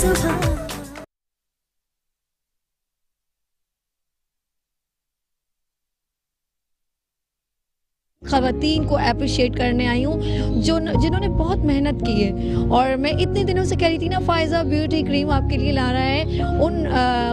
सुबह। ख़वातीन को अप्रिशिएट करने आई हूँ जिन्होंने बहुत मेहनत की है। और मैं इतने दिनों से कह रही थी ना, फ़ायज़ा ब्यूटी क्रीम आपके लिए ला रहा है उन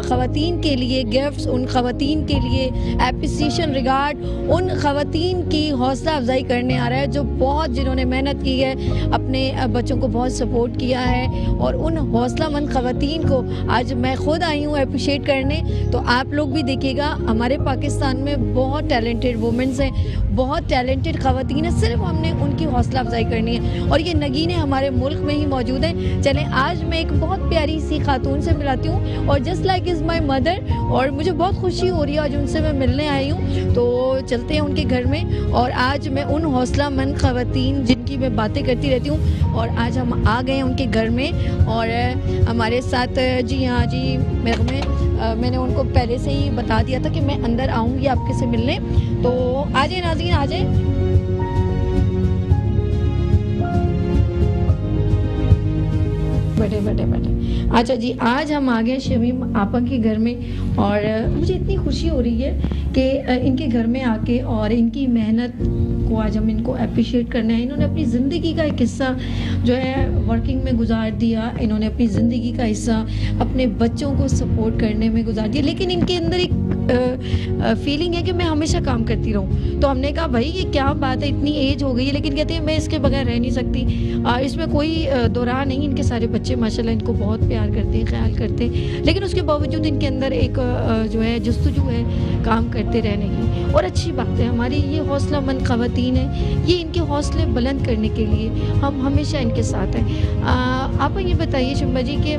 ख़वातीन के लिए गिफ्ट्स, उन ख़वातीन के लिए एप्रिसिएशन रिगार्ड, उन ख़वातीन की हौसला अफजाई करने आ रहा है जो बहुत जिन्होंने मेहनत की है, अपने बच्चों को बहुत सपोर्ट किया है। और उन हौसलामंद ख़वातीन को आज मैं ख़ुद आई हूँ अप्रिशिएट करने। तो आप लोग भी देखिएगा, हमारे पाकिस्तान में बहुत टैलेंटेड वुमेंस हैं, बहुत टैलेंटेड ख़वातीन है, सिर्फ हमने उनकी हौसला अफजाई करनी है। और ये नगीने हमारे मुल्क में ही मौजूद हैं। चलें आज मैं एक बहुत प्यारी सी खातून से मिलाती हूँ, और just like is my mother, और मुझे बहुत खुशी हो रही है आज उनसे मैं मिलने आई हूँ। तो चलते हैं उनके घर में, और आज मैं उन हौसलामंद ख़वातीन जिनकी मैं बातें करती रहती हूँ, और आज हम आ गए हैं उनके घर में। और हमारे साथ जी हाँ जी, मैंने उनको पहले से ही बता दिया था कि मैं अंदर आऊँगी आपके से मिलने। तो आ जाए नाज़रीन, आ जाए। बैठे। अच्छा जी, आज हम आ गए शमीम आपा के घर में, और मुझे इतनी खुशी हो रही है कि इनके घर में आके और इनकी मेहनत को आज हम इनको अप्रिशिएट करना है। इन्होंने अपनी ज़िंदगी का एक हिस्सा जो है वर्किंग में गुजार दिया, इन्होंने अपनी ज़िंदगी का हिस्सा अपने बच्चों को सपोर्ट करने में गुजार दिया, लेकिन इनके अंदर एक फीलिंग है कि मैं हमेशा काम करती रहूं। तो हमने कहा भाई ये क्या बात है, इतनी एज हो गई है, लेकिन कहते हैं मैं इसके बगैर रह नहीं सकती। इसमें कोई दो राह नहीं। इनके सारे बच्चे माशाल्लाह इनको बहुत प्यार करते हैं, ख्याल करते हैं, लेकिन उसके बावजूद इनके अंदर एक जो है जस्तजू है काम करते रहने की। और अच्छी बात है, हमारी ये हौसलामंद ख़वातीन है, ये इनके हौसले बुलंद करने के लिए हम हमेशा इनके साथ हैं। आप ये बताइए शिम्बा जी कि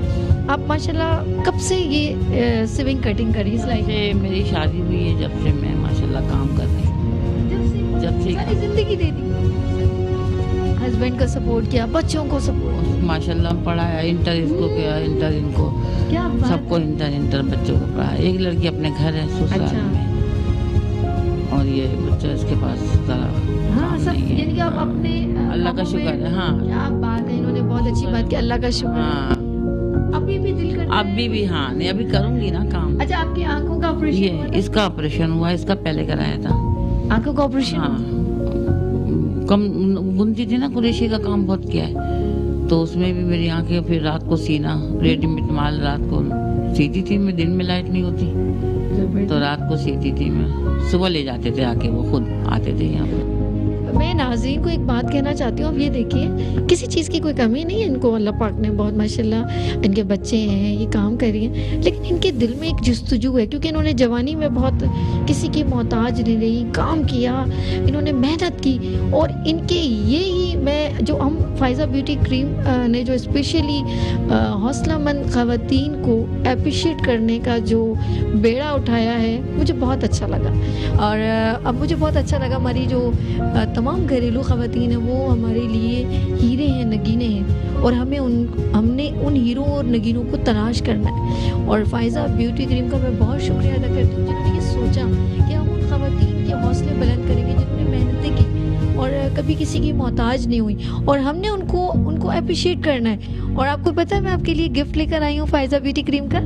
आप माशाल्लाह कब से ये सिविंग कटिंग करी सिलाई? मेरी शादी हुई है जब से मैं माशाल्लाह काम कर रही हूँ। जब से सारी जिंदगी दे दी, हस्बैंड का सपोर्ट किया, बच्चों को सपोर्ट माशाल्लाह पढ़ाया, इंटर इसको किया, इंटर इनको, क्या सबको इंटर बच्चों को पढ़ाया। एक लड़की अपने घर है ससुराल अच्छा। में, और ये बच्चा इसके पास हाँ सब, यानी कि आप अपने अल्लाह का शुक्र है। हाँ क्या बात है, इन्होंने बहुत अच्छी बात की, अल्लाह का शुक्र है। हाँ, अभी भी दिल करता है? अभी भी हाँ, नहीं अभी करूँगी ना काम। अच्छा, आपकी आंखों का ऑपरेशन हुआ ये था? इसका ऑपरेशन हुआ, इसका पहले कराया था। आंखों का ऑपरेशन? हाँ, कम बुनती थी ना, कुरेशी का काम बहुत किया है, तो उसमें भी मेरी आंखें, फिर रात को सीना, रेडीमेड माल रात को सीती थी मैं, दिन में लाइट नहीं होती तो रात को सीती थी मैं, सुबह ले जाते थे आके, वो खुद आते थे यहाँ पर। मैं नाज़रीन को एक बात कहना चाहती हूँ, अब ये देखिए किसी चीज़ की कोई कमी नहीं है इनको, अल्लाह पाक ने बहुत माशाल्लाह, इनके बच्चे हैं, ये काम कर रही हैं, लेकिन इनके दिल में एक जस्तजू है, क्योंकि इन्होंने जवानी में बहुत किसी की मोहताज नहीं रही, काम किया, इन्होंने मेहनत की। और इनके ये ही मैं जो हम फ़ायज़ा ब्यूटी क्रीम ने जो स्पेशली हौसलामंद ख़वातीन को अप्रिशिएट करने का जो बेड़ा उठाया है, मुझे बहुत अच्छा लगा। और अब मुझे बहुत अच्छा लगा, हमारी जो तमाम घरेलू ख़वातीन हैं वो हमारे लिए हीरे हैं, नगीने हैं, और हमने उन हीरों और नगीनों को तलाश करना है। और फ़ायज़ा ब्यूटी क्रीम का मैं बहुत शुक्रिया अदा करती हूँ जिन्होंने ये सोचा कि हम उन ख़वातीन के हौसले बुलंद करेंगे जिन्होंने मेहनतें की और कभी किसी की मोहताज नहीं हुई, और हमने उनको अप्रिशिएट करना है। और आपको पता है मैं आपके लिए गिफ्ट लेकर आई हूँ फ़ायज़ा ब्यूटी क्रीम का।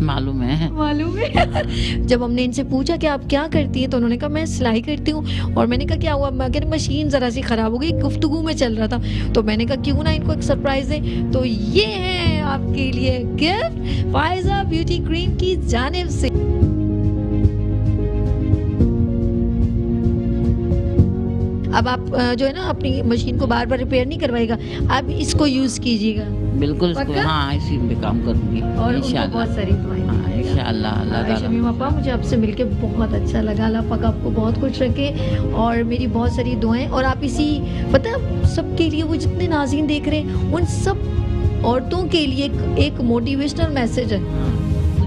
मालूम है। जब हमने इनसे पूछा कि आप क्या करती हैं, तो उन्होंने कहा मैं सिलाई करती हूँ। और मैंने कहा क्या हुआ? मैं कह रही मशीन ज़रा सी ख़राब हो गई, गुफ्तगू में चल रहा था, तो मैंने कहा क्यों ना इनको एक सरप्राइज़ दें। तो ये है आपके लिए गिफ्ट फ़ायज़ा ब्यूटी क्रीम की जानिब से। अब आप जो है ना अपनी मशीन को बार बार रिपेयर नहीं करवाएगा, आप इसको यूज़ कीजिएगा। बिल्कुल इसको, हाँ इसी में काम करूँगी और इंशाल्लाह बहुत सारी दुआएं इंशाल्लाह। शमीम अपा, मुझे आपसे मिलके बहुत अच्छा लगा, अल्लाह पाक आपको बहुत खुश रखे, और मेरी बहुत सारी दुआएं। और आप इसी पता है सबके लिए, वो जितने नाज़रीन देख रहे हैं उन सब औरतों के लिए एक मोटिवेशनल मैसेज है।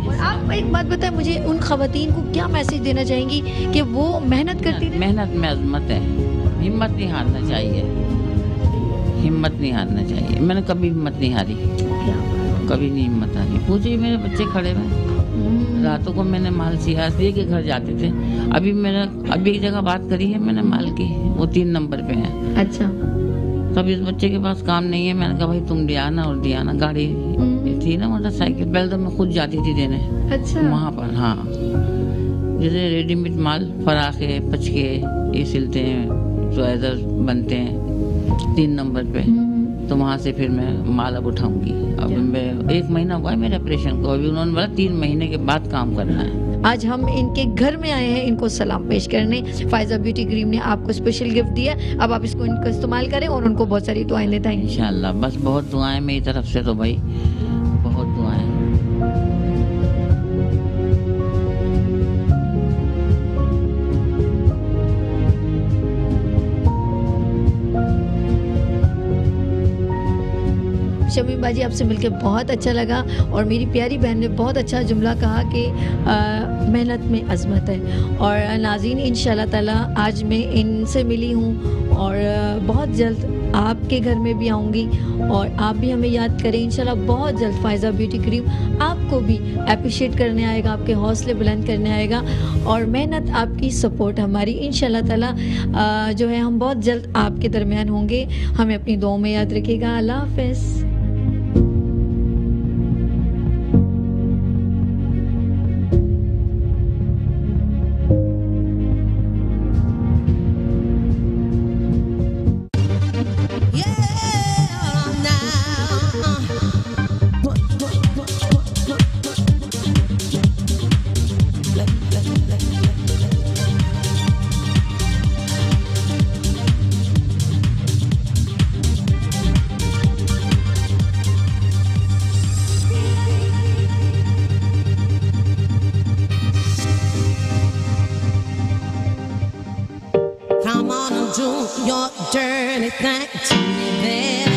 और आप एक बात बताएं मुझे, उन ख़वातीन को क्या मैसेज देना चाहेंगी कि वो मेहनत करती रहें? मेहनत में अज़मत है, हिम्मत नहीं हारना चाहिए, हिम्मत नहीं हारना चाहिए। मैंने कभी हिम्मत नहीं हारी, कभी नहीं हिम्मत हारी। पूछिए मेरे बच्चे खड़े हुए, रातों को मैंने माल सिया के घर जाते थे। अभी एक जगह बात करी है मैंने माल की, वो 3 नंबर पे है। अच्छा। तब इस बच्चे के पास काम नहीं है, मैंने कहा भाई तुम ले आना, और दिया ना। गाड़ी थी ना मोटरसाइकिल, पहले तो मैं खुद जाती थी देने। अच्छा। वहाँ पर हाँ, जैसे रेडीमेड माल फराके पचके ये सिलते हैं, स्वेटर बनते हैं 3 नंबर पे, तो वहाँ से फिर मैं माल अब उठाऊंगी। अब मैं 1 महीना हुआ है मेरे ऑपरेशन को, अभी उन्होंने बोला 3 महीने के बाद काम करना है। आज हम इनके घर में आए हैं इनको सलाम पेश करने। फायजा ब्यूटी क्रीम ने आपको स्पेशल गिफ्ट दिया, अब आप इसको इनको इस्तेमाल करें और उनको बहुत सारी दुआएं देता है इंशाल्लाह। बस बहुत दुआएं मेरी तरफ से, तो भाई बहुत दुआएं। शमीम बाजी, आपसे मिलकर बहुत अच्छा लगा, और मेरी प्यारी बहन ने बहुत अच्छा जुमला कहा कि मेहनत में अज़मत है। और नाज़रीन, इंशाल्लाह ताला आज मैं इनसे मिली हूँ और बहुत जल्द आपके घर में भी आऊँगी, और आप भी हमें याद करें इंशाल्लाह। बहुत जल्द फायज़ा ब्यूटी क्रीम आपको भी अप्रिशिएट करने आएगा, आपके हौसले बुलंद करने आएगा, और मेहनत आपकी, सपोर्ट हमारी, इंशाल्लाह ताला जो है हम बहुत जल्द आपके दरमियान होंगे। हमें अपनी दुआओं में याद रखिएगा। अल्लाह हाफ़िज़। Come on and do your dirty thing to me, baby.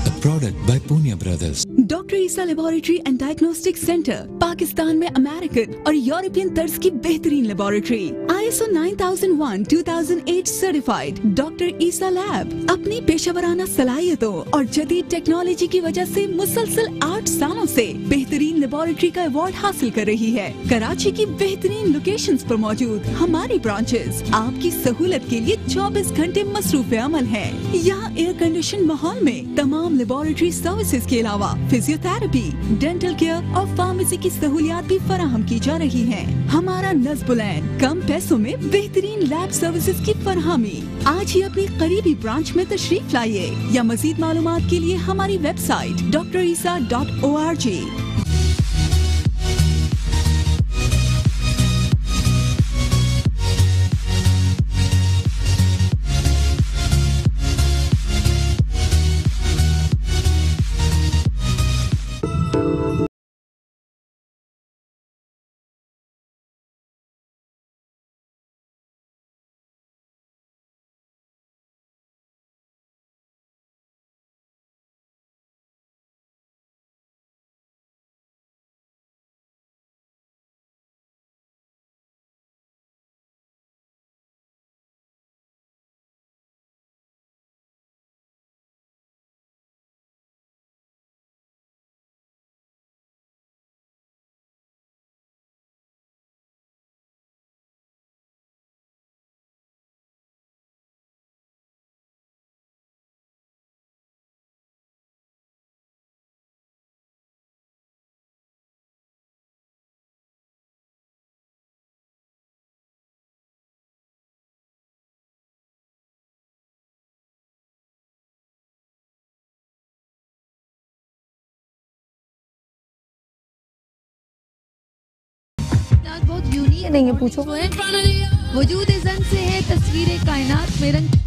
A product by Punya Brothers. Doctor Isa laboratory and diagnostic centre Pakistan में अमेरिकन और यूरोपियन तर्ज की बेहतरीन लेबोरेटरी, ISO 9001:2008 सर्टिफाइड। डॉक्टर ईसा लैब अपनी पेशेवराना सलाहियतों और जदीद टेक्नोलॉजी की वजह से मुसलसल 8 सालों से बेहतरीन लेबोरेटरी का अवार्ड हासिल कर रही है। कराची की बेहतरीन लोकेशंस पर मौजूद हमारी ब्रांचेस आपकी सहूलत के लिए 24 घंटे मसरूफ अमल है। यहाँ एयर कंडीशन माहौल में तमाम लेबोरेटरी सर्विसेज के अलावा फिजियोथेरेपी, डेंटल केयर और फार्मेसी की सहूलियात भी फराहम की जा रही हैं। हमारा नज़्बुलैन कम पैसों में बेहतरीन लैब सर्विसेज की फरहमी। आज ही अपनी करीबी ब्रांच में तशरीफ लाइए, या मजीद मालूमात के लिए हमारी वेबसाइट drisa.org। बहुत यूनिक नहीं है, पूछो वो है वजूद जन से है तस्वीर कायनात में रंग।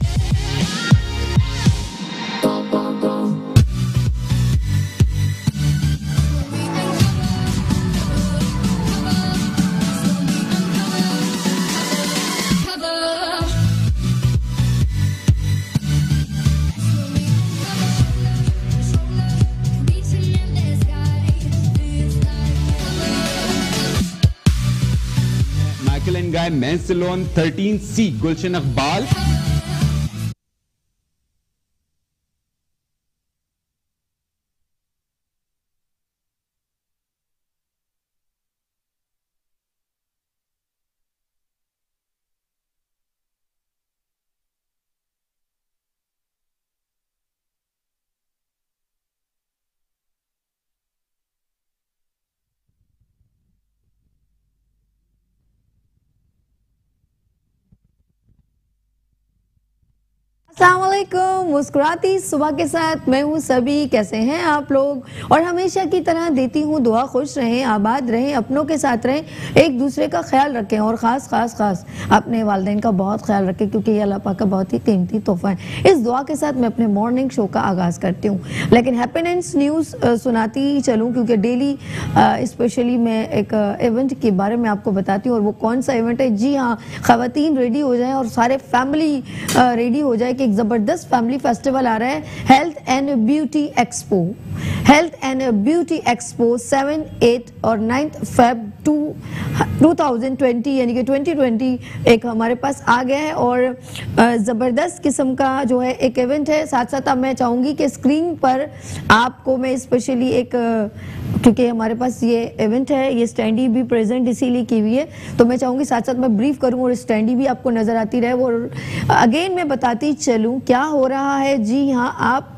Michael and Guy Men's Salon 13C Gulshan Iqbal। अस्सलाम वालेकुम, मुस्कुराती सुबह के साथ मैं हूँ सभी। कैसे हैं आप लोग? और हमेशा की तरह देती हूँ दुआ, खुश रहें, आबाद रहें, अपनों के साथ रहें, एक दूसरे का ख्याल रखें और ख़ास अपने वालिदैन का बहुत ख्याल रखें, क्योंकि ये अल्लाह पाक का बहुत ही कीमती तोहफा है। इस दुआ के साथ मैं अपने मॉर्निंग शो का आगाज़ करती हूँ, लेकिन हैप्पीनेस न्यूज़ सुनाती ही चलूँ, क्योंकि डेली स्पेशली मैं एक इवेंट के बारे में आपको बताती हूँ। और वो कौन सा इवेंट है? जी हाँ, ख़वातीन रेडी हो जाएं और सारे फैमिली रेडी हो जाए कि एक ज़बरदस्त फैमिली फेस्टिवल आ रहा है, health and beauty expo. Health and beauty expo 7, 8 और 9 Feb 2020 यानी कि 2020 एक हमारे पास आ गया है और ज़बरदस्त किस्म का जो है एक इवेंट है। साथ साथ अब मैं चाहूँगी कि स्क्रीन पर आपको मैं स्पेशली एक, क्योंकि हमारे पास ये इवेंट है, ये स्टैंडी भी प्रेजेंट इसीलिए की हुई है, तो मैं चाहूँगी साथ साथ मैं ब्रीफ करूँ और स्टैंडी भी आपको नज़र आती रहे। वो अगेन मैं बताती चलूँ क्या हो रहा है। जी हाँ, आप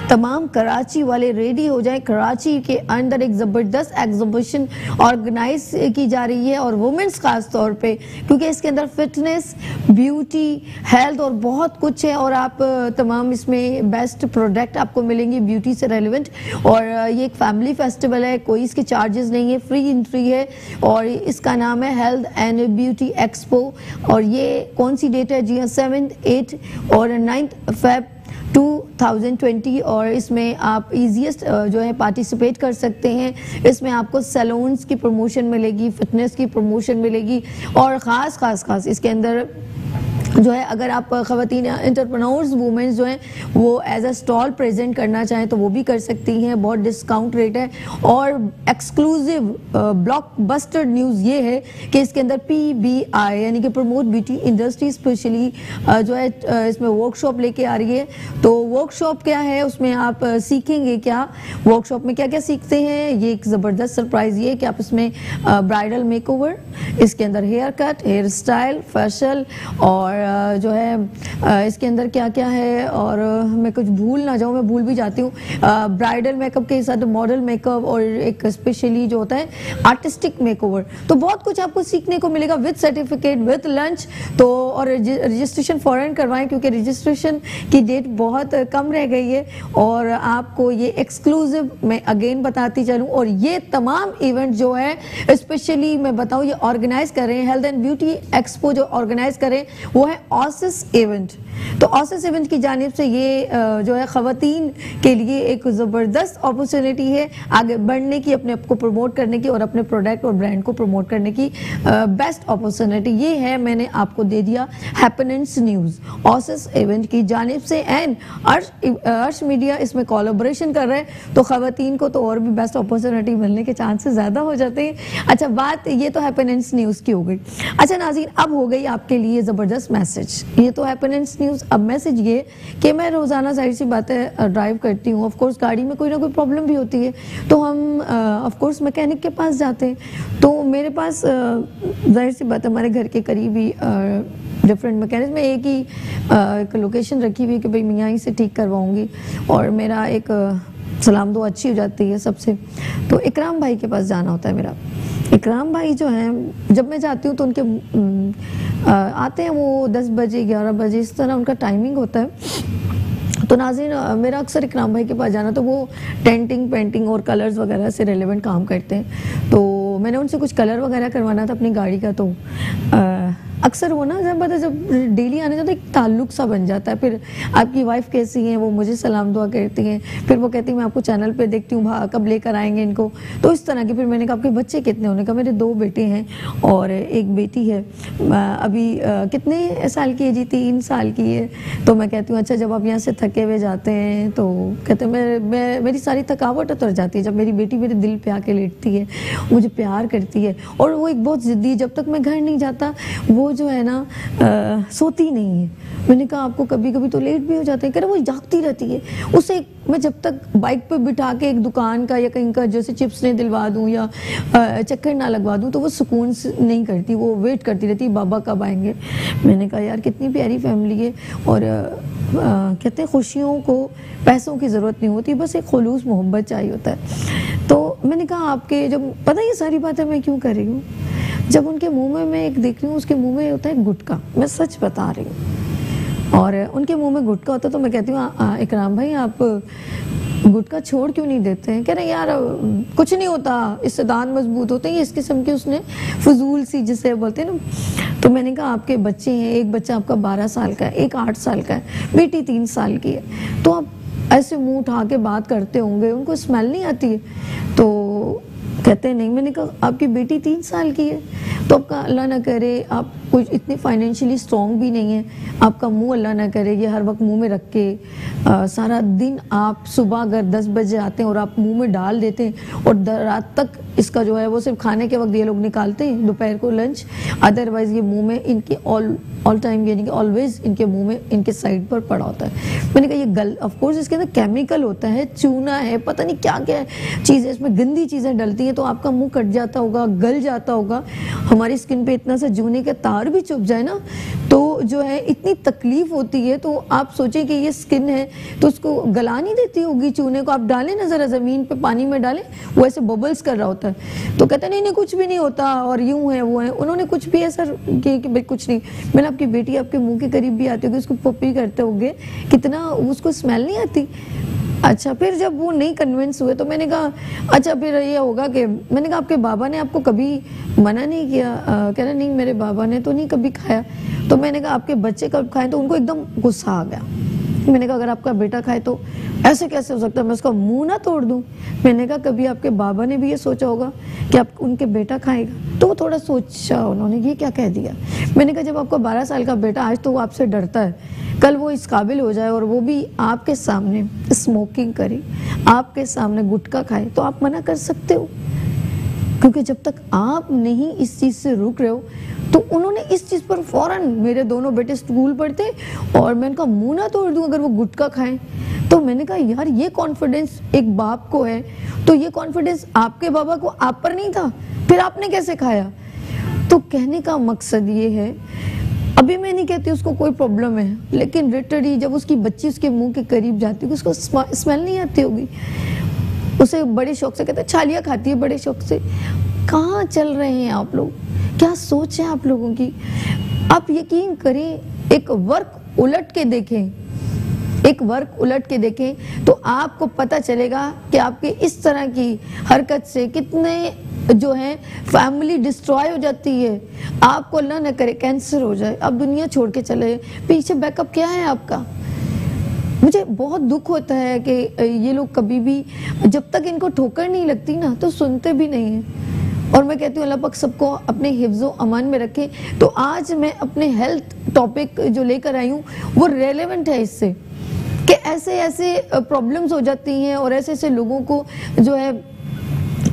तमाम कराची वाले रेडी हो जाएं। कराची के अंदर एक ज़बरदस्त एग्जीबिशन ऑर्गेनाइज की जा रही है और वुमेंस खास तौर पे, क्योंकि इसके अंदर फिटनेस, ब्यूटी, हेल्थ और बहुत कुछ है। और आप तमाम इसमें बेस्ट प्रोडक्ट आपको मिलेंगे ब्यूटी से रेलिवेंट। और ये एक फैमिली फेस्टिवल है, कोई इसके चार्जेस नहीं है, फ्री एंट्री है और इसका नाम है हेल्थ एंड ब्यूटी एक्सपो। और ये कौन सी डेट है? जी हाँ, 7, 8 और 9 Feb 2020। और इसमें आप इजीएस्ट जो है पार्टिसिपेट कर सकते हैं। इसमें आपको सैलून्स की प्रमोशन मिलेगी, फिटनेस की प्रमोशन मिलेगी और ख़ास इसके अंदर जो है, अगर आप ख़वातीन एंटरप्रेन्योर्स वुमेन्स जो हैं वो एज अ स्टॉल प्रेजेंट करना चाहें तो वो भी कर सकती हैं। बहुत डिस्काउंट रेट है और एक्सक्लूसिव ब्लॉकबस्टर न्यूज़ ये है कि इसके अंदर PBI यानी कि प्रमोट ब्यूटी इंडस्ट्री स्पेशली जो है इसमें वर्कशॉप लेके आ रही है। तो वर्कशॉप क्या है, उसमें आप सीखेंगे क्या, वर्कशॉप में क्या क्या सीखते हैं, ये एक ज़बरदस्त सरप्राइज़ ये है कि आप इसमें ब्राइडल मेकओवर, इसके अंदर haircut, hairstyle, facial और जो है इसके अंदर क्या क्या है, और मैं कुछ भूल ना जाऊँ, मैं भूल भी जाती हूँ। ब्राइडल मेकअप के साथ मॉडल मेकअप और एक स्पेशली जो होता है आर्टिस्टिक मेकओवर। तो बहुत कुछ आपको सीखने को मिलेगा विद सर्टिफिकेट, विद लंच। तो और रजिस्ट्रेशन फ़ौरन करवाएं, क्योंकि रजिस्ट्रेशन की डेट बहुत कम रह गई है और आपको ये एक्सक्लूसिव मैं अगेन बताती चलूँ। और ये तमाम इवेंट जो है स्पेशली मैं बताऊँ, ये ऑर्गेनाइज कर रहे हैं, हेल्थ एंड ब्यूटी एक्सपो जो ऑर्गेनाइज करें वो है ऑसिस इवेंट। तो ऑसिस इवेंट की जानिब से ये जो है ख़वातीन के लिए एक ज़बरदस्त अपॉर्चुनिटी है आगे बढ़ने की, अपने आप को प्रमोट करने की और अपने प्रोडक्ट और ब्रांड को प्रमोट करने की बेस्ट अपॉर्चुनिटी ये है। मैंने आपको दे दिया हैप्पीनेस न्यूज़ ऑसिस इवेंट की जानिब से एंड अर्श मीडिया इसमें कोलैबोरेशन कर रहे हैं, तो ख़वातीन को तो और भी बेस्ट अपॉर्चुनिटी मिलने के चांसेस ज़्यादा हो जाते हैं। अच्छा, बात ये तो हैप्पीनेस न्यूज़ की हो गई। अच्छा नाज़रीन, अब हो गई आपके लिए ज़बरदस्त मैसेज। ये तो हैप्पीनेस न्यूज़, अब मैसेज ये कि मैं रोज़ाना जाहिर सी बात है ड्राइव करती हूँ। ऑफ कोर्स गाड़ी में कोई ना कोई प्रॉब्लम भी होती है तो हम ऑफ कोर्स मैकेनिक के पास जाते हैं। तो मेरे पास जाहिर सी बात है हमारे घर के करीब ही डिफरेंट मैकेनिक में एक ही एक लोकेशन रखी हुई है कि भाई मैं यहीं से ठीक करवाऊँगी और मेरा एक सलाम दो अच्छी हो जाती है सबसे। तो इकराम भाई के पास जाना होता है मेरा। इकराम भाई जो हैं, जब मैं जाती हूँ तो उनके आते हैं वो 10 बजे 11 बजे इस तरह उनका टाइमिंग होता है। तो नाज़रीन, मेरा अक्सर इकराम भाई के पास जाना, तो वो डेंटिंग, पेंटिंग और कलर्स वगैरह से रिलेवेंट काम करते हैं। तो मैंने उनसे कुछ कलर वगैरह करवाना था अपनी गाड़ी का। तो अक्सर वो ना जब डेली आने जाता एक ताल्लुक सा बन जाता है। फिर आपकी वाइफ कैसी हैं, वो मुझे सलाम दुआ करती हैं, फिर वो कहती हैं मैं आपको चैनल पे देखती हूँ, कब लेकर आएंगे इनको। तो इस तरह की। फिर मैंने कहा आपके बच्चे कितने? उन्होंने कहा मेरे 2 बेटे हैं और एक बेटी है। अभी कितने साल की है जी? 3 साल की है। तो मैं कहती हूँ अच्छा, जब आप यहाँ से थके हुए जाते हैं तो कहते हैं मेरी सारी थकावट उतर जाती है जब मेरी बेटी मेरे दिल पे आके लेटती है, मुझे प्यार करती है। और वो एक बहुत ज़िद्दी, जब तक मैं घर नहीं जाता वो जो है ना सोती नहीं है। मैंने कहा आपको कभी कभी तो लेट भी हो जाते हैं। कह रहे वो जागती रहती है। उसे मैं जब तक बाइक पे बिठा के एक दुकान का या कहीं का जैसे चिप्स नहीं दिलवा दूं या चक्कर ना लगवा दूं तो वो सुकून नहीं करती, वो वेट करती रहती बाबा कब आएंगे। मैंने कहा यार कितनी प्यारी फैमिली है। और कहते हैं खुशियों को पैसों की ज़रूरत नहीं होती, बस एक खुलूस मोहब्बत चाहिए होता है। तो मैंने कहा आपके जब पता ये सारी बातें मैं क्यों कर रही हूँ, जब उनके मुंह में मैं एक देख रही हूँ, उसके मुंह में होता है गुटखा, मैं सच बता रही हूँ। और उनके मुंह में गुटखा होता तो मैं कहती हूँ इकराम भाई आप गुटखा छोड़ क्यों नहीं देते हैं? कह रहे यार कुछ नहीं होता, इससे दांत मजबूत होते हैं, इस किस्म की उसने फजूल सी जिसे बोलते हैं ना। तो मैंने कहा आपके बच्चे हैं, एक बच्चा आपका 12 साल का है, एक 8 साल का है, बेटी 3 साल की है, तो आप ऐसे मुंह उठा के बात करते होंगे, उनको स्मेल नहीं आती है? तो कहते हैं नहीं। मैंने कहा आपकी बेटी 3 साल की है, तो आपका अल्लाह ना करे आप कुछ इतनी फाइनेंशियली स्ट्रॉन्ग भी नहीं है, आपका मुंह अल्लाह ना करे ये हर वक्त मुंह में रख के सारा दिन आप सुबह अगर 10 बजे आते हैं और आप मुंह में डाल देते हैं और रात तक इसका जो है वो सिर्फ खाने के वक्त ये लोग निकालते हैं, दोपहर को लंच, अदरवाइज ये मुंह में इनके ऑल टाइम यानी कि ऑलवेज इनके मुंह में इनके साइड पर पड़ा होता है। मैंने कहा ये ऑफ कोर्स इसके अंदर केमिकल होता है, चूना है, पता नहीं क्या क्या चीज़ें, इसमें गंदी चीज़ें डलती हैं, तो आपका मुंह कट जाता होगा, गल जाता होगा। हमारी स्किन पे इतना सा जूने का तार भी चुभ जाए ना तो जो है इतनी तकलीफ होती है। तो आप सोचें कि ये स्किन है तो उसको गला नहीं देती होगी चूने को, आप डालें ना ज़रा ज़मीन पे पानी में डालें, वो ऐसे बबल्स कर रहा होता है। तो कहते नहीं कुछ भी नहीं होता और यूं है वो है, उन्होंने कुछ भी ऐसा कि भाई कुछ नहीं। मैंने आपकी बेटी आपके मुंह के करीब भी आती होगी, उसको पप्पी करते होंगे, कितना उसको स्मेल नहीं आती? अच्छा, फिर जब वो नहीं कन्विंस हुए तो मैंने कहा अच्छा फिर ये होगा कि मैंने कहा आपके बाबा ने आपको कभी मना नहीं किया? कह रहा नहीं मेरे बाबा ने तो नहीं कभी खाया। तो मैंने कहा आपके बच्चे कब खाएं? तो उनको एकदम गुस्सा आ गया। मैंने कहा अगर आपका बेटा खाए तो ऐसे कैसे हो सकता है, मैं उसका मुंह ना तोड़ दूं? मैंने कहा कभी आपके बाबा ने भी ये सोचा होगा कि आप उनके बेटा खाएगा? तो वो थोड़ा सोचा उन्होंने, ये क्या कह दिया। मैंने कहा जब आपका 12 साल का बेटा आज तो वो आपसे डरता है, कल वो इस काबिल हो जाए और वो भी आपके सामने स्मोकिंग करे, आपके सामने गुटखा खाए, तो आप मना कर सकते हो? क्योंकि जब तक आप नहीं इस चीज़ से रुक रहे हो तो उन्होंने इस चीज़ पर फौरन, मेरे दोनों बेटे स्कूल पढ़ते और मैं उनका मुंह ना तोड़ दूं अगर वो गुटखा खाएं। तो मैंने कहा यार ये कॉन्फिडेंस एक बाप को है, तो ये कॉन्फिडेंस आपके बाबा को आप पर नहीं था, फिर आपने कैसे खाया? तो कहने का मकसद ये है, अभी मैं नहीं कहती उसको कोई प्रॉब्लम है, लेकिन लिटरली जब उसकी बच्ची उसके मुंह के करीब जाती है उसको स्मेल नहीं आती होगी, उसे बड़े शौक से कहते हैं छालियाँ खाती है बड़े शौक से। कहाँ चल रहे हैं आप लोग? क्या सोच है आप लोगों की? आप यकीन करें एक वर्क उलट के देखें, एक वर्क उलट के देखें तो आपको पता चलेगा कि आपके इस तरह की हरकत से कितने जो है फैमिली डिस्ट्रॉय हो जाती है। आपको अल्लाह न करे कैंसर हो जाए, आप दुनिया छोड़ के चले, पीछे बैकअप क्या है आपका? मुझे बहुत दुख होता है कि ये लोग कभी भी जब तक इनको ठोकर नहीं लगती ना तो सुनते भी नहीं हैं। और मैं कहती हूँ अल्लाह पाक सबको अपने हिफ्ज़ो अमान में रखे। तो आज मैं अपने हेल्थ टॉपिक जो लेकर आई हूँ वो रेलेवेंट है इससे कि ऐसे ऐसे प्रॉब्लम्स हो जाती हैं और ऐसे ऐसे लोगों को जो है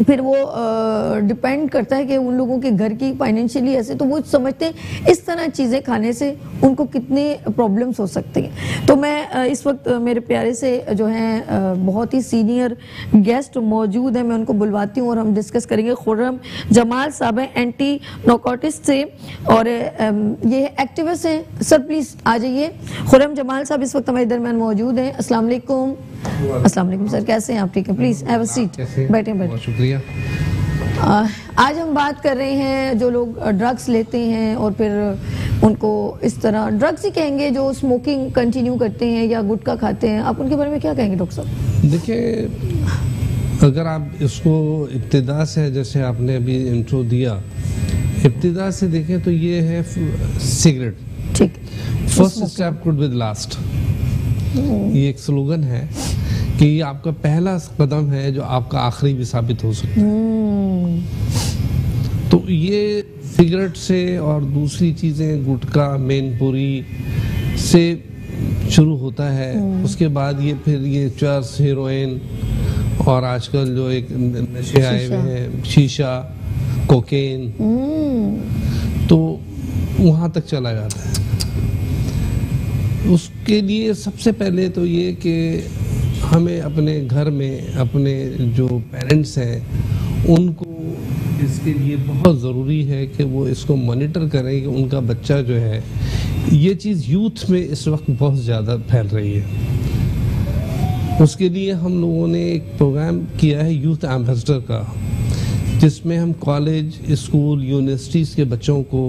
फिर वो डिपेंड करता है कि उन लोगों के घर की फाइनेंशियली ऐसे, तो वो समझते हैं इस तरह चीज़ें खाने से उनको कितने प्रॉब्लम्स हो सकते हैं। तो मैं इस वक्त मेरे प्यारे से जो हैं बहुत ही सीनियर गेस्ट मौजूद हैं, मैं उनको बुलवाती हूँ और हम डिस्कस करेंगे। खुर्रम जमाल साहब हैं, एंटी नारकोटिक्स से और ये एक्टिविस्ट हैं। सर प्लीज़ आ जाइए। खुर्रम जमाल साहब इस वक्त हमारे दरमियान मौजूद हैं। अस्सलाम वालेकुम। अस्सलाम वालेकुम सर, कैसे हैं आप? ठीक है, प्लीज़ हैव अ सीट, बैठे बैठे। शुक्रिया। आज हम बात कर रहे हैं जो लोग ड्रग्स लेते हैं और फिर उनको इस तरह ड्रग्स ही कहेंगे जो स्मोकिंग कंटिन्यू करते हैं या गुटखा खाते हैं, आप उनके बारे में क्या कहेंगे डॉक्टर साहब? देखिए, अगर आप इसको इब्तिदा से, जैसे आपने अभी इंट्रो दिया, इब्तिदा से देखें तो ये है सिगरेट। ठीक, first step good with last, ये एक स्लोगन है कि ये आपका पहला कदम है जो आपका आखिरी भी साबित हो सकता है। तो ये सिगरेट से और दूसरी चीज़ें गुटखा मेनपुरी से शुरू होता है। उसके बाद ये फिर ये चर्स, हेरोइन और आजकल जो एक नशे आए हुए हैं, शीशा, कोकेन, तो वहाँ तक चला जाता है। उसके लिए सबसे पहले तो ये कि हमें अपने घर में अपने जो पेरेंट्स हैं उनको इसके लिए बहुत ज़रूरी है कि वो इसको मॉनिटर करें कि उनका बच्चा जो है, ये चीज़ यूथ में इस वक्त बहुत ज़्यादा फैल रही है। उसके लिए हम लोगों ने एक प्रोग्राम किया है यूथ एम्बेसडर का, जिसमें हम कॉलेज, स्कूल, यूनिवर्सिटीज़ के बच्चों को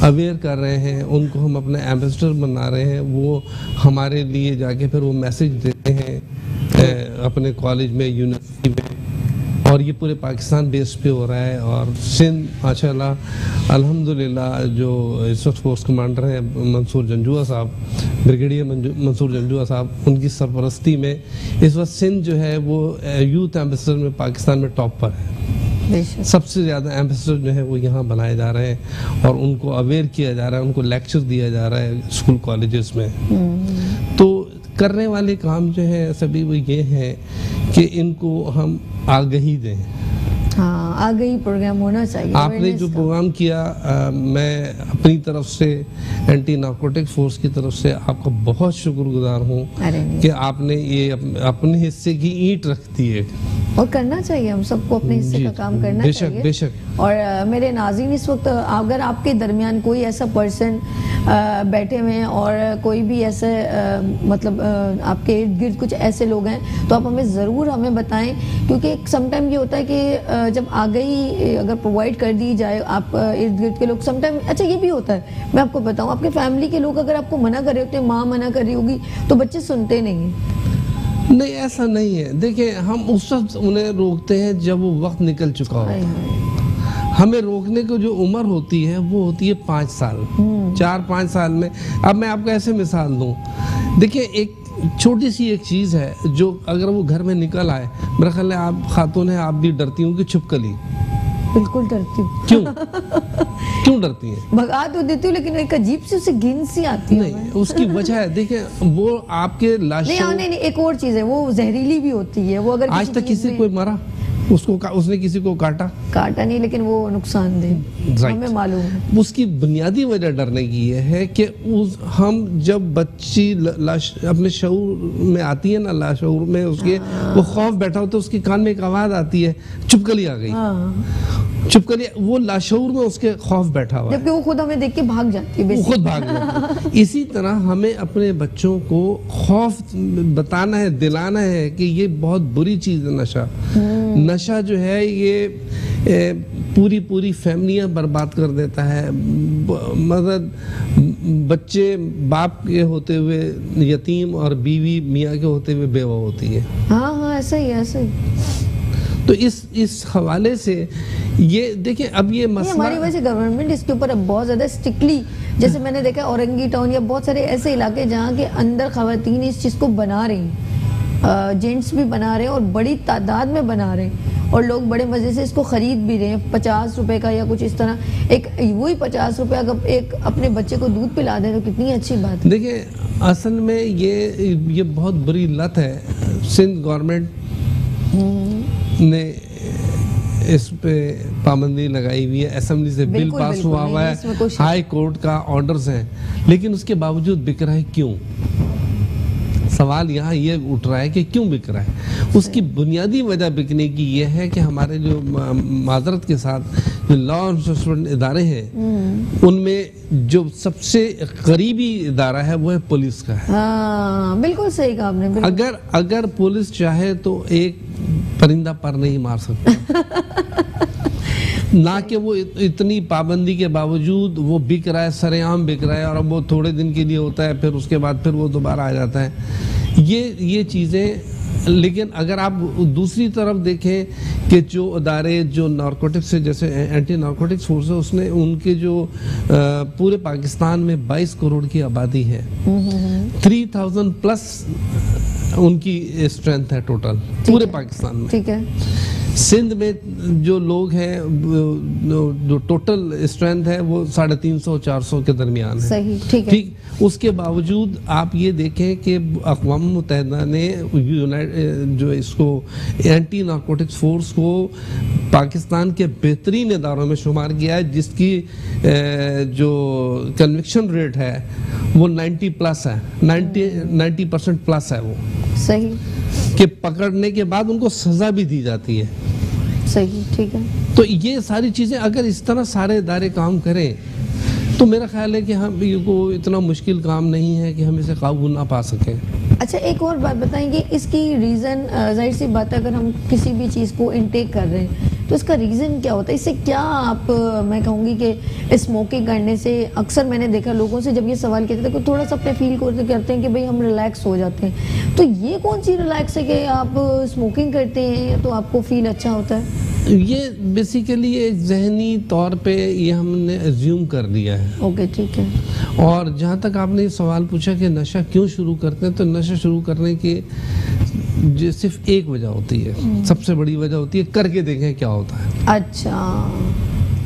अवेयर कर रहे हैं, उनको हम अपने एम्बेसडर बना रहे हैं। वो हमारे लिए जाके फिर वो मैसेज देते हैं अपने कॉलेज में, यूनिवर्सिटी में, और ये पूरे पाकिस्तान बेस पे हो रहा है। और सिंध माशाल्लाह अल्हम्दुलिल्लाह जो इस वक्त फोर्स कमांडर हैं मंसूर जंजुआ साहब, ब्रिगेडियर मंसूर जंजुआ साहब, उनकी सरपरस्ती में इस वक्त सिंध जो है वो यूथ एम्बेसडर में पाकिस्तान में टॉप पर है। सबसे ज़्यादा एम्बेसडर जो है वो यहाँ बनाए जा रहे हैं और उनको अवेयर किया जा रहा है, उनको लेक्चर दिया जा रहा है स्कूल कॉलेजेस में। तो करने वाले काम जो है सभी वो ये हैं कि इनको हम आगाही दें। हाँ, आगाही प्रोग्राम होना चाहिए। आपने जो प्रोग्राम किया, मैं अपनी तरफ से, एंटी नार्कोटिक फोर्स की तरफ से आपका बहुत शुक्रगुजार हूँ कि आपने ये अपने हिस्से की ईंट रख दी है। और करना चाहिए, हम सबको अपने हिस्से का काम करना बेशक, चाहिए। बेशक। और मेरे नाज़रीन, इस वक्त अगर आपके दरमियान कोई ऐसा पर्सन बैठे हुए हैं और कोई भी ऐसे मतलब आपके इर्द गिर्द कुछ ऐसे लोग हैं, तो आप ज़रूर हमें बताएं, क्योंकि समटाइम ये होता है कि जब आगाही अगर प्रोवाइड कर दी जाए आप इर्द गिर्द के लोग, समटाइम अच्छा ये भी होता है, मैं आपको बताऊं, आपके फैमिली के लोग अगर आपको मना कर रहे होते हैं, माँ मना कर रही होगी, तो बच्चे सुनते नहीं हैं। नहीं, ऐसा नहीं है। देखिए, हम उस वक्त उन्हें रोकते हैं जब वो वक्त निकल चुका होता है। हमें रोकने को जो उम्र होती है वो होती है 5 साल, 4-5 साल में। अब मैं आपको ऐसे मिसाल दूं, देखिए एक छोटी सी एक चीज़ है जो अगर वो घर में निकल आए, मेरा ख्याल है आप खातून हैं, आप भी डरती होंगी छिपकली। बिल्कुल डरती हूँ। क्यों? क्यों डरती हैं? भगा तो देती हूँ, लेकिन एक अजीब सी उसे घिन सी आती है। नहीं, उसकी वजह है, देखिए वो आपके लाश नहीं, एक और चीज़ है, वो जहरीली भी होती है। वो अगर आज तक किसी कोई मरा, उसने किसी को काटा नहीं, लेकिन वो नुकसानदेह, हमें मालूम है। उसकी बुनियादी वजह डरने की ये है कि हम जब बच्ची लाश अपने शऊर में आती है ना, लाशऊर में उसके वो खौफ बैठा होता है, उसके कान में एक आवाज आती है, चुपकली आ गई। चुपकली, वो लाशऊर में उसके खौफ बैठा हुआ है, जबकि वो खुद हमें देख के भाग जाती है, वो खुद भाग जाती है। इसी तरह हमें अपने बच्चों को खौफ बताना है, दिलाना है कि ये बहुत बुरी चीज़ है नशा। नशा जो है ये पूरी फैमिलियां बर्बाद कर देता है। मतलब बच्चे बाप के होते हुए यतीम और बीवी मियाँ के होते हुए बेवा होती है। हाँ, ऐसा ही। तो इस हवाले से ये देखिए, अब ये मसला हमारी वजह से गवर्नमेंट इसके ऊपर अब बहुत ज़्यादा स्ट्रिक्टली, जैसे मैंने देखा औरंगी टाउन या बहुत सारे ऐसे इलाके जहाँ के अंदर ख़वातीन इस चीज़ को बना रही हैं, जेंट्स भी बना रहे हैं और बड़ी तादाद में बना रहे हैं, और लोग बड़े मज़े से इसको ख़रीद भी रहे हैं 50 रुपए का या कुछ इस तरह। एक वही 50 रुपये अगर एक अपने बच्चे को दूध पिला दें तो कितनी अच्छी बात है। देखिए, असल में ये बहुत बुरी लत है। सिंध गवर्नमेंट ने इस पे पाबंदी लगाई हुई है, असेंबली से बिल पास हुआ हुआ है, हाई कोर्ट का ऑर्डर्स हैं, लेकिन उसके बावजूद बिक रहा है क्यों? सवाल यहाँ ये उठ रहा है कि क्यों बिक रहा है। उसकी बुनियादी वजह बिकने की ये है कि हमारे जो माजरत के साथ जो लॉ एनफोर्समेंट इदारे हैं, उनमें जो सबसे करीबी इदारा है वो है पुलिस का है। हाँ, बिल्कुल सही कहा आपने। अगर पुलिस चाहे तो एक परिंदा पर नहीं मार सकता। ना कि वो इतनी पाबंदी के बावजूद वो बिक रहा है, सरेआम बिक रहा है, और अब वो थोड़े दिन के लिए होता है, फिर उसके बाद फिर वो दोबारा आ जाता है। ये चीज़ें। लेकिन अगर आप दूसरी तरफ देखें कि जो अदारे जो नारकोटिक्स से, जैसे एंटी नारकोटिक्स फोर्स है, उसने उनके जो पूरे पाकिस्तान में 22 करोड़ की आबादी है, 3000 प्लस उनकी स्ट्रेंथ है टोटल पूरे पाकिस्तान में। ठीक है। सिंध में जो लोग हैं, जो टोटल स्ट्रेंथ है वो 350-400 के दरमियान है। सही, ठीक। उसके बावजूद आप ये देखें कि अक़वाम मुत्तहिदा ने जो इसको एंटी नारकोटिक्स फोर्स को पाकिस्तान के बेहतरीन इदारों में शुमार किया है, जिसकी जो कन्विक्शन रेट है वो 90 प्लस है, 90% प्लस है वो। सही। कि पकड़ने के बाद उनको सजा भी दी जाती है। सही, ठीक है। तो ये सारी चीज़ें अगर इस तरह सारे इदारे काम करें तो मेरा ख्याल है कि हम को इतना मुश्किल काम नहीं है कि हम इसे काबू ना पा सकें। अच्छा, एक और बात बताएंगे, इसकी रीज़न जाहिर सी बात है, अगर हम किसी भी चीज़ को इनटेक कर रहे हैं, तो इसका रीज़न क्या होता है? इससे क्या आप मैं कहूँगी कि स्मोकिंग करने से अक्सर मैंने देखा लोगों से जब ये सवाल कहते थे थोड़ा सा अपने फील करते हैं कि भाई हम रिलैक्स हो जाते हैं, तो ये कौन सी रिलैक्स है कि आप स्मोकिंग करते हैं तो आपको फील अच्छा होता है? ये बेसिकली एक जहनी तौर पे ये हमने एज्यूम कर लिया है। ओके, ठीक है। और जहाँ तक आपने ये सवाल पूछा कि नशा क्यों शुरू करते हैं, तो नशा शुरू करने की जो सिर्फ एक वजह होती है, सबसे बड़ी वजह होती है करके देखें क्या होता है। अच्छा,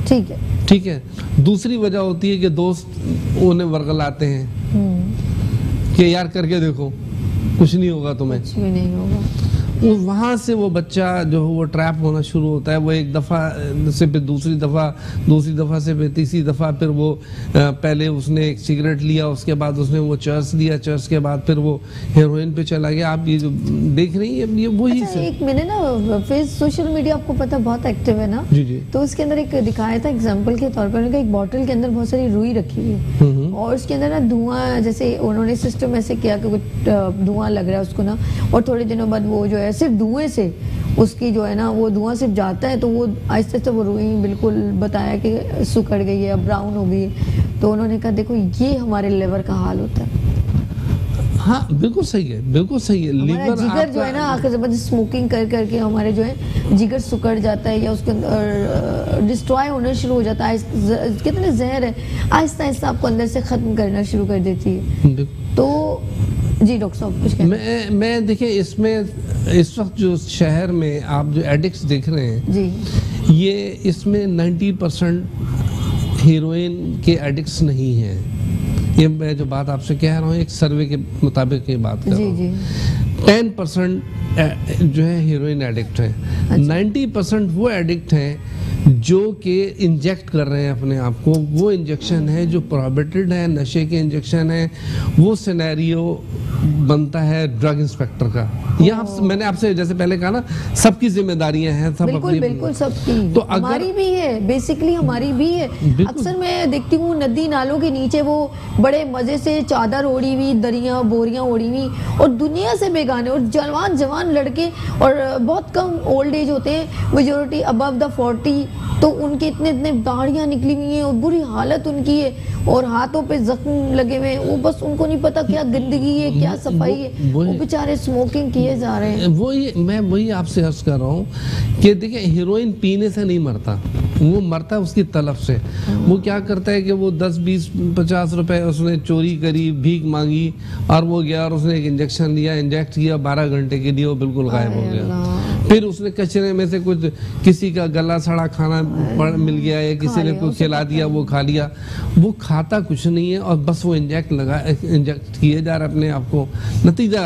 ठीक है। ठीक है। दूसरी वजह होती है कि दोस्त उन्हें वर्गलाते हैं कि यार करके देखो कुछ नहीं होगा तुम्हें, कुछ भी नहीं होगा। वहाँ से वो बच्चा जो वो ट्रैप होना शुरू होता है। वो एक दफ़ा से फिर दूसरी दफ़ा से फिर तीसरी दफ़ा, फिर वो पहले उसने एक सिगरेट लिया, उसके बाद उसने वो चर्च लिया, चर्च के बाद फिर वो हेरोइन पे चला गया। आप ये जो देख रही हैं ये वही अच्छा, एक मैंने ना फेस सोशल मीडिया आपको पता बहुत एक्टिव है ना, जी जी। तो उसके अंदर एक दिखाया था एग्जांपल के तौर पर, उन्होंने एक बॉटल के अंदर बहुत सारी रुई रखी हुई है और उसके अंदर ना धुआं, जैसे उन्होंने सिस्टम ऐसे किया कि कुछ धुआं लग रहा है उसको ना, और थोड़े दिनों बाद वो जो है सिर्फ धुएं से उसकी जो है ना वो धुआं सिर्फ जाता है तो वो आहिस्ते आहिस्ते वो रुई बिल्कुल बताया कि सुखड़ गई है, ब्राउन हो गई है। तो उन्होंने कहा देखो ये हमारे लिवर का हाल होता है। हाँ बिल्कुल सही है, बिल्कुल सही है। लीवर जिगर जो है ना आखिर जब स्मोकिंग कर करके हमारे जो है जिगर सुकड़ जाता है या उसके अंदर डिस्ट्रॉय होना शुरू हो जाता है। कितने जहर है, आहिस्ता आहिस्ता आपको अंदर से खत्म करना शुरू कर देती है। तो जी डॉक्टर साहब कुछ मैं देखिए इसमें इस वक्त जो शहर में आप जो एडिक्ट्स देख रहे हैं जी, ये इसमें 90% हीरोइन के एडिक्ट्स नहीं हैं। ये मैं जो बात आपसे कह रहा हूँ एक सर्वे के मुताबिक ये बात कर रहा हूँ। 10% जो है हीरोइन एडिक्ट है। 90% वो एडिक्ट हैं जो कि इंजेक्ट कर रहे हैं अपने आप को। वो इंजेक्शन है जो प्रोहिबिटेड है, नशे के इंजेक्शन है। वो सिनेरियो बनता है ड्रग इंस्पेक्टर का। यहाँ मैंने आपसे जैसे पहले कहा ना, सबकी जिम्मेदारियां हैं, सब बिल्कुल बिल्कुल सबकी, तो हमारी भी है, बेसिकली हमारी भी है। अक्सर मैं देखती हूँ नदी नालों के नीचे वो बड़े मजे से चादर ओढ़ी हुई, दरियां बोरियां ओढ़ी हुई और दुनिया से बेगाने और जवान लड़के, और बहुत कम ओल्ड एज होते हैं, मेजोरिटी अबव द 40, तो उनके इतने दाढ़ियां निकली हुई हैं और बुरी हालत उनकी है और हाथों पे जख्म लगे हुए हैं। वो बस उनको नहीं पता क्या गंदगी है, क्या सफाई है, वो बेचारे स्मोकिंग किए जा रहे हैं। मैं वही आपसे अर्ज कर रहा हूँ कि देखिए हीरोइन पीने से नहीं मरता, वो मरता है उसकी तलब से। वो क्या करता है कि वो 10, 20, 50 रुपए उसने चोरी करी, भीख मांगी और वो गया और उसने एक इंजेक्शन लिया, इंजेक्ट किया, 12 घंटे के लिए वो बिल्कुल गायब हो गया। फिर उसने कचरे में से कुछ किसी का गला सड़ा खाना मिल गया या किसी ने कुछ खिला दिया, वो खा लिया। वो खाता कुछ नहीं है और बस वो इंजेक्ट किए जा रहा अपने आप को। नतीजा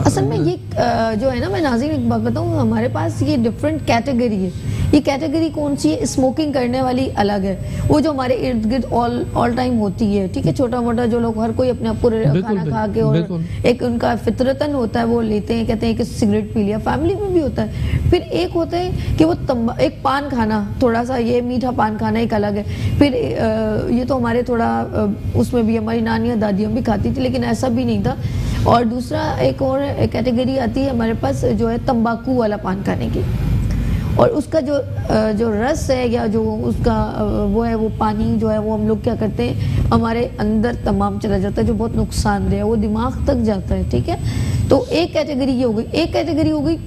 असल में ये जो है ना, मैं नाज़रीन एक बात बताऊं, हमारे पास ये डिफरेंट कैटेगरी है। ये कैटेगरी कौन सी है? स्मोकिंग करने वाली अलग है, वो जो हमारे इर्द गिर्द ऑल टाइम होती है, ठीक है, छोटा मोटा जो लोग हर कोई अपने आप को खाना खा के और एक उनका फितरतन होता है वो लेते हैं, कहते हैं कि सिगरेट पी लिया, फैमिली में भी होता है। फिर एक होता है कि वो एक पान खाना, थोड़ा सा ये मीठा पान खाना एक अलग है। फिर ये तो हमारे थोड़ा उसमें भी हमारी नानियाँ दादियाँ भी खाती थी, लेकिन ऐसा भी नहीं था। और दूसरा एक और कैटेगरी आती है हमारे पास जो है तंबाकू वाला पान खाने की, और उसका जो रस है या जो उसका वो है, वो पानी जो है वो हम लोग क्या करते हैं हमारे अंदर तमाम चला जाता है, जो बहुत नुकसानदेह है, वो दिमाग तक जाता है। ठीक है, तो एक कैटेगरी ये हो गई। एक कैटेगरी हो गई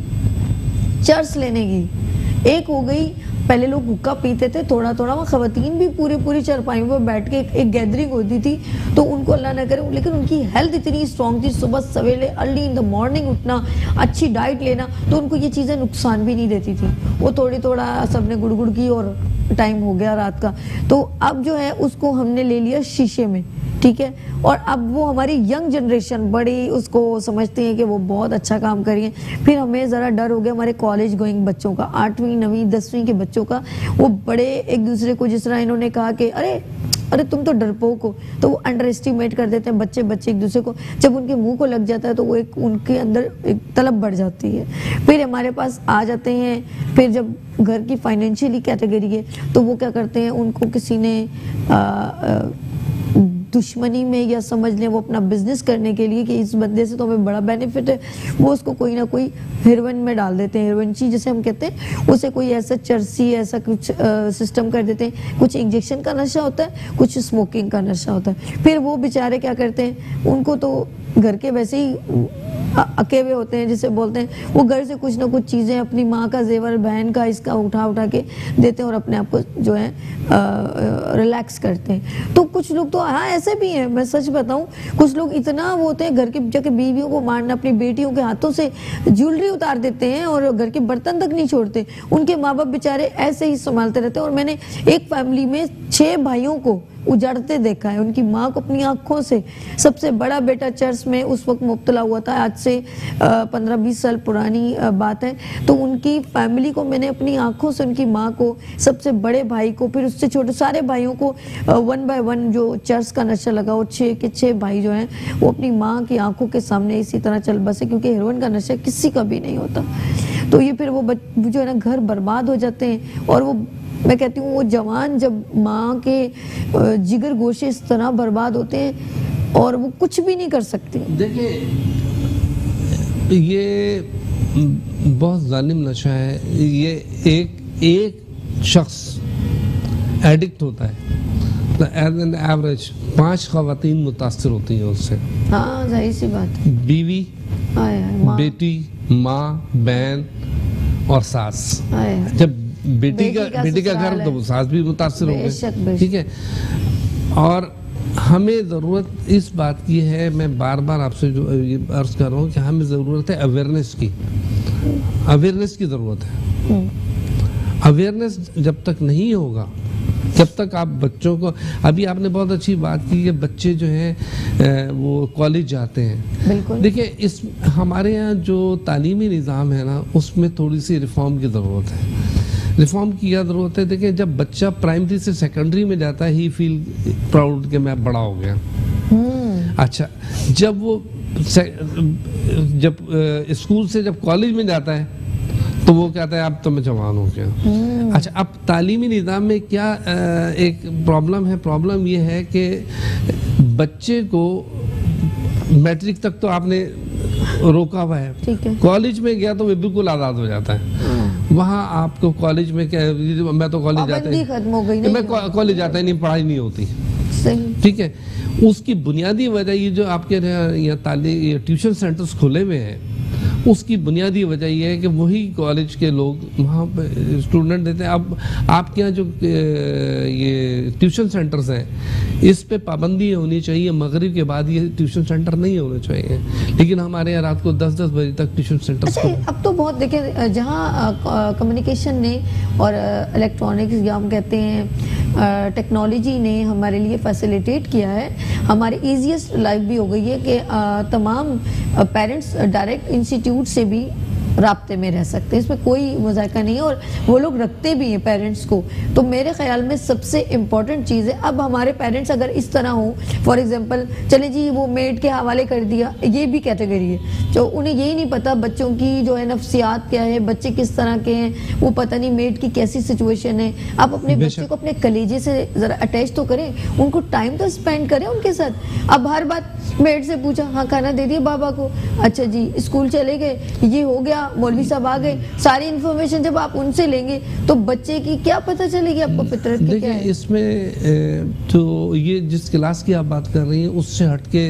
चर्स लेने की, एक हो गई पहले लोग हुक्का पीते थे थोड़ा थोड़ा, वहाँ खवातीन भी पूरी चारपाइयों पर बैठ के एक गैदरिंग होती थी, तो उनको अल्लाह ना करे, लेकिन उनकी हेल्थ इतनी स्ट्रांग थी, सुबह सवेरे अर्ली इन द मॉर्निंग उठना, अच्छी डाइट लेना, तो उनको ये चीज़ें नुकसान भी नहीं देती थी। वो थोड़ा सबने गुड़गुड़ की और टाइम हो गया रात का, तो अब जो है उसको हमने ले लिया शीशे में। ठीक है, और अब वो हमारी यंग जनरेशन बड़ी उसको समझती है कि वो बहुत अच्छा काम करिए। फिर हमें ज़रा डर हो गया हमारे कॉलेज गोइंग बच्चों का, 8वीं 9वीं 10वीं के बच्चों का, वो बड़े एक दूसरे को, जिस तरह इन्होंने कहा कि अरे तुम तो डरपोक हो, तो वो अंडर एस्टिमेट कर देते हैं बच्चे एक दूसरे को। जब उनके मुंह को लग जाता है तो वो एक उनके अंदर एक तलब बढ़ जाती है। फिर हमारे पास आ जाते हैं, फिर जब घर की फाइनेंशियली कैटेगरी है तो वो क्या करते हैं, उनको किसी ने दुश्मनी में, या समझ लें वो अपना बिजनेस करने के लिए कि इस बंदे से तो हमें बड़ा बेनिफिट है, वो उसको कोई ना कोई हेरोइन में डाल देते हैं, हेरोइन चीज जिसे हम कहते हैं, उसे कोई ऐसा चर्सी ऐसा कुछ सिस्टम कर देते हैं। कुछ इंजेक्शन का नशा होता है, कुछ स्मोकिंग का नशा होता है। फिर वो बेचारे क्या करते हैं, उनको तो घर के वैसे ही अकेले होते हैं, जिसे बोलते हैं, वो घर से कुछ ना कुछ चीज़ें अपनी माँ का जेवर, बहन का, इसका उठा उठा के देते हैं और अपने आप को जो है रिलैक्स करते हैं। तो कुछ लोग तो हाँ ऐसे भी हैं, मैं सच बताऊं, कुछ लोग इतना वो होते हैं घर के जाके बीवियों को मारना, अपनी बेटियों के हाथों से ज्वेलरी उतार देते हैं और घर के बर्तन तक नहीं छोड़ते। उनके माँ बाप बेचारे ऐसे ही संभालते रहते हैं। और मैंने एक फैमिली में 6 भाइयों को उजाड़ते देखा है, उनकी माँ को अपनी आंखों से। सबसे बड़ा बेटा चर्च में उस वक्त मुब्तला हुआ था, आज से 15-20 साल पुरानी बात है। तो उनकी फैमिली को मैंने अपनी आंखों से, उनकी माँ को, सबसे बड़े भाई को, फिर उससे छोटे सारे भाइयों को 1 बाय 1 जो चर्च का नशा लगा, और 6 के 6 भाई जो हैं वो अपनी माँ की आंखों के सामने इसी तरह चल बसे, क्योंकि हेरोइन का नशा किसी का भी नहीं होता। तो ये फिर वो जो है ना घर बर्बाद हो जाते हैं। और वो मैं कहती हूँ वो जवान जब माँ के जिगर गोशे इस तरह बर्बाद होते हैं और वो कुछ भी नहीं कर सकते। देखिए ये बहुत जालिम नशा है। ये एक शख्स एडिक्ट होता है, एज एन एवरेज 5 खवातीन मुतासिर होती हैं उससे। हाँ जाहिर सी बात है। बीवी, बेटी, माँ, बहन और सास। जब बेटी का घर, तो सास भी मुतासिर हो गए, ठीक है। और हमें ज़रूरत इस बात की है, मैं बार बार आपसे जो ये अर्ज कर रहा हूँ कि हमें ज़रूरत है अवेयरनेस की। अवेयरनेस की ज़रूरत है। अवेयरनेस जब तक नहीं होगा, जब तक आप बच्चों को, अभी आपने बहुत अच्छी बात की कि बच्चे जो हैं वो कॉलेज जाते हैं। बिल्कुल। देखिए इस हमारे यहाँ जो तालीमी निज़ाम है ना, उसमें थोड़ी सी रिफॉर्म की ज़रूरत है। रिफॉर्म की क्या ज़रूरत है? देखिए जब बच्चा प्राइमरी से सेकेंडरी में जाता है, ही फील प्राउड कि मैं बड़ा हो गया। अच्छा, जब वो जब स्कूल से जब कॉलेज में जाता है तो वो कहता है अब तो मैं जवान हो गया। अच्छा, अब तालीमी निज़ाम में क्या एक प्रॉब्लम है? प्रॉब्लम ये है कि बच्चे को मैट्रिक तक तो आपने रोका हुआ है, कॉलेज में गया तो वो बिल्कुल आज़ाद हो जाता है। वहाँ आपको कॉलेज में क्या, मैं तो कॉलेज जाता ही खत्म हो गई, मैं कॉलेज जाता ही नहीं, पढ़ाई नहीं होती, ठीक है। उसकी बुनियादी वजह ये जो आपके यहाँ ट्यूशन सेंटर्स खुले हुए हैं, उसकी बुनियादी वजह यह है कि वही कॉलेज के लोग वहाँ पे स्टूडेंट देते हैं। अब आपके यहाँ जो ये ट्यूशन सेंटर्स हैं, इस पे पाबंदी होनी चाहिए, मगरिब के बाद ये ट्यूशन सेंटर नहीं होने चाहिए। लेकिन हमारे यहाँ रात को 10-10 बजे तक ट्यूशन सेंटर्स। अच्छा, अब तो बहुत देखिए, जहाँ कम्युनिकेशन ने और इलेक्ट्रॉनिक्स या हम कहते हैं टेक्नोलॉजी ने हमारे लिए फैसिलिटेट किया है, हमारी ईजीएस्ट लाइफ भी हो गई है कि तमाम पेरेंट्स डायरेक्ट इंस्टीट्यूट से भी राब्ते में रह सकते हैं, इसमें कोई मजाका नहीं है। और वो लोग रखते भी हैं पेरेंट्स को। तो मेरे ख्याल में सबसे इम्पोर्टेंट चीज़ है, अब हमारे पेरेंट्स अगर इस तरह हो, फॉर एग्जांपल चले जी वो मेड के हवाले कर दिया, ये भी कैटेगरी है जो उन्हें यही नहीं पता बच्चों की जो है नफ्सियात क्या है, बच्चे किस तरह के हैं, वो पता नहीं मेड की कैसी सिचुएशन है। आप अपने बच्चे को अपने कलेजे से ज़रा अटैच तो करें, उनको टाइम तो स्पेंड करें उनके साथ। अब हर बात मेड से पूछा, हाँ खाना दे दिया बाबा को, अच्छा जी स्कूल चले गए, ये हो गया, मौलवी साहब आ गए, सारी इन्फॉर्मेशन जब आप उनसे लेंगे तो बच्चे की क्या पता चलेगी आपको फितरत की क्या है। इसमें तो ये जिस क्लास की आप बात कर रही हैं उससे हटके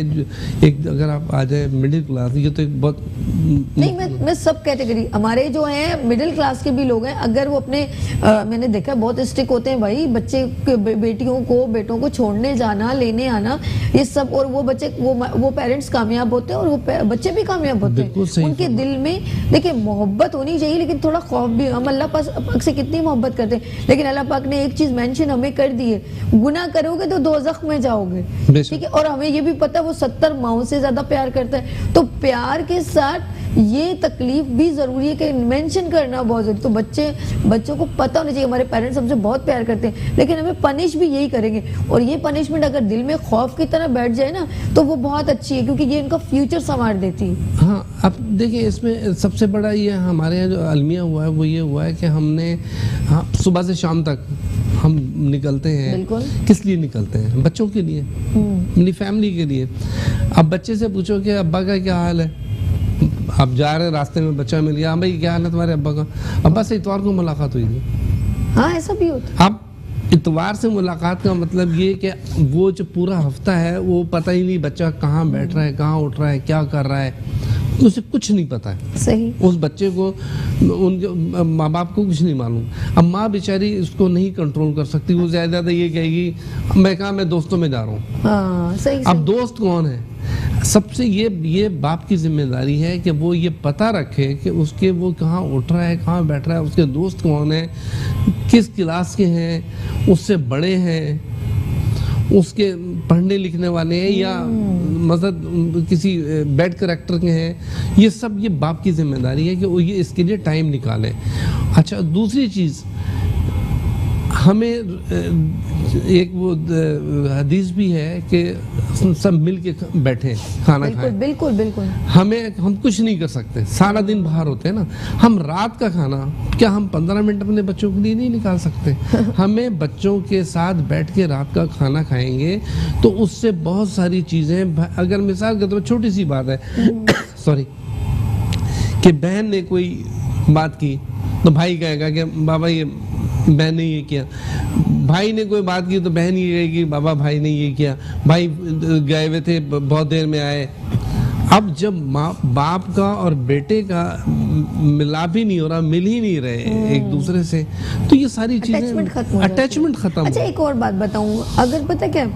एक अगर आप आ जाए मिडिल क्लास, ये तो एक बहुत नहीं, मैं सब कैटेगरी, हमारे जो हैं मिडिल क्लास के भी लोग हैं, अगर वो अपने मैंने देखा बहुत स्ट्रिक्ट होते हैं भाई, बच्चे बेटियों को बेटों को छोड़ने जाना, लेने आना, ये सब। और वो बच्चे वो पेरेंट्स कामयाब होते हैं और वो बच्चे भी कामयाब होते हैं। उनके दिल में देखिए मोहब्बत होनी चाहिए, लेकिन थोड़ा खौफ भी। हम अल्लाह पाक से कितनी मोहब्बत करते हैं, लेकिन अल्लाह पाक ने एक चीज मेंशन हमें कर दी है, गुनाह करोगे तो दोज़ख में जाओगे, ठीक है। और हमें ये भी पता है वो 70 माओं से ज्यादा प्यार करता है। तो प्यार के साथ ये तकलीफ भी जरूरी है कि मेंशन करना बहुत जरूरी। तो बच्चों को पता होना चाहिए हमारे पेरेंट्स हमसे बहुत प्यार करते हैं, लेकिन हमें पनिश भी यही करेंगे। और ये पनिशमेंट अगर दिल में खौफ की तरह बैठ जाए ना, तो वो बहुत अच्छी है, क्योंकि ये इनका फ्यूचर संवार देती है। हाँ, अब देखिए इसमें सबसे बड़ा ये हमारे यहाँ जो अलमिया हुआ है वो ये हुआ है कि हमने सुबह से शाम तक हम निकलते हैं, बिल्कुल। किस लिए निकलते हैं? बच्चों के लिए, अपनी फैमिली के लिए। अब बच्चे से पूछो कि अब्बा का क्या हाल है, आप जा रहे हैं रास्ते में बच्चा मिल गया, हाँ भाई क्या हाल है तुम्हारे अब्बा का? अब्बा से इतवार को मुलाकात हुई थी। हाँ ऐसा भी होता है। अब इतवार से मुलाकात का मतलब ये कि वो जो पूरा हफ्ता है वो पता ही नहीं बच्चा कहाँ बैठ रहा है, कहाँ उठ रहा है, क्या कर रहा है, उसे कुछ नहीं पता है। सही। उस बच्चे को, उनके माँ बाप को कुछ नहीं मालूम। अब माँ बेचारी उसको नहीं कंट्रोल कर सकती, वो ज़्यादा ये कहेगी मैं कहा मैं दोस्तों में जा रहा हूँ। हाँ सही। अब दोस्त कौन है? सबसे ये बाप की जिम्मेदारी है कि वो ये पता रखे कि उसके वो कहाँ उठ रहा है, कहाँ बैठ रहा है, उसके दोस्त कौन है, किस क्लास के हैं, उससे बड़े हैं, उसके पढ़ने लिखने वाले हैं या मतलब किसी बैड करेक्टर के हैं। ये सब ये बाप की जिम्मेदारी है कि वो ये इसके लिए टाइम निकाले। अच्छा, दूसरी चीज़, हमें एक वो हदीस भी है कि सब मिल के बैठे खाना खाएं। बिल्कुल बिल्कुल। हम कुछ नहीं कर सकते, सारा दिन बाहर होते हैं ना। हम रात का खाना क्या हम 15 मिनट अपने बच्चों के लिए नहीं निकाल सकते? हमें बच्चों के साथ बैठ के रात का खाना खाएंगे तो उससे बहुत सारी चीज़ें, अगर मिसाल के तौर पर छोटी सी बात है सॉरी, कि बहन ने कोई बात की तो भाई कहेगा कि बाबा ये बहन ने ये किया, भाई ने कोई बात की तो बहन ये कहेगी बाबा भाई ने ये किया, भाई गए हुए थे बहुत देर में आए। अब जब माँ बाप का और बेटे का मिलाप ही नहीं हो रहा, मिल ही नहीं रहे एक दूसरे से, तो ये सारी चीजें अटैचमेंट खत्म। अच्छा एक और बात बताऊं, अगर पता क्या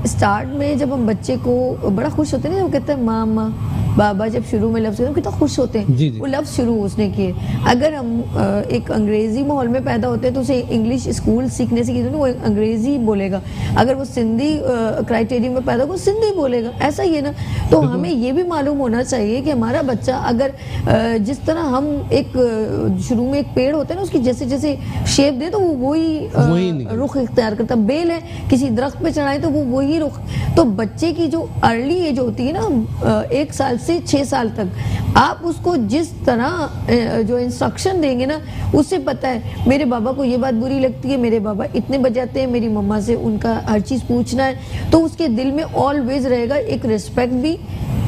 स्टार्ट में जब हम बच्चे को बड़ा खुश होते हैं ना, वो कहते हैं मामा बाबा, जब शुरू में लफ्ज़ कितना खुश होते हैं। जी जी। वो लफ्ज़ शुरू उसने किए। अगर हम एक अंग्रेजी माहौल में पैदा होते हैं तो उसे इंग्लिश स्कूल सीखने से वो अंग्रेजी बोलेगा। अगर वो सिंधी क्राइटेरिया में पैदा हो, सिंधी बोलेगा। ऐसा ही है ना। तो हमें ये भी मालूम होना चाहिए कि हमारा बच्चा अगर जिस तरह हम एक शुरू में एक पेड़ होता है ना, उसकी जैसे जैसे शेप दे तो वो वही रुख इख्तियार करता। बेल है, किसी दरख्त पे चढ़ाए तो वो वही रुख। तो बच्चे की जो अर्ली एज होती है ना, 1 साल से 6 साल तक, आप उसको जिस तरह जो इंस्ट्रक्शन देंगे ना, उससे पता है मेरे बाबा को ये बात बुरी लगती है, मेरे बाबा इतने बजे आते हैं, मेरी मम्मा से उनका हर चीज़ पूछना है, तो उसके दिल में ऑलवेज रहेगा एक रिस्पेक्ट भी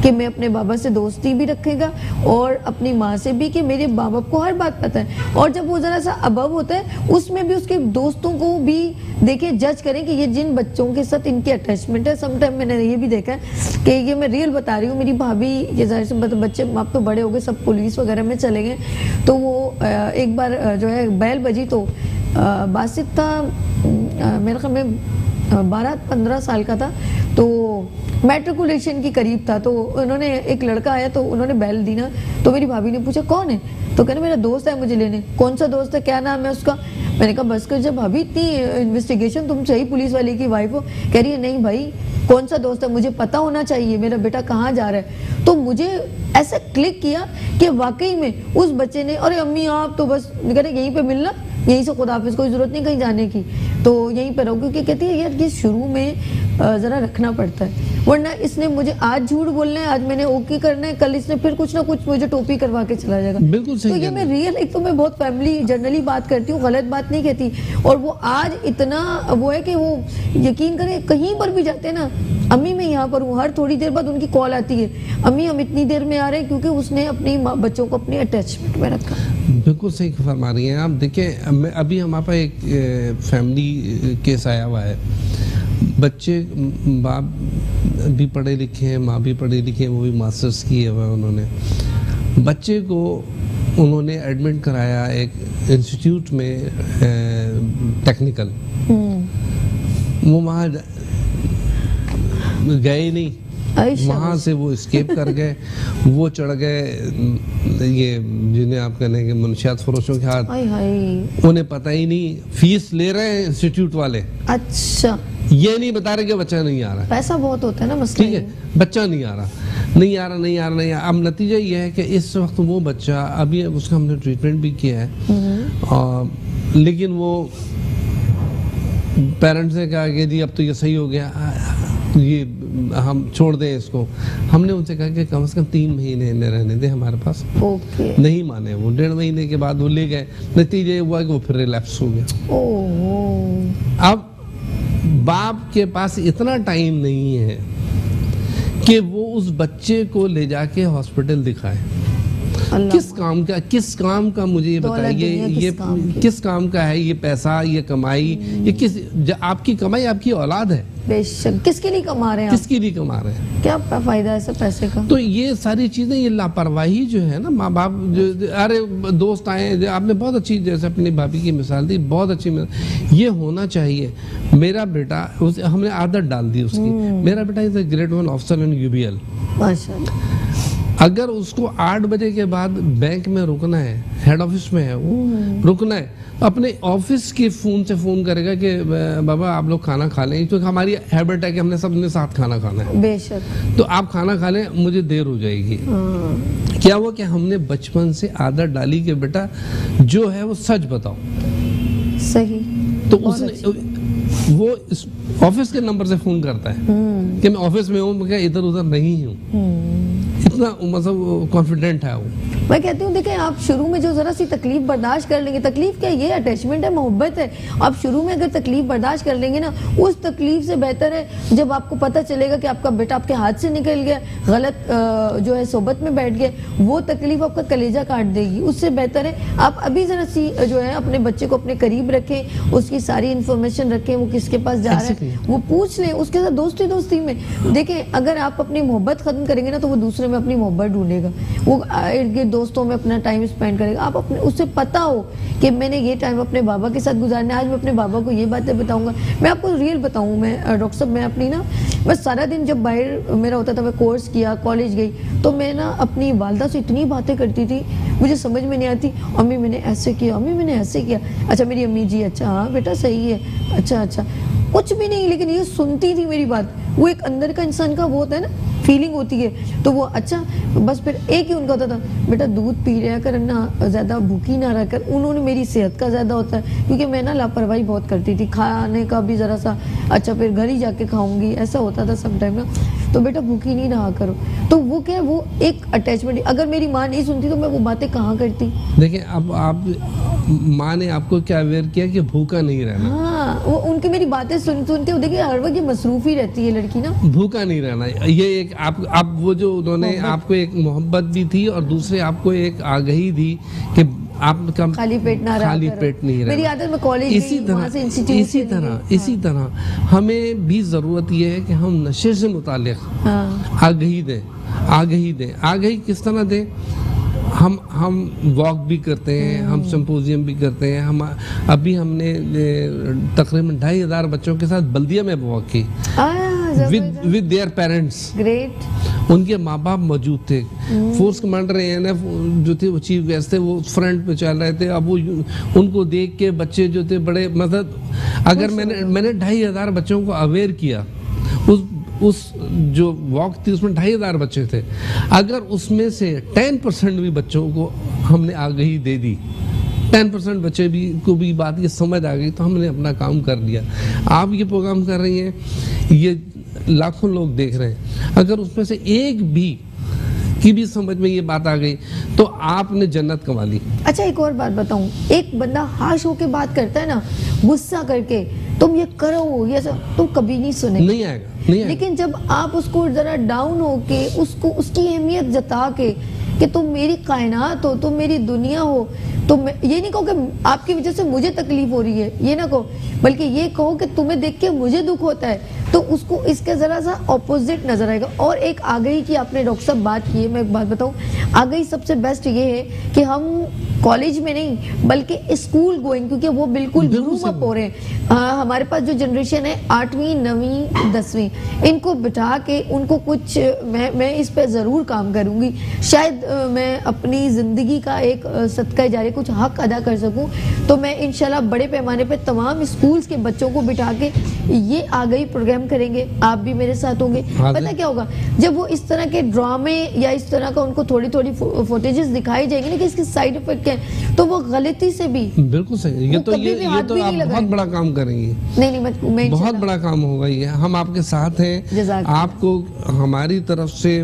कि मैं अपने बाबा से दोस्ती भी रखेगा और अपनी माँ से भी कि मेरे माँ बाप को हर बात पता है। और जब वो ज़रा सा अबव होता है, उसमें भी उसके दोस्तों को भी देखे, जज करें कि ये जिन बच्चों के साथ इनकी अटैचमेंट है। समटाइम मैंने ये भी देखा है कि ये मैं रियल बता रही हूँ, मेरी भाभी ये ज़ाहिर से बच्चे अब तो बड़े हो गए, सब पुलिस वगैरह में चले गए, तो वो एक बार जो है बैल बजी तो बासित था, मेरे ख्याल में 12-15 साल का था, तो मैट्रिकुलेशन की करीब था। तो उन्होंने, एक लड़का आया तो उन्होंने बैल दी ना, तो मेरी भाभी ने पूछा कौन है, तो कहने मेरा दोस्त है मुझे लेने। कौन सा दोस्त है, क्या नाम है उसका? मैंने कहा बस कर, जब भाभी इतनी इन्वेस्टिगेशन, तुम सही पुलिस वाले की वाइफ हो। कह रही है नहीं भाई, कौन सा दोस्त है, मुझे पता होना चाहिए मेरा बेटा कहाँ जा रहा है। तो मुझे ऐसा क्लिक किया कि वाकई में उस बच्चे ने, अरे अम्मी आप तो बस कह रहे यहीं पे मिलना, यहीं से खुदा हाफिज, कोई ज़रूरत नहीं कहीं जाने की, तो यहीं पर रहो। क्योंकि कहती है यार ये शुरू में ज़रा रखना पड़ता है, वरना इसने मुझे आज झूठ बोलना है, आज मैंने ओके करना है, कल इसने फिर कुछ ना कुछ मुझे टोपी करवा के चला जाएगा। बिल्कुल सही। तो ये मैं रियल, एक तो मैं बहुत फैमिली जनरली बात करती हूँ, गलत बात नहीं कहती। और वो आज इतना वो है कि वो यकीन करें कहीं पर भी जाते हैं ना, अम्मी मैं यहाँ पर हूँ, हर थोड़ी देर बाद उनकी कॉल आती है, अम्मी हम इतनी देर में आ रहे हैं, क्योंकि उसने अपनी बच्चों को अपनी अटैचमेंट में रखा। बिल्कुल सही फरमा रही हैं आप। देखिए अभी हमारे पास एक फैमिली केस आया हुआ है, बच्चे, बाप भी पढ़े लिखे हैं, माँ भी पढ़े लिखे हैं, वो भी मास्टर्स किए हुआ है उन्होंने। बच्चे को उन्होंने एडमिट कराया एक इंस्टीट्यूट में टेक्निकल, वो वहाँ गए नहीं, वहाँ से वो स्केप कर गए, वो चढ़ गए ये जिन्हें आप कहने के मनशियात फरोशों के हाथ। उन्हें पता ही नहीं, फीस ले रहे हैं इंस्टीट्यूट वाले, अच्छा ये नहीं बता रहे कि बच्चा नहीं आ रहा, पैसा बहुत होता है ना मसला, ठीक है, बच्चा नहीं आ रहा। अब नतीजा ये है कि इस वक्त वो बच्चा, अभी उसका हमने ट्रीटमेंट भी किया है, लेकिन वो पेरेंट्स ने कहा कि जी अब तो ये सही हो गया। ये हम छोड़ दें इसको। हमने उनसे कहा कि कम से कम 3 महीने इन्हें रहने दें हमारे पास। ओके। नहीं माने वो, 1.5 महीने के बाद वो ले गए। नतीजे हुआ कि वो फिर रिलैप्स हो गया। ओह। अब बाप के पास इतना टाइम नहीं है कि वो उस बच्चे को ले जाके हॉस्पिटल दिखाए। किस काम का मुझे ये बताइए, ये किस काम का है ये पैसा, ये कमाई, ये आपकी कमाई आपकी औलाद है। बेशक। किसके लिए कमा रहे हैं? किसके लिए कमा रहे हैं? क्या फायदा है सब पैसे का? तो ये सारी चीजें, ये लापरवाही जो है ना, माँ बाप जो, अरे दोस्त आए, आपने बहुत अच्छी, जैसे अपनी भाभी की मिसाल दी, बहुत अच्छी मिसाल। ये होना चाहिए। मेरा बेटा, हमने आदत डाल दी उसकी। मेरा बेटा is a grade 1 officer in UBL. माशाल्लाह। अगर उसको 8 बजे के बाद बैंक में रुकना है, हेड ऑफिस में है वो, रुकना है, अपने ऑफिस के फोन से फोन करेगा कि बाबा आप लोग खाना खा लें, तो हमारी हैबिट है कि हमने सबने साथ खाना खाना है। बेशक। तो आप खाना खा लें, मुझे देर हो जाएगी। क्या हुआ कि हमने बचपन से आदत डाली कि बेटा जो है वो सच बताओ। सही। तो उसने वो ऑफिस के नंबर से फोन करता है कि मैं ऑफिस में हूँ, मैं इधर उधर नहीं हूँ। इतना मतलब कॉन्फिडेंट है वो। मैं कहती हूँ देखें, आप शुरू में जो जरा सी तकलीफ बर्दाश्त कर लेंगे, तकलीफ क्या, ये अटैचमेंट है, मोहब्बत है। आप शुरू में अगर तकलीफ बर्दाश्त कर लेंगे ना, उस तकलीफ से बेहतर है जब आपको पता चलेगा कि आपका बेटा आपके हाथ से निकल गया, गलत जो है सोबत में बैठ गया, वो तकलीफ आपका कलेजा काट देगी। उससे बेहतर है आप अभी जरा सी जो है अपने बच्चे को अपने करीब रखें, उसकी सारी इन्फॉर्मेशन रखें, वो किसके पास जा रहा है वो पूछ लें, उसके साथ दोस्ती में देखें। अगर आप अपनी मोहब्बत खत्म करेंगे ना, तो वो दूसरे में अपनी मोहब्बत ढूंढेगा, वो इर्द गिर्द दोस्तों में अपना टाइम स्पेंड करेगा। आप अपने उससे पता हो कि मैंने ये टाइम अपने बाबा के साथ गुजारना है, आज मैं अपने बाबा को ये बातें बताऊंगा। मैं आपको रियल बताऊं, मैं डॉक्टर साहब, मैं अपनी ना बस सारा दिन जब बाहर मेरा होता था, मैं कोर्स किया, कॉलेज गई, तो मैं ना अपनी वालदा से इतनी बातें करती थी, मुझे समझ में नहीं आती। अम्मी मैंने ऐसे किया, अम्मी मैंने ऐसे किया, अच्छा मेरी अम्मी जी अच्छा हाँ बेटा सही है, अच्छा कुछ भी नहीं, लेकिन ये सुनती थी मेरी बात। वो एक अंदर का इंसान का वो होता है ना, फीलिंग होती है। तो वो अच्छा, बस फिर एक ही उनका होता था, बेटा दूध पी रहा कर ना, ज़्यादा भूखी ना रह कर। उन्होंने मेरी सेहत का ज़्यादा होता है, क्योंकि मैं ना लापरवाही बहुत करती थी, खाने का भी ज़रा सा, अच्छा फिर घर ही जाके खाऊंगी, ऐसा होता था सब टाइम ना। तो बेटा भूखी नहीं रहा करो। तो वो क्या है, वो एक अटैचमेंट। अगर मेरी माँ नहीं सुनती तो मैं वो बातें कहाँ करती। देखिए अब आप, माँ ने आपको क्या अवेयर किया कि भूखा नहीं रहना। हाँ, वो उनकी मेरी बातें सुनते हो, देखिए हर वक्त ये मसरूफ ही रहती है लड़की ना, भूखा नहीं रहना। ये एक आप वो जो उन्होंने आपको एक मोहब्बत भी थी, और दूसरे आपको एक आगाही थी कि आप खाली पेट ना खाली पेट नहीं रहना। मेरी आदत में कॉलेज इसी तरह हमें भी जरूरत ये है कि हम नशे से मुतालिक आगाही दें। आगाही किस तरह दें? हम वॉक भी करते हैं, हम सिंपोजियम भी करते हैं। हम अभी हमने तकरीबन 2500 बच्चों के साथ बल्दिया में वॉक की विद देयर पेरेंट्स। ग्रेट। उनके माँ बाप मौजूद थे। फोर्स कमांडर ANF जो थे, वो चीफ गेस्ट थे, वो फ्रंट पे चल रहे थे। अब वो उनको देख के बच्चे जो थे बड़े, मतलब अगर मैंने 2500 बच्चों को अवेयर किया, उस जो वॉक थी उसमें 2500 बच्चे थे। अगर उसमें से 10% भी बच्चों को हमने आगाही दे दी, 10% बच्चे को भी बात ये समझ आ गई, तो हमने अपना काम कर लिया। आप ये प्रोग्राम कर रही हैं, ये लाखों लोग देख रहे हैं, अगर उसमें से एक भी की भी समझ में ये बात आ गई तो आपने जन्नत कमा ली। अच्छा एक और बात बताऊं, एक बंदा हाश होके बात करता है ना, गुस्सा करके, तुम ये करो ये सब, तुम कभी नहीं सुने, नहीं आएगा। लेकिन जब आप उसको जरा डाउन होके, उसको उसकी अहमियत जता के कि तुम मेरी कायनात हो, तुम मेरी दुनिया हो, तो ये नहीं कहो कि आपकी वजह से मुझे तकलीफ हो रही है, ये ना कहो, बल्कि ये कहो कि तुम्हें देख के मुझे दुख होता है, तो उसको इसका जरा सा ऑपोजिट नजर आएगा। और एक आगाही की आपने डॉक्टर साहब बात की है, मैं एक बात बताऊं, आगाही सबसे बेस्ट ये है कि हम कॉलेज में नहीं बल्कि स्कूल गोइंग, क्योंकि वो बिल्कुल ग्रूम अप हो रहे हैं। हमारे पास जो जनरेशन है 8वीं 9वीं 10वीं, इनको बिठा के उनको कुछ मैं इस पे ज़रूर काम करूँगी, शायद मैं अपनी ज़िंदगी का एक सदका जारी कुछ हक अदा कर सकूँ। तो मैं इंशाल्लाह बड़े पैमाने पे तमाम स्कूल्स के बच्चों को बिठा के ये आ गई प्रोग्राम करेंगे, आप भी मेरे साथ होंगे। हाँ पता जी। क्या होगा, जब वो इस तरह के ड्रामे या इस तरह का उनको थोड़ी थोड़ी फुटेजेस दिखाई जाएंगी ना कि इसके साइड इफेक्ट क्या है, तो वो गलती से भी बिल्कुल सही। ये वो तो कभी ये भी हाथ तो भी आप नहीं बहुत लगाएंगे। बड़ा काम करेंगे, नहीं मैं बहुत इंशाल्लाह- बड़ा काम होगा ये। हम आपके साथ हैं, जज़ाकल्लाह। आपको हमारी तरफ से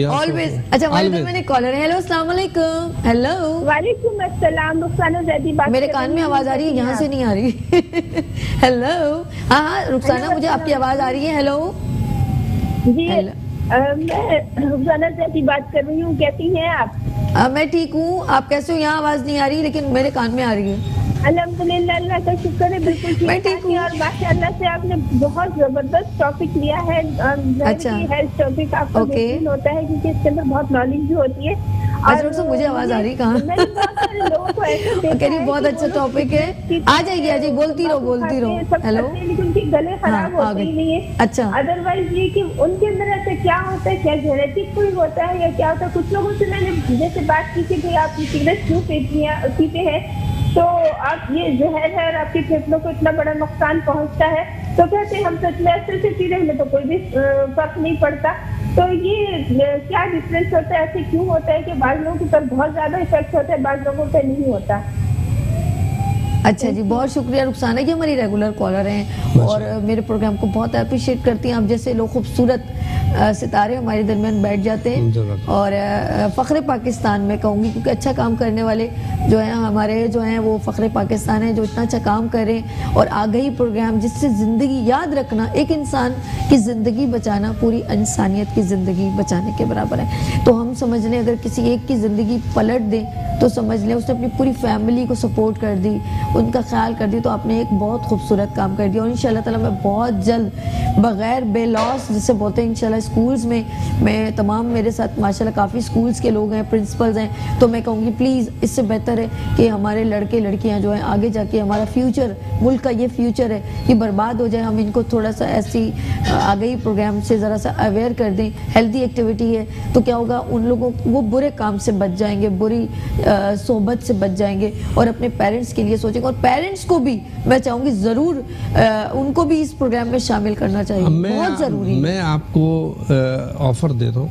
ऑलवेज। अच्छा हमारे Always। में कॉलर है। हेलो अस्सलाम वालेकुम। हेलो, वालेकुम अस्सलाम, रुखसाना जैदी बात मेरे कर कान रही में हूँ। आवाज आ रही है, यहाँ से नहीं आ रही। हेलो, हाँ हाँ रुखसाना, मुझे आपकी आवाज आ रही है। हेलो जी हेलो। मैं रुखसाना जैदी बात कर रही हूँ, कैसी हैं आप? मैं ठीक हूँ, आप कैसे हो? यहाँ आवाज नहीं आ रही लेकिन मेरे कान में आ रही है। अल्हम्दुलिल्लाह, अल्लाह का शुक्र है, बिल्कुल मैं ठीक ठीक हूँ। है। और माशाअल्लाह से आपने बहुत जबरदस्त टॉपिक लिया है। अच्छा। हेल्थ टॉपिक आपका ओके। बेहतरीन होता है क्योंकि इसके अंदर बहुत नॉलेज भी होती है। अच्छा, डॉक्टर साहब, मुझे आवाज आ रही है कहाँ? मैंने बहुत सारे लोगों को ऐसे देखा कह रही है बहुत कि अच्छा वो लोग टॉपिक है। आ जाएगी, आ जाएगी, बोलती रहो, बोलती रहो। सब हेलो। करते हैं, लेकिन उनके गले खराब हाँ, आ होते ही गई। नहीं है। अच्छा। अदरवाइज ये कि उनके अंदर ऐसे क्या होता है, क्या जेनेटिक कोई होता है या क्या होता है? कुछ लोगों से मैंने जैसे बात की कि भाई आप सिगरेट क्यों पीते हैं, तो आप ये जहर है और आपके फेफड़ों को इतना बड़ा नुकसान पहुंचता है, तो कहते हैं हम सच में ऐसे से पी रहे हैं तो कोई भी फर्क नहीं पड़ता। तो ये क्या डिफरेंस होता है, ऐसे क्यों होता है कि बाज़ लोगों पर बहुत ज्यादा इफेक्ट होता है, बाज़ लोगों पर नहीं होता? अच्छा जी, बहुत शुक्रिया रुखसाना, ये हमारी रेगुलर कॉलर हैं और मेरे प्रोग्राम को बहुत अप्रिशिएट करती हैं। आप जैसे लोग खूबसूरत सितारे हमारे दरमियान बैठ जाते हैं और फ़ख्र पाकिस्तान में कहूँगी, क्योंकि अच्छा काम करने वाले जो हैं हमारे जो हैं वो फ़ख्र पाकिस्तान है, जो इतना अच्छा काम कर रहे हैं। और आगे प्रोग्राम जिससे ज़िंदगी, याद रखना, एक इंसान की ज़िंदगी बचाना पूरी इंसानियत की ज़िंदगी बचाने के बराबर है। तो हम समझ लें अगर किसी एक की ज़िंदगी पलट दें तो समझ लें उसने अपनी पूरी फैमिली को सपोर्ट कर दी, उनका ख्याल कर दी, तो आपने एक बहुत खूबसूरत काम कर दिया। और इंशाल्लाह ताला मैं बहुत जल्द बग़ैर बेलॉस जिसे बोलते हैं इंशाल्लाह स्कूल्स में, मैं तमाम मेरे साथ माशाल्लाह काफ़ी स्कूल्स के लोग हैं, प्रिंसिपल्स हैं, तो मैं कहूँगी प्लीज़ इससे बेहतर है कि हमारे लड़के लड़कियाँ जो हैं आगे जाके हमारा फ्यूचर, मुल्क का ये फ्यूचर है, ये बर्बाद हो जाए, हम इनको थोड़ा सा ऐसी आगे प्रोग्राम से ज़रा सा अवेयर कर दें। हेल्दी एक्टिविटी है तो क्या होगा, उन लोगों वो बुरे काम से बच जाएंगे, बुरी सोहबत से बच जाएंगे और अपने पेरेंट्स के लिए सोचेंगे। और पेरेंट्स को भी मैं चाहूँगी ज़रूर उनको भी इस प्रोग्राम में शामिल करना चाहिए, बहुत ज़रूरी है। मैं आपको ऑफर दे रहा हूँ,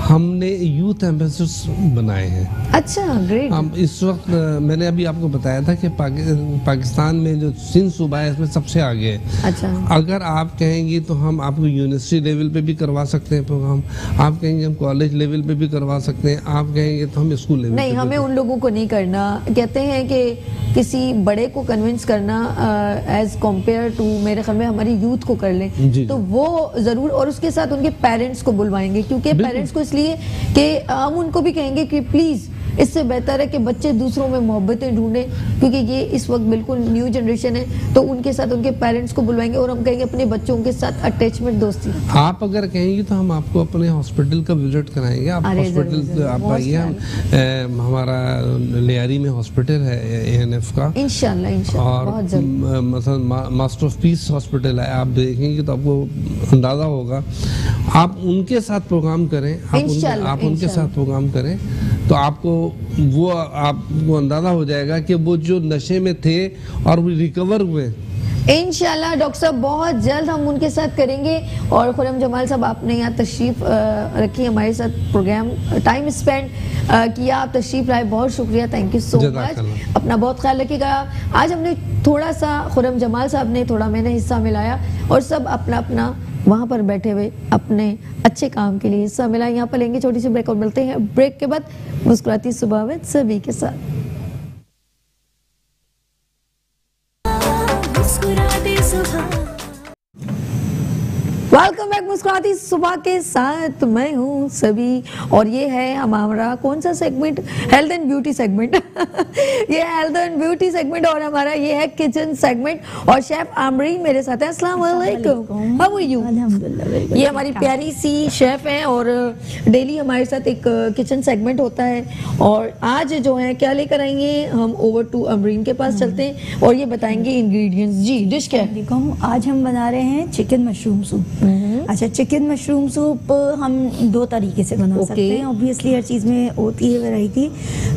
हमने यूथ एम्बेसडर्स बनाए हैं। अच्छा, ग्रेट। हम इस वक्त मैंने अभी आपको बताया था कि पाकिस्तान में जो सिंध सूबा है इसमें सबसे आगे है। अच्छा, अगर आप कहेंगी तो हम आपको यूनिवर्सिटी लेवल पे भी करवा सकते हैं प्रोग्राम, आप कहेंगे हम कॉलेज लेवल पे भी करवा सकते हैं, आप कहेंगे तो हम स्कूल लेवल नहीं, पे हमें उन लोगों को नहीं करना। कहते हैं कि किसी बड़े को कन्विंस करना एज कम्पेयर टू, मेरे ख्याल में हमारी यूथ को कर लें जी, तो वो ज़रूर, और उसके साथ उनके पेरेंट्स को बुलवाएंगे, क्योंकि पेरेंट्स को इसलिए कि हम उनको भी कहेंगे कि प्लीज़ इससे बेहतर है कि बच्चे दूसरों में मोहब्बतें ढूंढें, क्योंकि ये इस वक्त बिल्कुल न्यू जनरेशन है, तो उनके साथ उनके पेरेंट्स को बुलवाएंगे और हम कहेंगे अपने बच्चों के साथ अटैचमेंट, दोस्ती। आप अगर कहेंगी तो हम आपको अपने हॉस्पिटल का विजिट कराएंगे। आप अरे हॉस्पिटल ज़रूर, आप बहुत आइए, हमारा लियारी में हॉस्पिटल है ANF का, इंशाल्लाह इंशाल्लाह, और बहुत जल्द। मतलब मास्टर ऑफ पीस हॉस्पिटल है, आप देखेंगे तो आपको अंदाज़ा होगा। आप उनके साथ प्रोग्राम करें, आप उनके साथ प्रोग्राम करें तो आपको अंदाज़ा हो जाएगा कि वो जो नशे में थे और वो रिकवर हुए। इंशाल्लाह डॉक्टर साहब बहुत जल्द हम उनके साथ करेंगे। और खुरम जमाल साहब, आपने यहाँ तशरीफ रखी, हमारे साथ प्रोग्राम टाइम स्पेंड किया, आप तशरीफ लाए, बहुत शुक्रिया, थैंक यू सो मच। अपना बहुत ख्याल रखिएगा। आज हमने थोड़ा सा, खुरम जमाल साहब ने थोड़ा, मैंने हिस्सा मिलाया और सब अपना अपना वहाँ पर बैठे हुए अपने अच्छे काम के लिए हिस्सा मिला। यहाँ पर लेंगे छोटी सी ब्रेक और मिलते हैं ब्रेक के बाद मुस्कुराती सुबह में सभी के साथ। वेलकम बैक मुस्कुराती सुबह के साथ, मैं हूँ सभी और ये है हमारा कौन सा segment, health and beauty segment. ये हेल्थ एंड ब्यूटी सेगमेंट और हमारा ये है किचन सेगमेंट और शेफ आमरीन मेरे साथ है। अस्सलाम वालेकुम, हाउ आर यू? अल्हम्दुलिल्लाह। ये हमारी प्यारी सी शेफ हैं और डेली हमारे साथ एक किचन सेगमेंट होता है और आज जो है क्या लेकर आएंगे हम ओवर टू अमरीन के पास चलते हैं और ये बताएंगे इंग्रेडिएंट्स। जी डिश क्या है? आज हम बना रहे हैं चिकन मशरूम सूप। अच्छा, चिकन मशरूम सूप हम दो तरीके से बना सकते हैं। ऑब्वियसली हर चीज़ में होती है वैरायटी।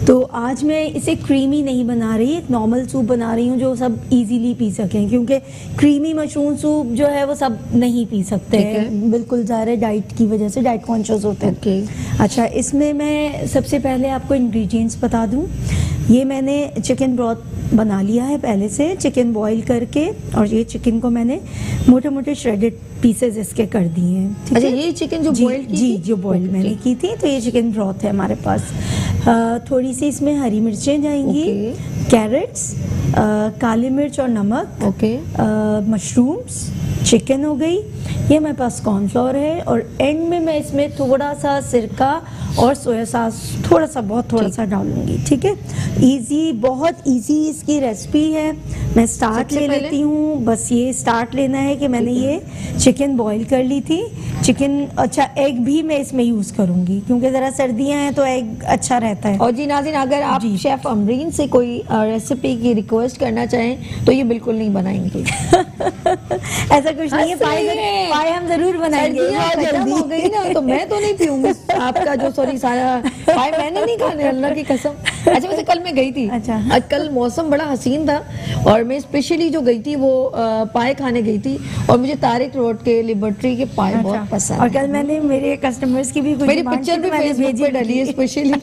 तो आज मैं इसे क्रीमी नहीं बना रही, एक नॉर्मल सूप बना रही हूँ जो सब इजीली पी सकें, क्योंकि क्रीमी मशरूम सूप जो है वो सब नहीं पी सकते हैं, बिल्कुल ज़्यादा डाइट की वजह से, डाइट कॉन्शियस होते हैं। अच्छा, इसमें मैं सबसे पहले आपको इंग्रेडिएंट्स बता दूँ। ये मैंने चिकन ब्रॉथ बना लिया है पहले से, चिकन बॉईल करके, और ये चिकन को मैंने मोटे मोटे श्रेडेड पीसेस इसके कर दिए हैं। अच्छा, ये चिकन जो बॉईल की जी जो बॉईल मैंने की थी, तो ये चिकन ब्रॉथ है हमारे पास। थोड़ी सी इसमें हरी मिर्चें जाएंगी, कैरेट्स, काली मिर्च और नमक, मशरूम्स, चिकन हो गई, ये मेरे पास कॉर्नफ्लोर है, और एंड में मैं इसमें थोड़ा सा सिरका और सोया सॉस थोड़ा सा, बहुत थोड़ा सा डालूंगी। ठीक है, इजी, बहुत इजी इसकी रेसिपी है। मैं स्टार्ट ले लेती हूँ। बस ये स्टार्ट लेना है कि मैंने ये चिकन बॉईल कर ली थी। चिकन, अच्छा एग भी मैं इसमें यूज़ करूँगी क्योंकि ज़रा सर्दियाँ हैं तो एग अच्छा रहता है। और जी नाज़रीन, अगर आप शेफ़ अमरीन से कोई रेसिपी की रिक्वेस्ट करना चाहें तो ये बिल्कुल नहीं बनाएंगे। ऐसा कुछ नहीं है, पाए हम जरूर बनाएंगे। जल्दी हो गई ना तो मैं तो नहीं पीऊंगी आपका जो, सॉरी, सारा पाए मैंने नहीं खाने, अल्लाह की कसम। अच्छा, वैसे कल मैं गई थी। अच्छा, कल मौसम बड़ा हसीन था और मैं स्पेशली जो गई थी वो पाए खाने गई थी, और मुझे तारिक रोड के लिबर्टी के पाए बहुत पसंद। और कल मैंने मेरे कस्टमर्स की भी मेरी पिक्चर भी फेसबुक पे डाली है स्पेशली।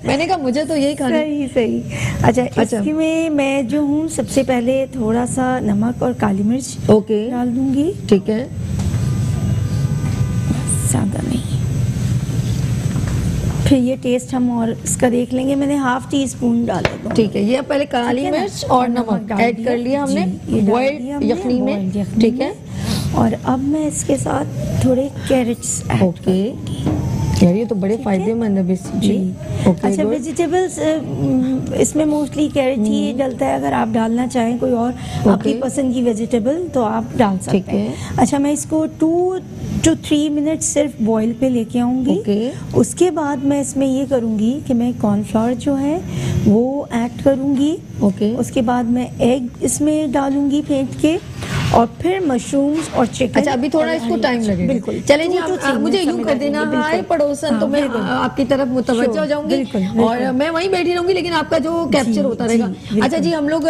मैंने कहा मुझे तो यही खाना। सही सही। अच्छा, इसमें मैं जो हूँ सबसे पहले थोड़ा सा नमक और काली मिर्च डाल दूंगी। ठीक है, ज़्यादा नहीं, फिर ये टेस्ट हम और इसका देख लेंगे। मैंने हाफ टी स्पून डाला। ठीक है, ये पहले काली मिर्च और नमक ऐड कर लिया हमने बॉइल्ड यखनी में। ठीक है, और अब मैं इसके साथ थोड़े कैरेट्स यार ये तो बड़े फायदेमंद है जी। अच्छा, वेजिटेबल्स इसमें मोस्टली कैरेट ही डलता है। अगर आप डालना चाहें कोई और आपकी पसंद की वेजिटेबल तो आप डाल सकते हैं। अच्छा, मैं इसको 2 to 3 मिनट सिर्फ बॉईल पे लेके आऊँगी। उसके बाद मैं इसमें ये करूँगी कि मैं कॉर्नफ्लोर जो है वो ऐड करूँगी। उसके बाद मैं एग इसमें डालूंगी फेंट के, और फिर मशरूम्स और चिकन। अच्छा, अभी थोड़ा इसको टाइम लगेगा। बिल्कुल, चलें जी, आप मुझे यूं कर देना, हाय पड़ोसन, तो मैं आपकी तरफ मुतवज्जो हो जाऊंगी और मैं वहीं बैठी रहूंगी, लेकिन आपका जो कैप्चर होता रहेगा। अच्छा जी, हम लोग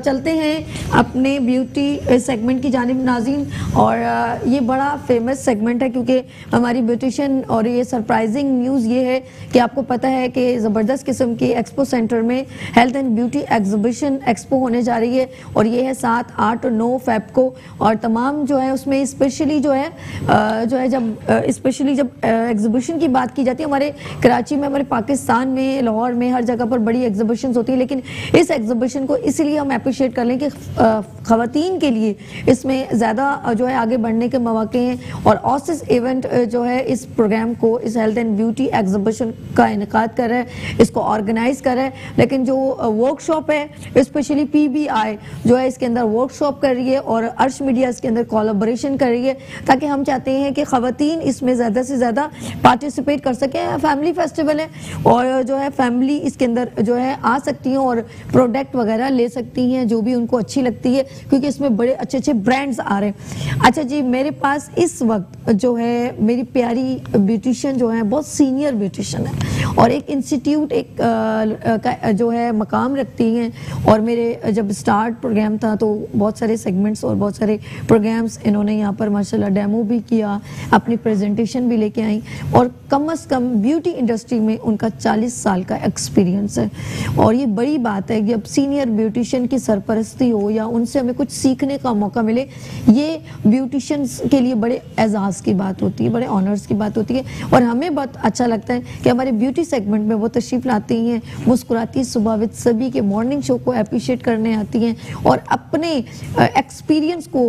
चलते हैं अपने ब्यूटी सेगमेंट की जानिब नाज़रीन, और ये बड़ा फेमस सेगमेंट है क्योंकि हमारी ब्यूटिशियन, और ये सरप्राइजिंग न्यूज़ ये है कि आपको पता है कि ज़बरदस्त किस्म की एक्सपो सेंटर में health and beauty exhibition expo होने जा रही है, और ये है 7, 8 और 9 फेब को। और तमाम जो है उसमें स्पेशली जो है जब स्पेशली जब एग्जीबिशन की बात की जाती है, हमारे कराची में, हमारे पाकिस्तान में, लाहौर में, हर जगह पर बड़ी एग्जीबिशंस होती है, लेकिन इस एग्जीबिशन को इसलिए हम अप्रिशिएट कर लें कि ख़वातीन के लिए इसमें ज़्यादा जो है आगे बढ़ने के मौके हैं, और ऑसिस इवेंट जो है इस प्रोग्राम को, इस हेल्थ एंड ब्यूटी एग्जीबिशन का इनेकाद कर रहा है, इसको ऑर्गेनाइज कर रहा है। लेकिन जो वर्कशॉप है स्पेशली PBI जो है इसके अंदर वर्कशॉप कर रही है, और अर्श मीडिया इसके अंदर कोलैबोरेशन कर रही है, ताकि हम चाहते हैं कि ख़वातीन इसमें ज़्यादा से ज़्यादा पार्टिसिपेट कर सकें। फैमिली फेस्टिवल है और जो है फैमिली इसके अंदर जो है आ सकती हैं और प्रोडक्ट वगैरह ले सकती हैं जो भी उनको अच्छी लगती है, क्योंकि इसमें बड़े अच्छे अच्छे ब्रांड्स आ रहे हैं। अच्छा जी, मेरे पास इस वक्त जो है मेरी प्यारी ब्यूटिशियन जो है बहुत सीनियर ब्यूटिशियन है और एक इंस्टीट्यूट का जो है मकाम रखती हैं, और मेरे जब स्टार्ट प्रोग्राम था तो बहुत सारे सेगमेंट्स और बहुत सारे प्रोग्राम्स इन्होंने यहाँ पर माशाल्लाह डेमो भी किया, अपनी प्रेजेंटेशन भी लेके आई, और कम से कम ब्यूटी इंडस्ट्री में उनका 40 साल का एक्सपीरियंस है। और ये बड़ी बात है कि अब सीनियर ब्यूटिशियन की सरपरस्ती हो या उनसे हमें कुछ सीखने का मौका मिले, ये ब्यूटिशियंस के लिए बड़े एजाज़ की बात होती है, बड़े ऑनर्स की बात होती है। और हमें बहुत अच्छा लगता है कि हमारे ब्यूटी सेगमेंट में वो तशरीफ़ लाती हैं, मुस्कुराती सुबह विद सभी के मॉर्निंग शो को अप्रिशिएट करने आती हैं, और अपने एक्सपीरियंस को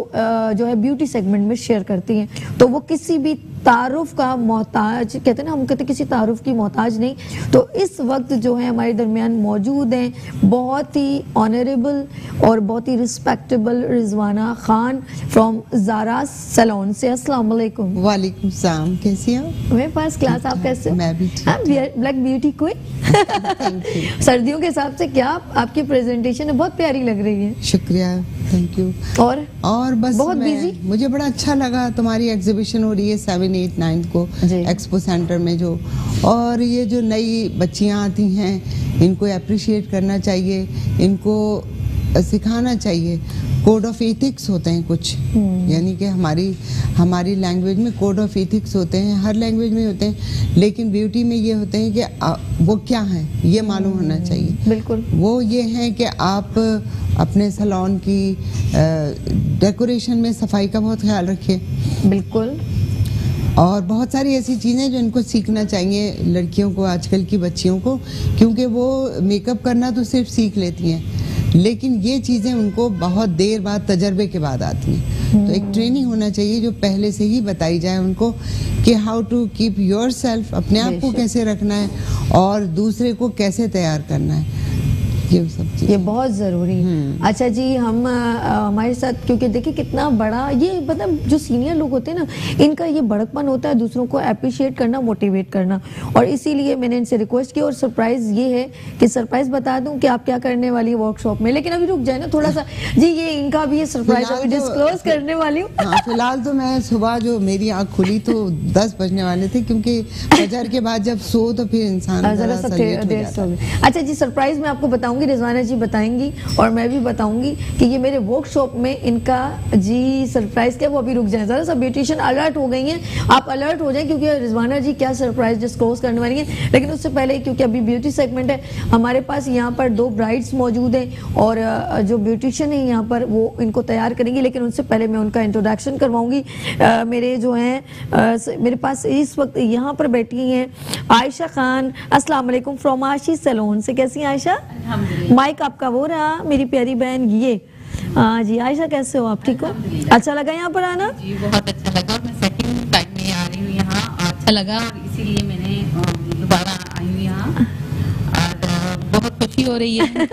जो है ब्यूटी सेगमेंट में शेयर करती हैं। तो वो किसी भी तारुफ का मोहताज, कहते हैं ना, हम कहते किसी तारुफ की मोहताज नहीं। तो इस वक्त जो है हमारे दरमियान मौजूद हैं बहुत ही ऑनरेबल और बहुत ही respectable Rizwana Khan from Zara salon से। अस्सलाम वालेकुम। वालेकुम सलाम, कैसी हो? मैं फर्स्ट क्लास, आप कैसे हो? मैं भी ठीक। ब्लैक ब्यूटी कोई सर्दियों के हिसाब से क्या आपकी प्रेजेंटेशन है, बहुत प्यारी लग रही है। शुक्रिया, थैंक यू। और बस बहुत बिजी। मुझे बड़ा अच्छा लगा, तुम्हारी एग्जीबिशन हो रही है 7, 8, 9 को एक्सपो सेंटर में जो, और ये जो नई बच्चियां आती हैं इनको अप्रिशिएट करना चाहिए, इनको सिखाना चाहिए। कोड ऑफ एथिक्स होते हैं कुछ, यानी कि हमारी लैंग्वेज में कोड ऑफ एथिक्स होते हैं, हर लैंग्वेज में होते हैं, लेकिन ब्यूटी में ये होते हैं कि वो क्या है ये मालूम होना चाहिए। बिल्कुल। वो ये है कि आप अपने सैलून की डेकोरेशन में सफाई का बहुत ख्याल रखें। बिल्कुल। और बहुत सारी ऐसी चीज़ें जो इनको सीखना चाहिए लड़कियों को, आजकल की बच्चियों को, क्योंकि वो मेकअप करना तो सिर्फ सीख लेती हैं, लेकिन ये चीज़ें उनको बहुत देर बाद, तजर्बे के बाद आती हैं। तो एक ट्रेनिंग होना चाहिए जो पहले से ही बताई जाए उनको कि हाउ टू कीप योरसेल्फ, अपने आप को कैसे रखना है और दूसरे को कैसे तैयार करना है, ये सब चीज़, ये बहुत ज़रूरी है। अच्छा जी, हम हमारे साथ, क्योंकि देखिए कितना बड़ा ये, मतलब जो सीनियर लोग होते हैं ना, इनका ये बड़कपन होता है दूसरों को अप्रिशिएट करना, मोटिवेट करना, और इसीलिए मैंने इनसे रिक्वेस्ट की। और सरप्राइज़ ये है कि सरप्राइज़ बता दूं कि आप क्या करने वाली है वर्कशॉप में, लेकिन अभी रुक जाए ना थोड़ा सा जी, ये इनका भी ये सरप्राइज अभी डिस्क्लोज करने वाली हूँ। फिलहाल तो मैं सुबह जो मेरी आँख खुली तो 10 बजने वाले थे, क्योंकि फजर के बाद जब सो तो फिर इंसान जरा सा देर सो गए। अच्छा जी, सरप्राइज मैं आपको बताऊंगी, रिजवाना जी बताएंगी और मैं भी बताऊंगी कि ये मेरे वर्कशॉप में इनका जी सरप्राइज क्या, वो अभी रुक जाए, जरा सा ब्यूटिशियन अलर्ट हो गई हैं, आप अलर्ट हो जाएं क्योंकि रिजवाना जी क्या सरप्राइज डिस्क्लोज करने वाली हैं। लेकिन उससे पहले, क्योंकि अभी ब्यूटी सेगमेंट है हमारे पास, यहाँ पर 2 ब्राइड्स मौजूद हैं और जो ब्यूटिशियन है यहाँ पर वो इनको तैयार करेंगी, लेकिन उनसे पहले मैं उनका इंट्रोडक्शन करवाऊंगी। मेरे जो हैं मेरे पास इस वक्त यहाँ पर बैठी हैं आयशा खान, अस्सलाम वालेकुम, फ्रॉम आशी सैलून से। कैसी हैं आयशा? माइक आपका वो रहा, मेरी प्यारी बहन ये। हाँ जी, आयशा कैसे हो आप, ठीक हो? अच्छा लगा यहाँ पर आना? जी बहुत अच्छा लगा, और मैं सेकंड टाइम में आ रही हूँ यहाँ, अच्छा लगा और इसीलिए मैंने दोबारा आई हूँ यहाँ और बहुत खुशी हो रही है।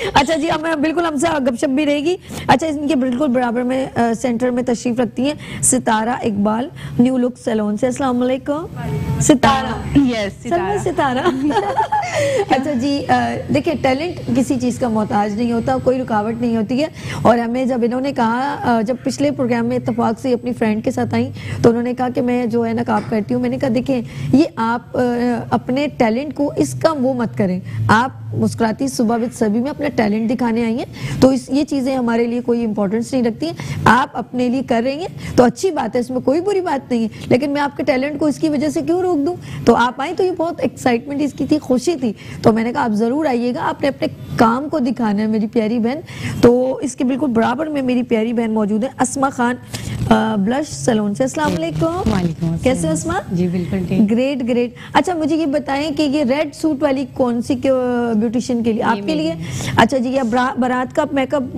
अच्छा जी, हम बिल्कुल हमसे गपशप भी रहेगी। अच्छा, इनके बिल्कुल बराबर में सेंटर में तशरीफ रखती हैं सितारा इकबाल, न्यू लुक सैलून से। अस्सलाम वालेकुम सितारा। यस सितारा। अच्छा जी, देखिए टैलेंट किसी चीज़ का मोहताज नहीं होता, कोई रुकावट नहीं होती है। और हमें जब इन्होंने कहा, जब पिछले प्रोग्राम में इत्तेफाक से अपनी फ्रेंड के साथ आई तो उन्होंने कहा कि मैं जो है नकाब करती हूँ, मैंने कहा देखिए ये आप अपने टैलेंट को इसका वो मत करें, आप मुस्कुराती सुबह विद सभी में अपना टैलेंट दिखाने आई हैं, तो ये चीज़ें हमारे लिए कोई इंपॉर्टेंस नहीं रखती हैं। आप अपने लिए कर रही हैं तो अच्छी बात है, इसमें कोई बुरी बात नहीं है, लेकिन मैं आपके टैलेंट को इसकी वजह से क्यों रोक दूं? तो आप आई तो ये बहुत एक्साइटमेंट इसकी थी, खुशी थी, तो मैंने कहा आप ज़रूर आइएगा, आपने अपने काम को दिखाना है मेरी प्यारी बहन। तो इसके बिल्कुल बराबर में मेरी प्यारी बहन मौजूद है अस्मा खान, ब्लश सैलून से। अस्सलाम वालेकुम, कैसे अस्मा? जी बिल्कुल ठीक। Great great. अच्छा, मुझे ये बताएं कि ये रेड सूट वाली कौन सी ब्यूटिशियन के लिए, आपके लिए? अच्छा जी, ये बारात का मेकअप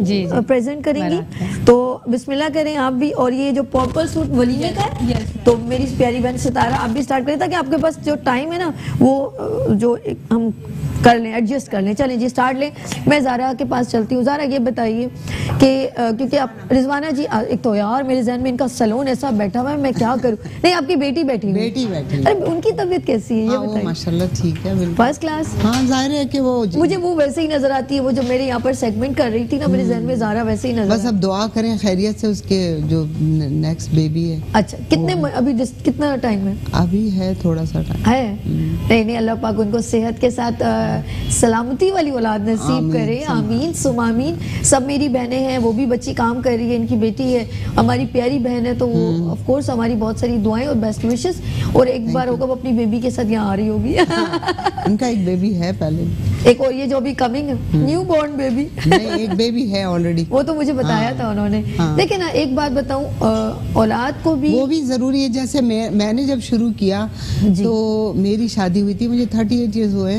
प्रेजेंट करेंगी, तो बिस्मिल्लाह करें आप भी। और ये जो पर्पल सूट वलीमे का है, तो मेरी प्यारी बहन सितारा आप भी स्टार्ट करें, ताकि आपके पास जो टाइम है ना वो जो हम कर लें, एडजस्ट कर लें। चलें जी, स्टार्ट लें। मैं ज़ारा के पास चलती हूँ। ज़ारा ये बताइए कि क्योंकि आप रिजवाना जी, एक तो यार मेरे जहन में इनका सैलून ऐसा बैठा हुआ है, मैं क्या करूँ? नहीं, आपकी बेटी बैठी है। अरे उनकी तबीयत कैसी है ये बताइए? माशाल्लाह ठीक है, फर्स्ट क्लास। हाँ, जाहिर है कि वो मुझे वो वैसे ही नजर आती है, वो जो मेरे यहाँ पर सेगमेंट कर रही थी ना, मेरे जहन में ज़ारा वैसे ही नजर। बस अब दुआ करें खैरियत से, उसके जो नेक्स्ट बेबी है। अच्छा, कितने अभी कितना टाइम है? अभी है थोड़ा सा टाइम है। नहीं, अल्लाह पाक उनको सेहत के साथ सलामती वाली औलाद नसीब करे, आमीन सुम आमीन। सब मेरी बहनें हैं, वो भी बच्ची काम कर रही है, इनकी बेटी है, हमारी प्यारी बहन है, तो वो ऑफ कोर्स हमारी बहुत सारी दुआएं और बेस्ट विशेस। और एक बार होगा वो अपनी बेबी के साथ यहाँ आ रही होगी। उनका एक बेबी है पहले, एक और ये जो भी कमिंग न्यू बॉर्न बेबी। नहीं, एक बेबी है ऑलरेडी, वो तो मुझे बताया था उन्होंने। देखिए ना, एक बात बताऊं, औलाद को भी वो भी जरूरी है। जैसे मैंने जब शुरू किया तो मेरी शादी हुई थी, मुझे 38 ईयर्स हुए,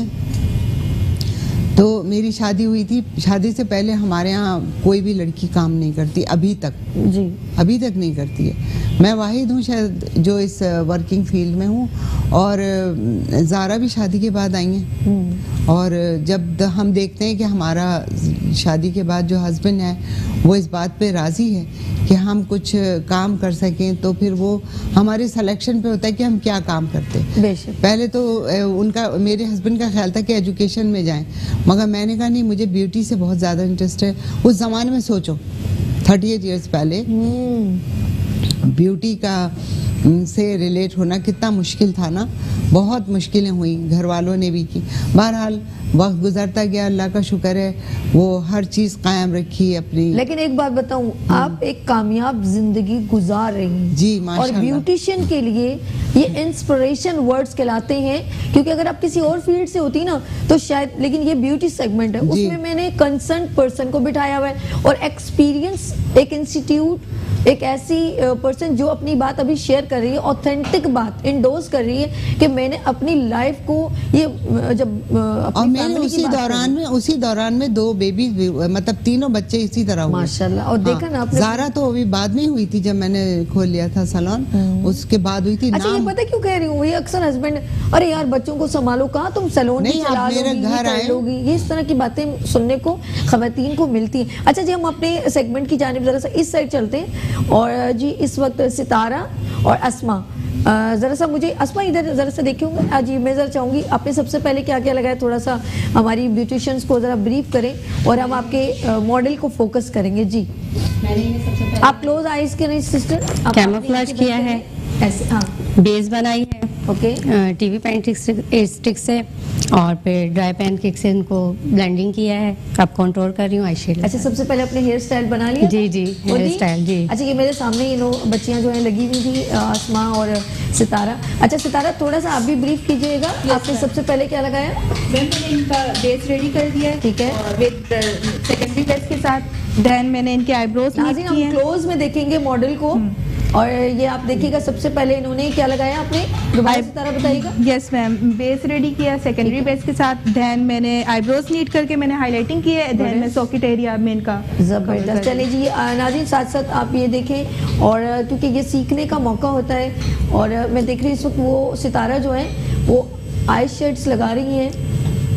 तो मेरी शादी हुई थी, शादी से पहले हमारे यहाँ कोई भी लड़की काम नहीं करती अभी तक जी, अभी तक नहीं करती है। मैं वाहिद हूँ शायद जो इस वर्किंग फील्ड में हूँ। और ज़ारा भी शादी के बाद आई हैं। और जब हम देखते हैं कि हमारा शादी के बाद जो हस्बैंड है वो इस बात पे राज़ी है कि हम कुछ काम कर सकें, तो फिर वो हमारे सिलेक्शन पे होता है कि हम क्या काम करते हैं। पहले तो उनका, मेरे हस्बैंड का ख्याल था कि एजुकेशन में जाएं, मगर मैंने कहा नहीं, मुझे ब्यूटी से बहुत ज़्यादा इंटरेस्ट है। उस ज़माने में सोचो 38 ईयर्स पहले ब्यूटी का से रिलेट होना कितना मुश्किल था ना, बहुत मुश्किलें हुई, घर वालों ने भी की। बहरहाल वक्त गुजरता गया, अल्लाह का शुक्र है वो हर चीज़ कायम रखी अपनी। लेकिन एक बात बताऊं, आप एक कामयाब जिंदगी गुजार रही हैं जी, और माशाल्लाह। ब्यूटिशियन के लिए ये इंस्पिरेशन वर्ड्स कहलाते हैं, क्योंकि अगर आप किसी और फील्ड से होती ना तो शायद, लेकिन ये ब्यूटी सेगमेंट है, उसमें मैंने कंसर्न पर्सन को बिठाया हुआ है और एक्सपीरियंस, एक इंस्टीट्यूट, एक ऐसी पर्सन जो अपनी बात अभी शेयर कर रही है, ऑथेंटिक बात इंडोर्स कर रही है कि मैंने अपनी लाइफ को ये जब और मैंने उसी दौरान में 2 बेबी, मतलब 3 बच्चे इसी तरह हुए माशाल्लाह। और देखा ना आपने, ज़ारा तो अभी बाद में हुई थी जब मैंने खोल लिया था सैलून, उसके बाद हुई थी। अच्छा, ये पता क्यों कह रही हूँ, ये अक्सर हस्बैंड, अरे यार बच्चों को संभालो, कहाँ तुम सैलून भी चला लोगी, घर कर लोगी, ये इस तरह की बातें सुनने को खवातीन को मिलती हैं। अच्छा जी, हम अपने सेगमेंट की जानिब जरा सा इस साइड चलते हैं। और जी इस वक्त सितारा और अस्मा, जरा सा मुझे अस्मा इधर जरा सा देखे होंगे। आज मैं जरा चाहूंगी आपने सबसे पहले क्या क्या लगाया, थोड़ा सा हमारी ब्यूटिशियंस को जरा ब्रीफ करें और हम आपके मॉडल को फोकस करेंगे। जी आप क्लोज आइज करें सिस्टर। कैमोफ्लेज किया है ऐसे, हाँ, बेस बनाई है, ओके, टीवी पेंट स्टिक से, और फिर ड्राई पेन किक से इनको ब्लेंडिंग किया है। अब कंट्रोल कर रही हूँ आई शेड। अच्छा, सबसे पहले अपने हेयर स्टाइल बना लिया? जी जी, हेयर स्टाइल जी। अच्छा, ये मेरे सामने ये बच्चियां जो है लगी हुई थी, आसमा और सितारा। अच्छा सितारा, थोड़ा सा आप भी ब्रीफ कीजिएगा, आपने सबसे पहले क्या लगाया? मैंने इनका बेस रेडी कर दिया है, ठीक है, विद सेकेंडरी बेस के साथ। देन मैंने इनके आईब्रोज नाज़रीन हम क्लोज में देखेंगे मॉडल को, और ये आप देखिएगा सबसे पहले इन्होंने क्या लगाया, आपने दोबारा सितारा बताइएगा। यस मैम, बेस रेडी किया सेकेंडरी बेस के साथ। देन मैंने आईब्रोज नीट करके मैंने हाईलाइटिंग की है। देन मैं सॉकेट एरिया में इनका जबरदस्त। चलिए जी नाज़रीन, साथ साथ आप ये देखें, और क्योंकि ये सीखने का मौका होता है, और मैं देख रही हूँ इस वक्त वो सितारा जो है वो आई शेड्स लगा रही हैं,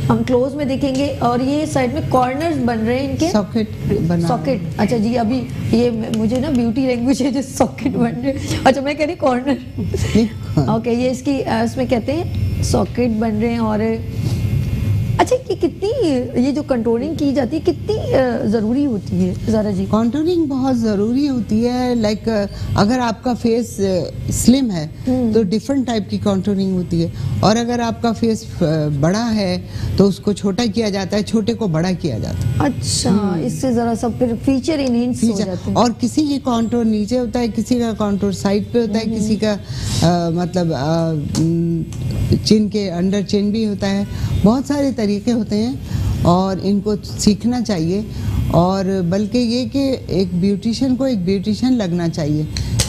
हम क्लोज में देखेंगे। और ये साइड में कॉर्नर्स बन रहे हैं इनके, सॉकेट। अच्छा जी, अभी ये मुझे ना ब्यूटी लैंग्वेज है जो सॉकेट बन रहे, अच्छा मैं कह रही कॉर्नर, ओके, ये इसकी इसमें कहते हैं सॉकेट बन रहे हैं। और अच्छा, कि कितनी ये जो कंट्रोलिंग की जाती है कितनी ज़रूरी होती है ज़रा जी? कंट्रोलिंग बहुत ज़रूरी होती है। लाइक अगर आपका फेस स्लिम है तो डिफरेंट टाइप की कंट्रोलिंग होती है, और अगर आपका फेस बड़ा है तो उसको छोटा किया जाता है, छोटे को बड़ा किया जाता है। अच्छा, इससे ज़रा सा फिर फीचर इनहेंस हो जाते हैं। और किसी की कंटूर नीचे होता है, किसी का कंटूर साइड पे होता है, किसी का मतलब चिन के अंडर चिन भी होता है। बहुत सारे तरीके होते हैं और इनको सीखना चाहिए। और बल्कि ये कि एक ब्यूटिशियन को एक ब्यूटिशियन लगना चाहिए,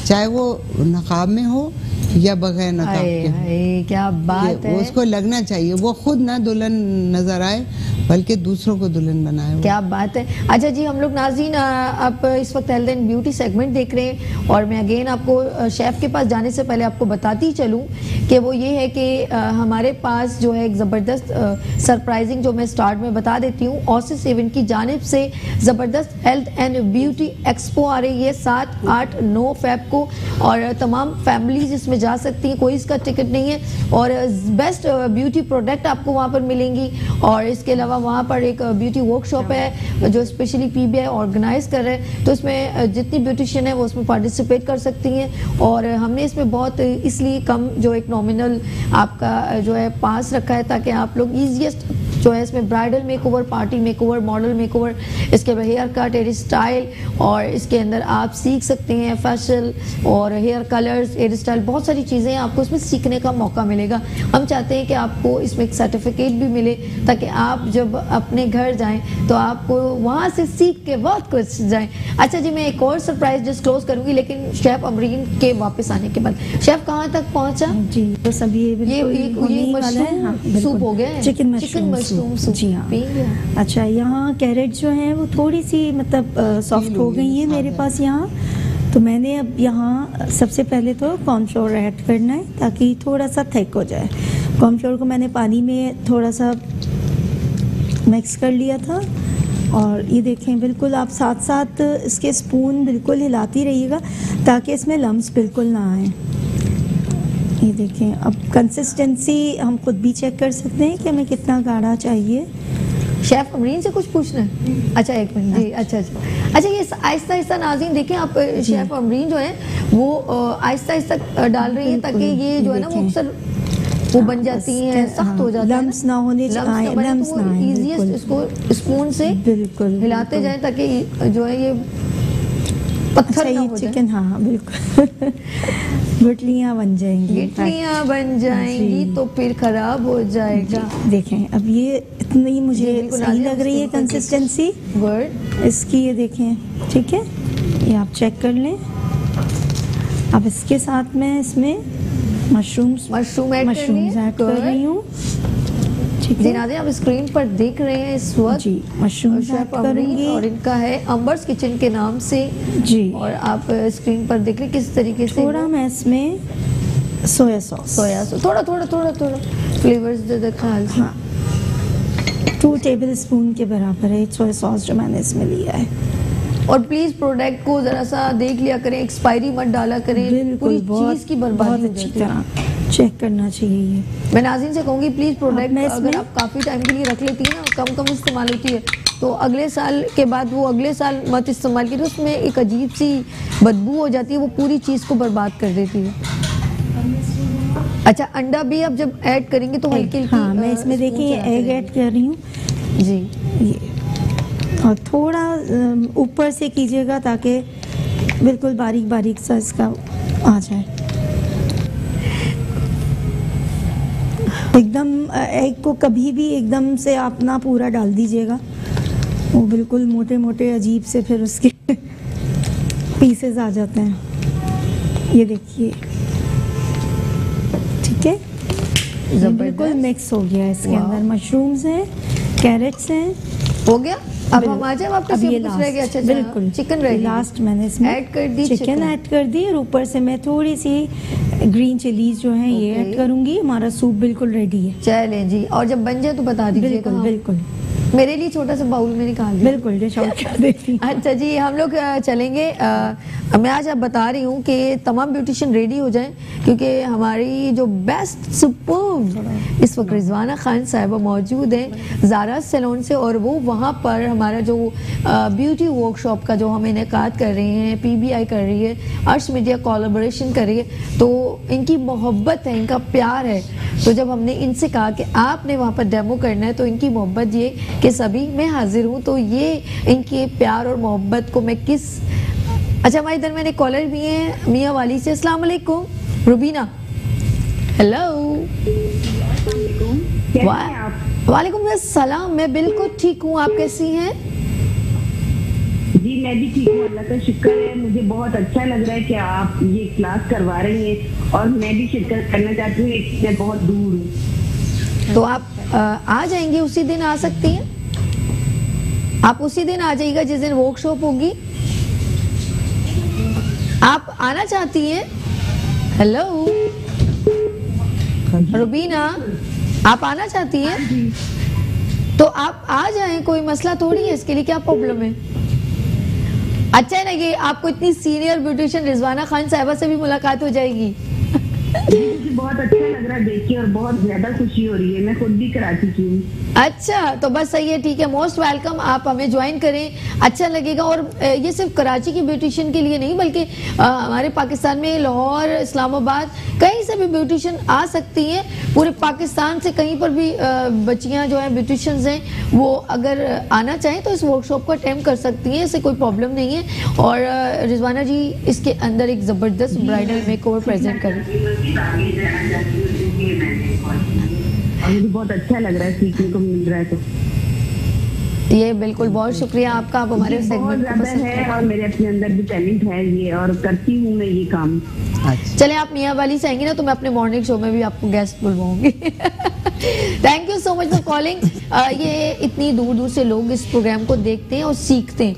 चाहे वो नकाब में हो या बगैर नकाब के। क्या बात है, उसको लगना चाहिए, वो खुद ना दुल्हन नजर आए बल्कि दूसरों को दुल्हन बनाए। क्या बात है। अच्छा जी, हम लोग नाज़रीन आप इस वक्त हेल्थ एंड ब्यूटी सेगमेंट देख रहे हैं, और मैं अगेन आपको शेफ़ के पास जाने से पहले आपको बताती चलूँ कि वो ये है कि हमारे पास जो है एक ज़बरदस्त सरप्राइजिंग, जो मैं स्टार्ट में बता देती हूँ, ऑसिस इवेंट की जानिब से ज़बरदस्त हेल्थ एंड ब्यूटी एक्सपो आ रही है 7, 8, 9 फ़ेब को, और तमाम फैमिलीज इसमें जा सकती हैं, कोई इसका टिकट नहीं है, और बेस्ट ब्यूटी प्रोडक्ट आपको वहाँ पर मिलेंगी। और इसके अलावा वहाँ पर एक ब्यूटी वर्कशॉप है जो स्पेशली पीबीआई ऑर्गेनाइज कर रहे हैं, तो इसमें जितनी ब्यूटिशियन है वो उसमें पार्टिसिपेट कर सकती हैं। और हमने इसमें बहुत इसलिए कम जो एक नॉमिनल आपका जो है पास रखा है, ताकि आप लोग ईजीएस्ट जो है इसमें bridal makeover, party makeover, model makeover, इसके बाद हेयर कट, हेयर स्टाइल, और इसके अंदर आप सीख सकते हैं फेशियल और हेयर कलर्स, हेयर स्टाइल, बहुत सारी चीज़ें आपको इसमें सीखने का मौका मिलेगा। हम चाहते हैं कि आपको इसमें एक सर्टिफिकेट भी मिले, ताकि आप जब अपने घर जाएं तो आपको वहाँ से सीख के बहुत कुछ जाएं। अच्छा जी, मैं एक और सरप्राइज डिस्क्लोज करूँगी, लेकिन शेफ़ अमरीन के वापस आने के बाद। शेफ़ कहाँ तक पहुँचा? जी, तो सभी ये मशरूम सूप हो गया, चिकन मशरूम सूप जी हाँ। अच्छा, यहाँ कैरेट जो है वो थोड़ी सी मतलब सॉफ्ट हो गई है मेरे पास यहाँ। तो मैंने अब यहाँ सबसे पहले तो कॉर्नफ्लोर ऐड करना है ताकि थोड़ा सा थिक हो जाए। कॉर्नफ्लोर को मैंने पानी में थोड़ा सा मिक्स कर लिया था और ये देखें बिल्कुल आप साथ साथ इसके स्पून बिल्कुल हिलाती रहिएगा ताकि इसमें लम्स बिल्कुल ना आए। ये देखें, अब कंसिस्टेंसी हम खुद भी चेक कर सकते हैं कि हमें कितना गाढ़ा चाहिए। शेफ अमरीन से कुछ पूछना है? अच्छा एक मिनट जी। अच्छा, ये आहिस्ता आहिस्ता नाज़रीन देखें आप, शेफ अमरीन जो है वो आहिस्ता आहिस्ता डाल रही है ताकि ये जो है ना वो अक्सर वो बन जाती हैं, सख्त हो जाती है, लम्स ना होने चाहिए, लम्स ना आए। इजीएस्ट इसको स्पून से बिल्कुल हिलाते जाएं ताकि जो है ये पत्थर ना हो जाए। चिकन हाँ बिल्कुल गुटलियाँ बन जाएंगी, गिटलियाँ बन जाएंगी तो फिर खराब हो जाएगा। देखें अब ये इतनी मुझे सही लग रही है कंसिस्टेंसी इसकी। ये देखें, ठीक है, ये आप चेक कर लें। अब इसके साथ मैं इसमें मशरूम ऐड कर रही हूँ। ठीक है, आप स्क्रीन पर देख रहे हैं इस वक्त जी मशरूम ऐड करूँगी और इनका है अंबर्स किचन के नाम से जी। और आप स्क्रीन पर देख रहे किस तरीके से थोड़ा मैं इसमें सोया सॉस थोड़ा फ्लेवर्स दे देखा। हाँ, 2 टेबल स्पून के बराबर है सोया सॉस जो मैंने इसमें लिया है। और प्लीज प्रोडक्ट को जरा सा देख लिया करें, एक्सपायरी मत डाला करें, पूरी चीज की बर्बादी अच्छी तरह चेक करना चाहिए। मैं नाज़रीन से कहूँगी प्लीज प्रोडक्ट अगर आप काफ़ी टाइम के लिए रख लेती हैं ना, कम इस्तेमाल होती है तो अगले साल के बाद वो अगले साल मत इस्तेमाल कीजिए, उसमें एक अजीब सी बदबू हो जाती है, वो पूरी चीज़ को बर्बाद कर देती है। अच्छा, अंडा भी आप जब ऐड करेंगे तो हल्की हाँ, मैं इसमें देखिए एग ऐड कर रही हूँ जी। ये और थोड़ा ऊपर से कीजिएगा ताकि बिल्कुल बारीक बारीक सा इसका आ जाए। एकदम एग को कभी भी एकदम से आप ना पूरा डाल दीजिएगा, वो बिल्कुल मोटे मोटे अजीब से फिर उसके पीसेस आ जाते हैं। ये देखिए, ठीक है, बिल्कुल मिक्स हो गया। इसके अंदर मशरूम्स हैं, कैरेट्स हैं, हो गया। अब हम आ जाए वापस, ये पूछ रहे हैं। अच्छा बिल्कुल चिकन रह गया, लास्ट मैंने इसमें ऐड कर दी, चिकन ऐड कर दी और ऊपर से मैं थोड़ी सी ग्रीन चिलीज जो है ये ऐड करूंगी। हमारा सूप बिल्कुल रेडी है। चलें जी, और जब बन जाए तो बता दीजिएगा। बिल्कुल मेरे लिए छोटा सा बाउल में निकाल दिया। बिल्कुल डिश आउट कर देती। अच्छा जी, हम लोग चलेंगे। मैं आज आप बता रही हूँ कि तमाम ब्यूटिशियन रेडी हो जाएं क्योंकि हमारी जो बेस्ट सुपर्ब इस वक्त रिजवाना खान साहिबा मौजूद हैं ज़ारा सैलून से, और वो वहाँ पर हमारा जो ब्यूटी वर्कशॉप का जो हम इनेकाद कर रहे हैं, PBI कर रही है, अर्श मीडिया कोलैबोरेशन कर रही है, तो इनकी मोहब्बत है, इनका प्यार है। तो जब हमने इनसे कहा कि आपने वहाँ पर डेमो करना है तो इनकी मोहब्बत ये कि सभी मैं हाजिर हूँ, तो ये इनके प्यार और मोहब्बत को मैं किस। अच्छा, हमारे इधर मैंने कॉलर भी हैं मियाँ वाली से। अस्सलाम वालेकुम रुबीना। हेलो, वालेकुम अस्सलाम। मैं बिल्कुल ठीक हूँ, आप कैसी हैं? जी मैं भी ठीक हूँ, अल्लाह का शुक्र है। मुझे बहुत अच्छा लग रहा है कि आप ये क्लास करवा रही हैं और मैं भी शिरकत करना चाहती हूँ, लेकिन मैं बहुत दूर हूँ। तो आप आ जाएंगे, उसी दिन आ सकती हैं आप? उसी दिन आ जाइएगा जिस दिन वर्कशॉप होगी। आप आना चाहती हैं? हेलो रुबीना, आप आना चाहती हैं? तो आप आ जाएं, कोई मसला थोड़ी है, इसके लिए क्या प्रॉब्लम है? अच्छा है ना, ये आपको इतनी सीनियर ब्यूटिशियन रिजवाना खान साहिबा से भी मुलाकात हो जाएगी। मुझे बहुत अच्छा लग रहा है देख के और बहुत ज्यादा खुशी हो रही है, मैं खुद भी कराची की हूँ। अच्छा, तो बस सही है, ठीक है, मोस्ट वेलकम। आप हमें ज्वाइन करें, अच्छा लगेगा। और ये सिर्फ कराची की ब्यूटिशियन के लिए नहीं बल्कि हमारे पाकिस्तान में लाहौर, इस्लामाबाद, कहीं से भी ब्यूटिशियन आ सकती हैं। पूरे पाकिस्तान से कहीं पर भी बच्चियां जो हैं ब्यूटिशियंस हैं, वो अगर आना चाहें तो इस वर्कशॉप को अटेम्प्ट कर सकती हैं, इससे कोई प्रॉब्लम नहीं है। और रिजवाना जी इसके अंदर एक ज़बरदस्त ब्राइडल मेकओवर प्रेजेंट करें। मुझे बहुत अच्छा लग रहा है, सीखने को मिल रहा है। तो ये बिल्कुल, बहुत शुक्रिया आपका, आप हमारे सेगमेंट को पसंद है और मेरे अपने अंदर भी टैलेंट है ये, और करती हूँ मैं ये काम। चले आप मियाँ वाली से आएंगी ना तो मैं अपने मॉर्निंग शो में भी आपको गेस्ट बुलवाऊंगी। Thank you so much for calling. ये इतनी दूर दूर से लोग इस प्रोग्राम को देखते हैं और सीखते हैं।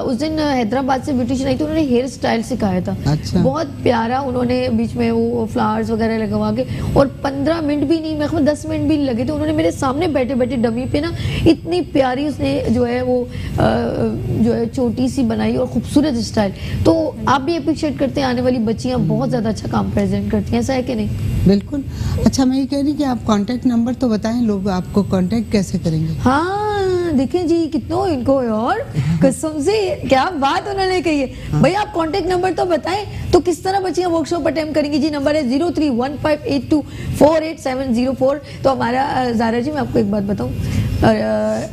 उस दिन हैदराबाद से ब्यूटिशियन आई थी, उन्होंने हेयर स्टाइल सिखाया था। अच्छा। बहुत प्यारा, उन्होंने बीच में वो फ्लावर्स वगैरह लगवा के, और 15 मिनट भी नहीं, मेरे को 10 मिनट भी लगे थे। उन्होंने मेरे सामने बैठे बैठे डमी पे ना इतनी प्यारी उसने जो है वो जो है छोटी सी बनाई और खूबसूरत स्टाइल। तो आप भी अप्रिशिएट करते हैं, आने वाली बच्चियाँ बहुत ज़्यादा अच्छा काम प्रेजेंट करती हैं, ऐसा है कि नहीं? बिल्कुल। अच्छा, मैं ये कह रही कि आप कांटेक्ट नंबर तो बताएं, लोग आपको कांटेक्ट कैसे करेंगे? हाँ देखें जी, कितनों इनको और कसम से क्या बात उन्होंने कही है। भाई आप कांटेक्ट नंबर तो बताएं, तो किस तरह बच्चियां वर्कशॉप अटेम्प्ट करेंगी जी? नंबर है 031582487004। तो हमारा ज़ारा जी, मैं आपको एक बात बताऊं,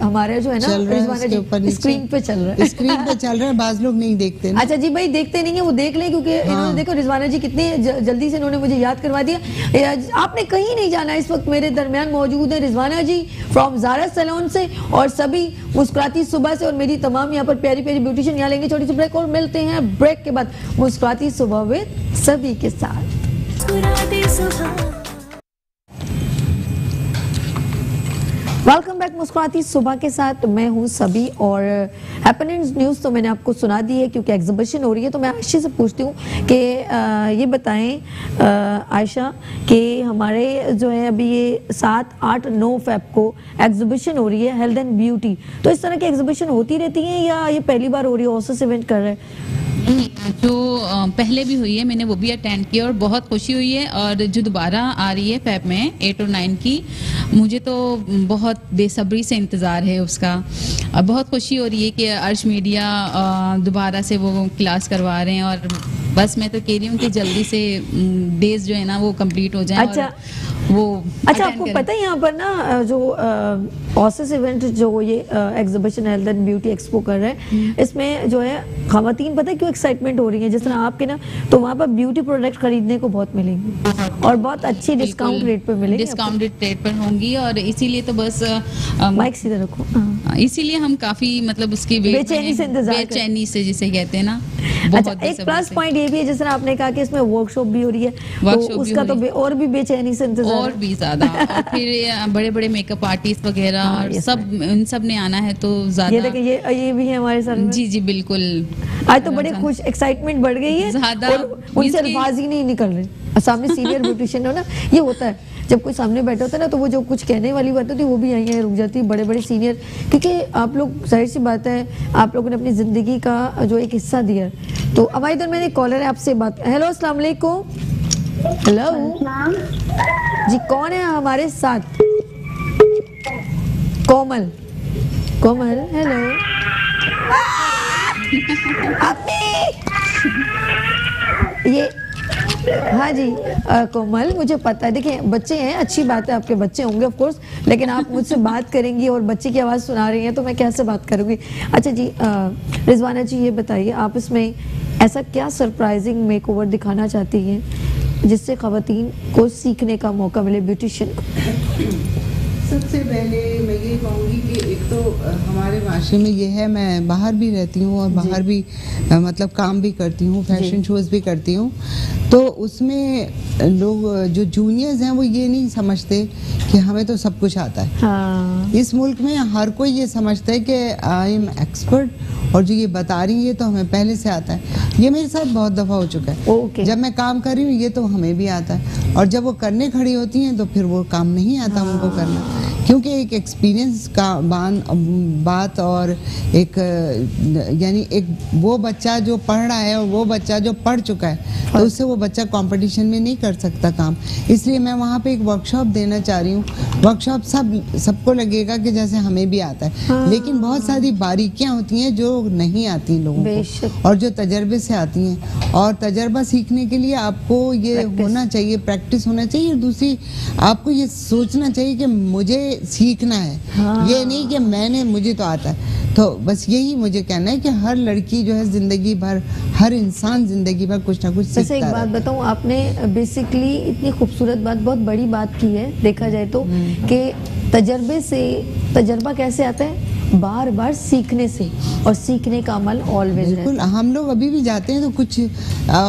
हमारा जो है ना रिजवाना जी स्क्रीन पे चल रहा है, स्क्रीन पे चल रहा है, बाज लोग नहीं देखते ना। अच्छा जी, भाई देखते नहीं है वो देख लें, क्योंकि इन्होंने देखो रिजवाना जी कितनी जल्दी से इन्होंने मुझे याद करवा दिया। आपने कहीं नहीं जाना, इस वक्त मेरे दरमियान मौजूद है रिजवाना जी फ्रॉम ज़ारा सैलून से, और सभी मुस्कुराती सुबह से, और मेरी तमाम यहाँ पर प्यारी प्यारी ब्यूटिशियन। यहाँ लेंगे छोटी सी ब्रेक और मिलते हैं ब्रेक के बाद मुस्कुराती सुबह विद सभी के साथ। वेलकम बैक मुस्कुराती सुबह के साथ, मैं हूँ सभी। और हैपनिंग्स न्यूज़ तो मैंने आपको सुना दी है, क्योंकि एग्जीबिशन हो रही है। तो मैं आयशा से पूछती हूँ कि ये बताएं आयशा कि हमारे जो है अभी ये 7, 8, 9 फेब को एग्जीबिशन हो रही है हेल्थ एंड ब्यूटी। तो इस तरह की एग्जीबिशन होती रहती है या ये पहली बार हो रही है, ऑसस इवेंट कर रहे हैं? जो पहले भी हुई है मैंने वो भी अटेंड किया और बहुत खुशी हुई है। और जो दोबारा आ रही है फेब में 8 और 9 की, मुझे तो बहुत बेसब्री से इंतज़ार है उसका। बहुत खुशी हो रही है कि अर्श मीडिया दोबारा से वो क्लास करवा रहे हैं, और बस मैं तो कह रही हूँ कि जल्दी से डेज जो है ना वो कंप्लीट हो जाए। अच्छा, और वो अच्छा आपको पता है यहाँ पर ना जो ऑसस इवेंट जो ये exhibition health and beauty expo कर रहे हैं, इसमें जो है खवातीन पता है क्यों एक्साइटमेंट हो रही है? जिस तरह आपके ना, तो वहाँ पर ब्यूटी प्रोडक्ट खरीदने को बहुत मिलेंगे और बहुत अच्छी डिस्काउंट रेट पर मिलेंगे, डिस्काउंटेड रेट पर होंगी। और इसीलिए तो बस माइक सीधा रखो, इसीलिए हम काफी मतलब उसकी बेचैनी से इंतजार, बेचैनी से जिसे कहते हैं ना। अच्छा, एक प्लस पॉइंट ये भी है, जिस तरह आपने कहा कि इसमें वर्कशॉप भी हो रही है, तो उसका तो और भी बेचैनी से इंतजार, और भी ज्यादा। और फिर बड़े बड़े मेकअप आर्टिस्ट वगैरह सब, इन सब ने आना है तो ज्यादा। ये देखिए ये भी है हमारे साथ। जी जी बिल्कुल, आज तो बड़े खुश, एक्साइटमेंट बढ़ गई है ज्यादा, और उनसे अल्फाज ही नहीं निकल रहे। सामने सीनियर ब्यूटिशियन हो ना, ये होता है जब कोई सामने बैठा होता है ना, तो वो जो कुछ कहने वाली बात होती है वो भी यहीं रुक जाती है। बड़े बड़े सीनियर, क्योंकि आप लोग जाहिर सी बात है आप लोगों ने अपनी जिंदगी का जो एक हिस्सा दिया है। तो हमारे इधर मैंने कॉलर है, आपसे बात। हेलो अस्सलाम वालेकुम। हेलो जी, कौन है हमारे साथ? कोमल, कोमल हेलो। ये हाँ जी कोमल, मुझे पता है। देखिए बच्चे हैं, अच्छी बात है, आपके बच्चे होंगे ऑफ कोर्स, लेकिन आप मुझसे बात करेंगी और बच्चे की आवाज़ सुना रही हैं तो मैं कैसे बात करूँगी? अच्छा जी रिजवाना जी, ये बताइए आप इसमें ऐसा क्या सरप्राइजिंग मेकओवर दिखाना चाहती हैं जिससे ख़वातीन को सीखने का मौका मिले ब्यूटिशियन को? सबसे पहले मैं ये कहूँगी कि एक तो हमारे माशरे में ये है, मैं बाहर भी रहती हूँ और बाहर भी मतलब काम भी करती हूँ, फैशन शोज़ भी करती हूँ। तो उसमें लोग जो जूनियर्स हैं वो ये नहीं समझते कि हमें तो सब कुछ आता है। हाँ। इस मुल्क में हर कोई ये समझता है कि आई एम एक्सपर्ट, और जो ये बता रही है तो हमें पहले से आता है। ये मेरे साथ बहुत दफ़ा हो चुका है। जब मैं काम कर रही हूँ ये तो हमें भी आता है, और जब वो करने खड़ी होती हैं तो फिर वो काम नहीं आता उनको करना, क्योंकि एक एक्सपीरियंस का बात और एक यानी एक वो बच्चा जो पढ़ रहा है और वो बच्चा जो पढ़ चुका है, तो उससे वो बच्चा कंपटीशन में नहीं कर सकता काम। इसलिए मैं वहाँ पे एक वर्कशॉप देना चाह रही हूँ। वर्कशॉप सबको लगेगा कि जैसे हमें भी आता है, लेकिन बहुत सारी बारीकियाँ होती हैं जो नहीं आती लोगों को, और जो तजर्बे से आती हैं। और तजर्बा सीखने के लिए आपको ये होना चाहिए, प्रैक्टिस होना चाहिए। दूसरी, आपको ये सोचना चाहिए कि मुझे सीखना है, ये नहीं कि मुझे तो आता है। तो बस यही मुझे कहना है कि हर लड़की जो है जिंदगी भर, हर इंसान जिंदगी भर कुछ ना कुछ सीखता है। जैसे एक बात बताऊं, आपने बेसिकली इतनी खूबसूरत बात, बहुत बड़ी बात की है देखा जाए तो, कि तजर्बे से, तजर्बा कैसे आता है? बार बार सीखने से, और सीखने का अमल ऑलवेज रहता है। बिल्कुल, हम लोग अभी भी जाते हैं तो कुछ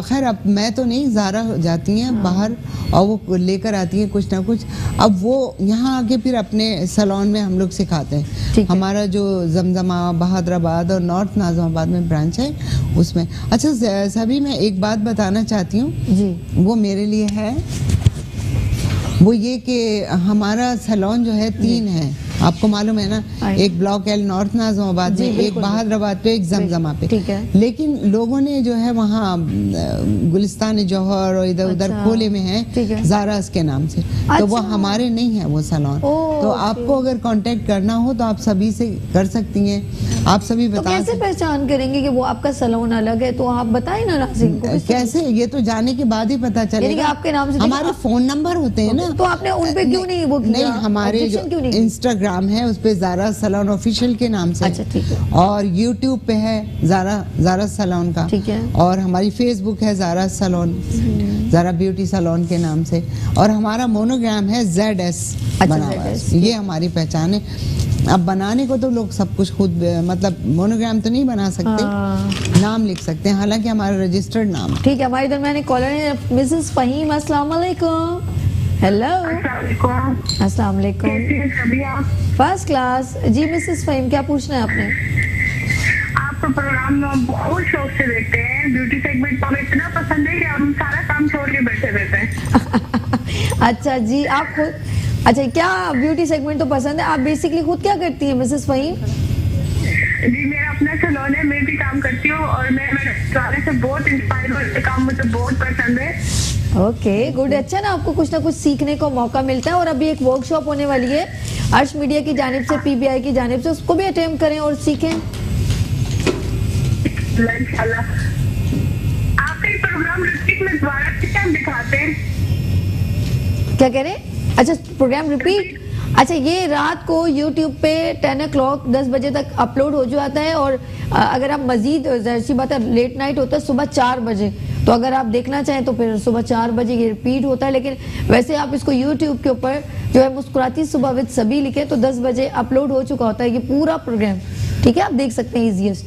खैर अब मैं तो नहीं, ज़ारा जाती हैं बाहर और वो लेकर आती हैं कुछ ना कुछ। अब वो यहाँ आके फिर अपने सैलून में हम लोग सिखाते हैं। हमारा जो जमजमा, बहादुराबाद और नॉर्थ नाज़िमाबाद में ब्रांच है उसमें। अच्छा सभी, मैं एक बात बताना चाहती हूँ जी, वो मेरे लिए है, वो ये कि हमारा सैलून जो है 3 है, आपको मालूम है ना, एक ब्लॉक एल नॉर्थ नाज़िमाबाद में, एक बहादुराबाद पे, एक जमजमा पे। लेकिन लोगों ने जो है वहाँ गुलिस्तान जौहर और इधर उधर खोले में है ज़ारास के नाम से। तो वो हमारे नहीं है वो सैलून। तो आपको अगर कांटेक्ट करना हो तो आप सभी से कर सकती हैं। आप सभी बता कैसे पहचान करेंगे कि वो आपका सैलून अलग है? तो आप बताएं ना नाज़रीन को। कैसे, ये तो जाने के बाद ही पता चलेगा। आपके नाम से हमारे फोन नंबर होते हैं ना, तो आपने उन पे क्यों नहीं वो किया? नहीं, हमारे जो इंस्टाग्राम है उस पे ज़ारा सैलून ऑफिशियल के नाम से। अच्छा, ठीक है। और यूट्यूब पे है ज़ारा सैलून का, ठीक है। और हमारी फेसबुक है Zara salon, Zara beauty salon के नाम से। और हमारा मोनोग्राम है ZS बना हुआ है, ये हमारी पहचान है। अब बनाने को तो लोग सब कुछ खुद, मतलब मोनोग्राम तो नहीं बना सकते, नाम लिख सकते हैं, हालांकि हमारा रजिस्टर्ड नाम। ठीक है, हमारे दरमियान एक कॉलर है, मिसेस फहीम। अस्सलाम वालेकुम। हेलो, अस्सलाम वालेकुम। फर्स्ट क्लास जी। मिसेस फहीम, क्या पूछना है आपने? आपका प्रोग्राम बहुत शौक से देखते हैं, ब्यूटी सेगमेंट हमें इतना पसंद है कि हम सारा काम छोड़ के बैठे रहते हैं। अच्छा जी, आप खुद, अच्छा क्या ब्यूटी सेगमेंट तो पसंद है, आप बेसिकली खुद क्या करती हैं मिसेस फहीम? जी, मेरा अपना सैलून है, मैं भी काम करती हूँ और मैं मेरे से बहुत इंस्पायर होते, काम मुझे बहुत पसंद है। Okay, good. अच्छा ना, आपको कुछ ना कुछ सीखने को मौका मिलता है। और अभी एक वर्कशॉप होने वाली है अर्श मीडिया की जानिब से, PBI की जानिब से, उसको भी अटेम्प्ट करें और सीखें। आपका प्रोग्राम रिपीट में दोबारा किस टाइम दिखाते हैं? क्या कह रहे हैं? अच्छा, प्रोग्राम रिपीट, अच्छा ये रात को YouTube पे 10 o'clock 10 बजे तक अपलोड हो जाता है। और अगर आप मजीद, ज़ाहिर सी बात है लेट नाइट होता है सुबह 4 बजे, तो अगर आप देखना चाहें तो फिर सुबह 4 बजे ये रिपीट होता है। लेकिन वैसे आप इसको YouTube के ऊपर जो है मुस्कुराती सुबह विद सभी लिखे तो 10 बजे अपलोड हो चुका होता है ये पूरा प्रोग्राम। ठीक है, आप देख सकते हैं easiest.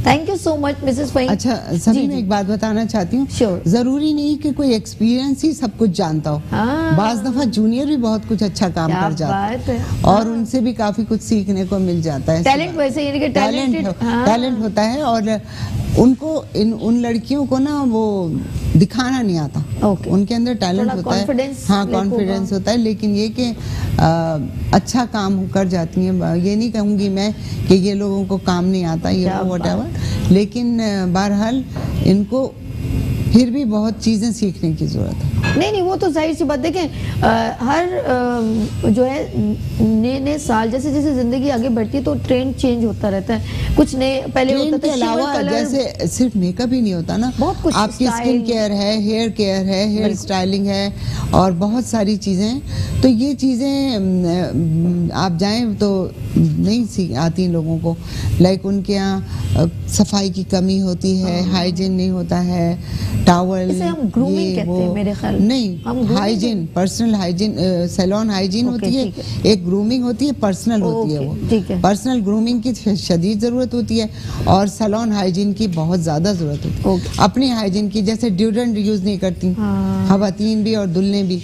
Thank you so much Mrs Fahim. अच्छा सभी, मैं एक बात बताना चाहती हूँ, जरूरी नहीं कि कोई एक्सपीरियंस ही सब कुछ जानता हो। बाज दफा जूनियर भी बहुत कुछ अच्छा काम कर जाता है और उनसे भी काफी कुछ सीखने को मिल जाता है। टैलेंट वैसे यानी कि टैलेंट होता है और उनको उन लड़कियों को ना वो दिखाना नहीं आता। उनके अंदर टैलेंट होता है, हाँ कॉन्फिडेंस होता है, लेकिन ये कि अच्छा काम कर जाती हैं। ये नहीं कहूँगी मैं कि ये लोगों को काम नहीं आता, ये व्हाटएवर, लेकिन बहरहाल इनको फिर भी बहुत चीज़ें सीखने की ज़रूरत है। नहीं, वो तो जाहिर सी बात, देखें हर जो है नए नए साल जैसे जैसे जिंदगी आगे बढ़ती है तो ट्रेंड चेंज होता रहता है। कुछ नए पहले होता था, अलावा जैसे सिर्फ मेकअप ही नहीं होता ना, बहुत कुछ आपकी स्किन केयर है, हेयर केयर है, हेयर स्टाइलिंग है और बहुत सारी चीज़ें। तो ये चीज़ें आप जाएं तो नहीं आती लोगों को। लाइक उनके यहाँ सफाई की कमी होती है, हाइजीन नहीं होता है, टावल, ग्रूमिंग कहते हैं मेरे ख्याल नहीं, hygiene, personal hygiene, salon hygiene होती है, एक ग्रूमिंग होती है, पर्सनल होती है। वो पर्सनल ग्रूमिंग की शदीद ज़रूरत होती है और सैलून हाइजीन की बहुत ज़्यादा ज़रूरत होती है। अपनी हाइजीन की, जैसे ड्यूरेंट यूज़ नहीं करती खवातीन भी और दुल्हने भी,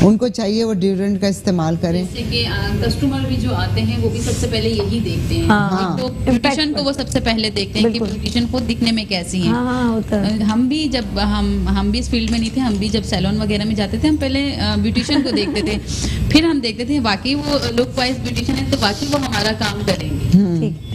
उनको चाहिए वो ड्यूरेंट का इस्तेमाल करें। जैसे कि कस्टमर भी जो आते हैं वो भी सबसे पहले यही देखते हैं। तो ब्यूटिशियन को वो सबसे पहले देखते हैं कि ब्यूटिशियन को दिखने में कैसी हैं। हम भी जब हम भी इस फील्ड में नहीं थे, हम भी जब सैलून वगैरह में जाते थे, हम पहले ब्यूटिशियन को देखते थे, फिर हम देखते थे वाकई वो लुक वाइज ब्यूटिशियन है तो वाकई वो हमारा काम करेंगे।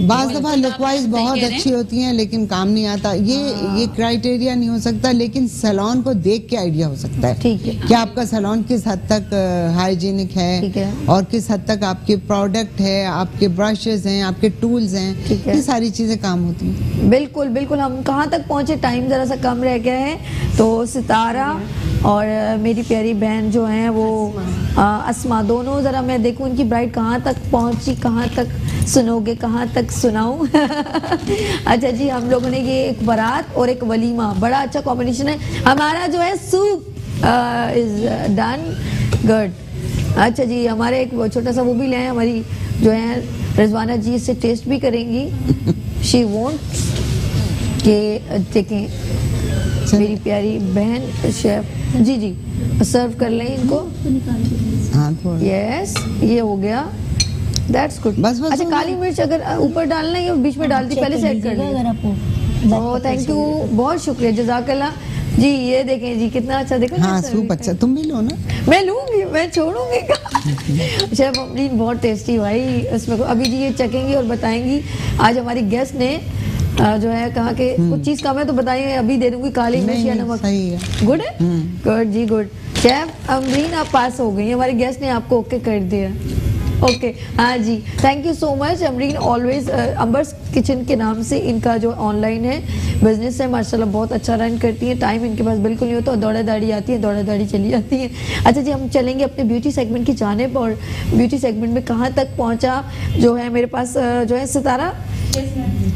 बाज़ दफ़ा लुक वाइज बहुत अच्छी होती हैं लेकिन काम नहीं आता। ये क्राइटेरिया नहीं हो सकता, लेकिन सैलून को देख के आइडिया हो सकता है कि आपका सैलून किस हद तक हाइजीनिक है और किस हद तक आपके प्रोडक्ट है, आपके ब्रशेस हैं, आपके टूल्स हैं, ये सारी चीज़ें काम होती हैं। बिल्कुल बिल्कुल। हम कहाँ तक पहुँचे, टाइम ज़रा सा कम रह गया है। तो सितारा और मेरी प्यारी बहन जो हैं वो अस्मा, दोनों ज़रा मैं देखूँ उनकी ब्राइड कहाँ तक पहुँची, कहाँ तक सुनोगे, कहाँ तक सुनाऊँ। अच्छा जी, हम लोगों ने ये एक बारात और एक वलीमा, बड़ा अच्छा कॉम्बिनेशन है। हमारा जो है सूप इज डन गुड। अच्छा जी, हमारे एक छोटा सा वो भी ले आए, हमारी जो है रिजवाना जी इसे टेस्ट भी करेंगी। शी वोंट के देखें मेरी प्यारी बहन शेफ। जी जी सर्व कर लें इनको। यस ये हो गया, दैट्स गुड। बस अच्छा काली मिर्च अगर ऊपर डालना है बीच में डाल दी, पहले सेट कर लें। ओह थैंक यू, बहुत शुक्रिया, जज़ाकल्लाह जी। ये देखें जी कितना अच्छा, देखा हाँ सूप अच्छा, तुम भी लो ना। मैं लूंगी, मैं छोड़ूंगी का। शेफ अमरीन बहुत टेस्टी भाई इसमें। अभी जी ये चखेंगी और बताएंगी। आज हमारी गेस्ट ने जो है कहा कि कुछ चीज कम है तो बताइए, अभी दे दूंगी काली मिर्च या नमक। सही है, गुड है, गुड जी गुड। शेफ अमरीन आप पास हो गई, हमारे गेस्ट ने आपको ओके कर दिया। ओके हाँ जी, thank you so much Amreen. Always Amber's kitchen के नाम से इनका जो ऑनलाइन है बिजनेस है माशाल्लाह बहुत अच्छा रन करती है। टाइम इनके पास बिल्कुल नहीं होता, दौड़ा दाड़ी आती है, दौड़ा दाड़ी चली जाती है। अच्छा जी हम चलेंगे अपने ब्यूटी सेगमेंट की जानिब, और ब्यूटी सेगमेंट में कहाँ तक पहुँचा जो है मेरे पास जो है सितारा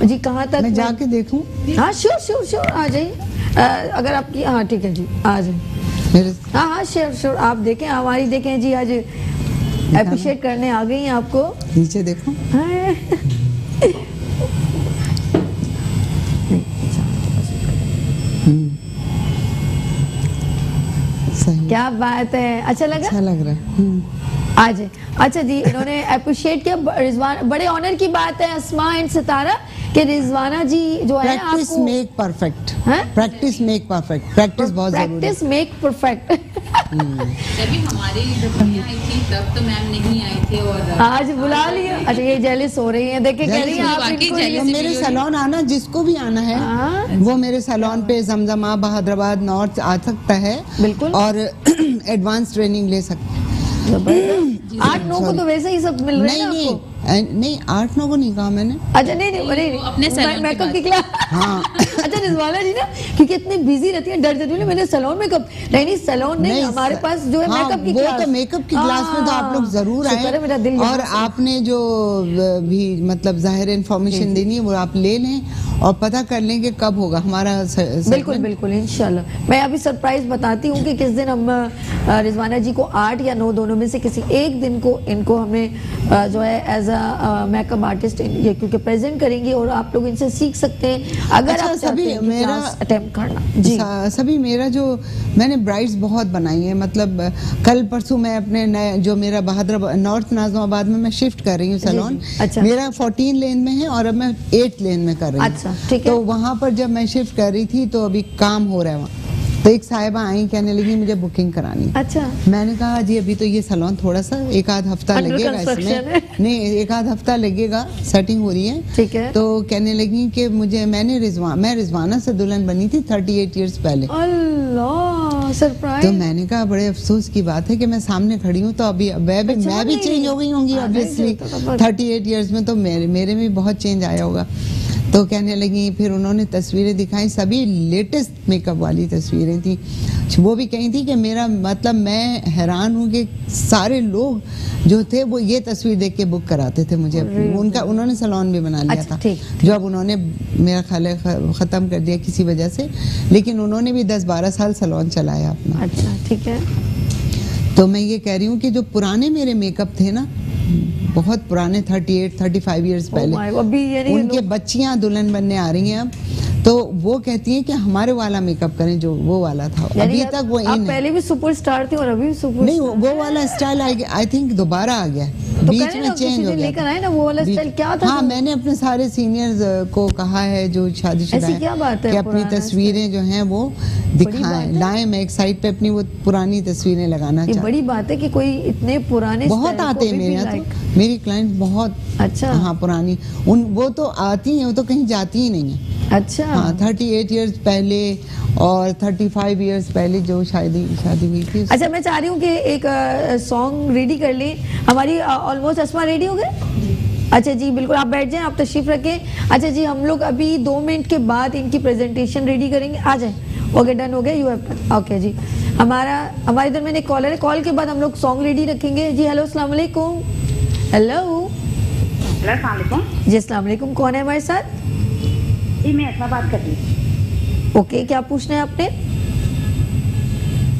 जी, कहाँ तक मैं जाके देखूं? हाँ श्योर श्योर श्योर, आ जाइए अगर आपकी, हाँ ठीक है जी आ जाइए। हाँ हाँ श्योर श्योर, आप देखें हमारी, देखें जी आज अप्रिशिएट करने आ गई हैं आपको। नीचे देखो। सही, क्या बात है, अच्छा लगा? अच्छा लग रहा है आज। अच्छा जी इन्होंने अप्रिशिएट किया, रिजवान बड़े ऑनर की बात है अस्मा एंड सितारा कि रिजवाना जी जो है practice make perfect, practice make perfect, practice बहुत जरूरी है। Practice make perfect. तभी हमारी जब दुनिया आई थी तब तो मैम नहीं आए थे और आज बुला लिया। अच्छा ये जेलिस हो रही हैं, देखिए कह रही हैं आप इनको। मेरे सैलून आना, जिसको भी आना है वो मेरे सैलून पे जमजमा बहादुराबाद नॉर्थ आ सकता है बिल्कुल, और एडवांस ट्रेनिंग ले सकते हैं। 8-9 को तो वैसे ही सब मिल रहे हैं आपको। नहीं 8-9 को नहीं कहा मैंने। अच्छा नहीं अपने मेकअप की क्लास। हाँ अच्छा रिजवाना जी ना क्योंकि इतनी बिजी रहती है, डर जाती है मैंने सैलून मेकअप नहीं सैलून नहीं, हमारे पास जो है मेकअप की क्लास। वो तो मेकअप की क्लास में तो आप लोग जरूर आए, और आपने जो भी मतलब जाहिर इन्फॉर्मेशन देनी है वो आप ले लें और पता कर लें कि कब होगा हमारा। बिल्कुल बिल्कुल इंशाल्लाह। मैं अभी सरप्राइज बताती हूँ कि किस दिन हम रिजवाना जी को 8 या 9 दोनों में से किसी एक दिन को इनको हमें जो है एज अ मेकअप आर्टिस्ट ये क्योंकि प्रेजेंट करेंगे और आप लोग इनसे सीख सकते हैं अगर आप सभी मेरा अटेम्प्ट करना जी। सभी मेरा जो मैंने ब्राइड्स बहुत बनाई है, मतलब कल परसों मैं अपने नए जो मेरा बहादुर नॉर्थ नाज़िमाबाद में मैं शिफ्ट कर रही हूँ सैलून। अच्छा। मेरा 14 लेन में है और अब मैं 8 लेन में कर रही हूँ। अच्छा ठीक है। तो वहाँ पर जब मैं शिफ्ट कर रही थी तो अभी काम हो रहा है वहाँ, तो एक साहिबा आई कहने लगी मुझे बुकिंग करानी। अच्छा। मैंने कहा जी अभी तो ये सैलून थोड़ा सा 1-आध हफ्ता लगेगा इसमें, नहीं 1-आध हफ्ता लगेगा, सेटिंग हो रही है। ठीक है। तो कहने लगी कि मुझे मैं रिजवाना से दुल्हन बनी थी 38 इयर्स पहले। अल्लाह सरप्राइज। तो मैंने कहा बड़े अफसोस की बात है कि मैं सामने खड़ी हूँ, तो अभी मैं भी चेंज हो गई होंगी ऑब्वियसली 38 इयर्स में, तो मेरे में बहुत चेंज आया होगा। तो कहने लगी, फिर उन्होंने तस्वीरें दिखाई, सभी लेटेस्ट मेकअप वाली तस्वीरें थी। वो भी कही थी कि मेरा मतलब मैं हैरान हूँ कि सारे लोग जो थे वो ये तस्वीर देख के बुक कराते थे मुझे। उन्होंने सैलून भी बना लिया था जो अब उन्होंने मेरा ख्याल है ख़त्म कर दिया किसी वजह से, लेकिन उन्होंने भी 10-12 साल सैलून चलाया अपना। अच्छा ठीक है। तो मैं ये कह रही हूँ कि जो पुराने मेरे मेकअप थे ना, बहुत पुराने 38-35 इयर्स पहले, उनके बच्चियां दुल्हन बनने आ रही हैं अब, तो वो कहती हैं कि हमारे वाला मेकअप करें जो वो वाला था। अभी तक वो इन पहले भी सुपरस्टार थी और अभी भी सुपर नहीं, वो वाला स्टाइल आई थिंक दोबारा आ गया, तो बीच में चेंज हो गया। लेकर आए ना वो वाला स्टाइल क्या था? हाँ मैंने अपने सारे सीनियर्स को कहा है जो शादीशुदा हैं क्या बात है कि अपनी तस्वीरें जो हैं वो दिखाएं, लाएं। मैं एक साइड पे अपनी वो पुरानी तस्वीरें लगाना चाहती हूँ। बड़ी बात है कि कोई इतने पुराने बहुत आते हैं मेरे यहाँ, तो मेरी क्लाइंट बहुत अच्छा हाँ पुरानी वो तो आती हैं, वो तो कहीं जाती ही नहीं है। अच्छा हाँ 38 इयर्स पहले और 35 इयर्स पहले जो शादी हुई थी। अच्छा मैं चाह रही हूँ कि एक सॉन्ग रेडी कर लें, हमारी ऑलमोस्ट अस्मा रेडी हो गए। अच्छा जी बिल्कुल आप बैठ जाएं, आप तशरीफ रखें। अच्छा जी हम लोग अभी 2 मिनट के बाद इनकी प्रेजेंटेशन रेडी करेंगे, आ जाए। ओके डन हो गया, यू हैव ओके जी। हमारे इधर मैंने कॉलर है, कॉल के बाद हम लोग सॉन्ग रेडी रखेंगे जी। हेलो अस्सलाम वालेकुम। हेलो जी अस्सलाम वालेकुम, कौन है हमारे साथ? जी मैं अस्मा बात कर रही हूँ। ओके क्या पूछना है आपने?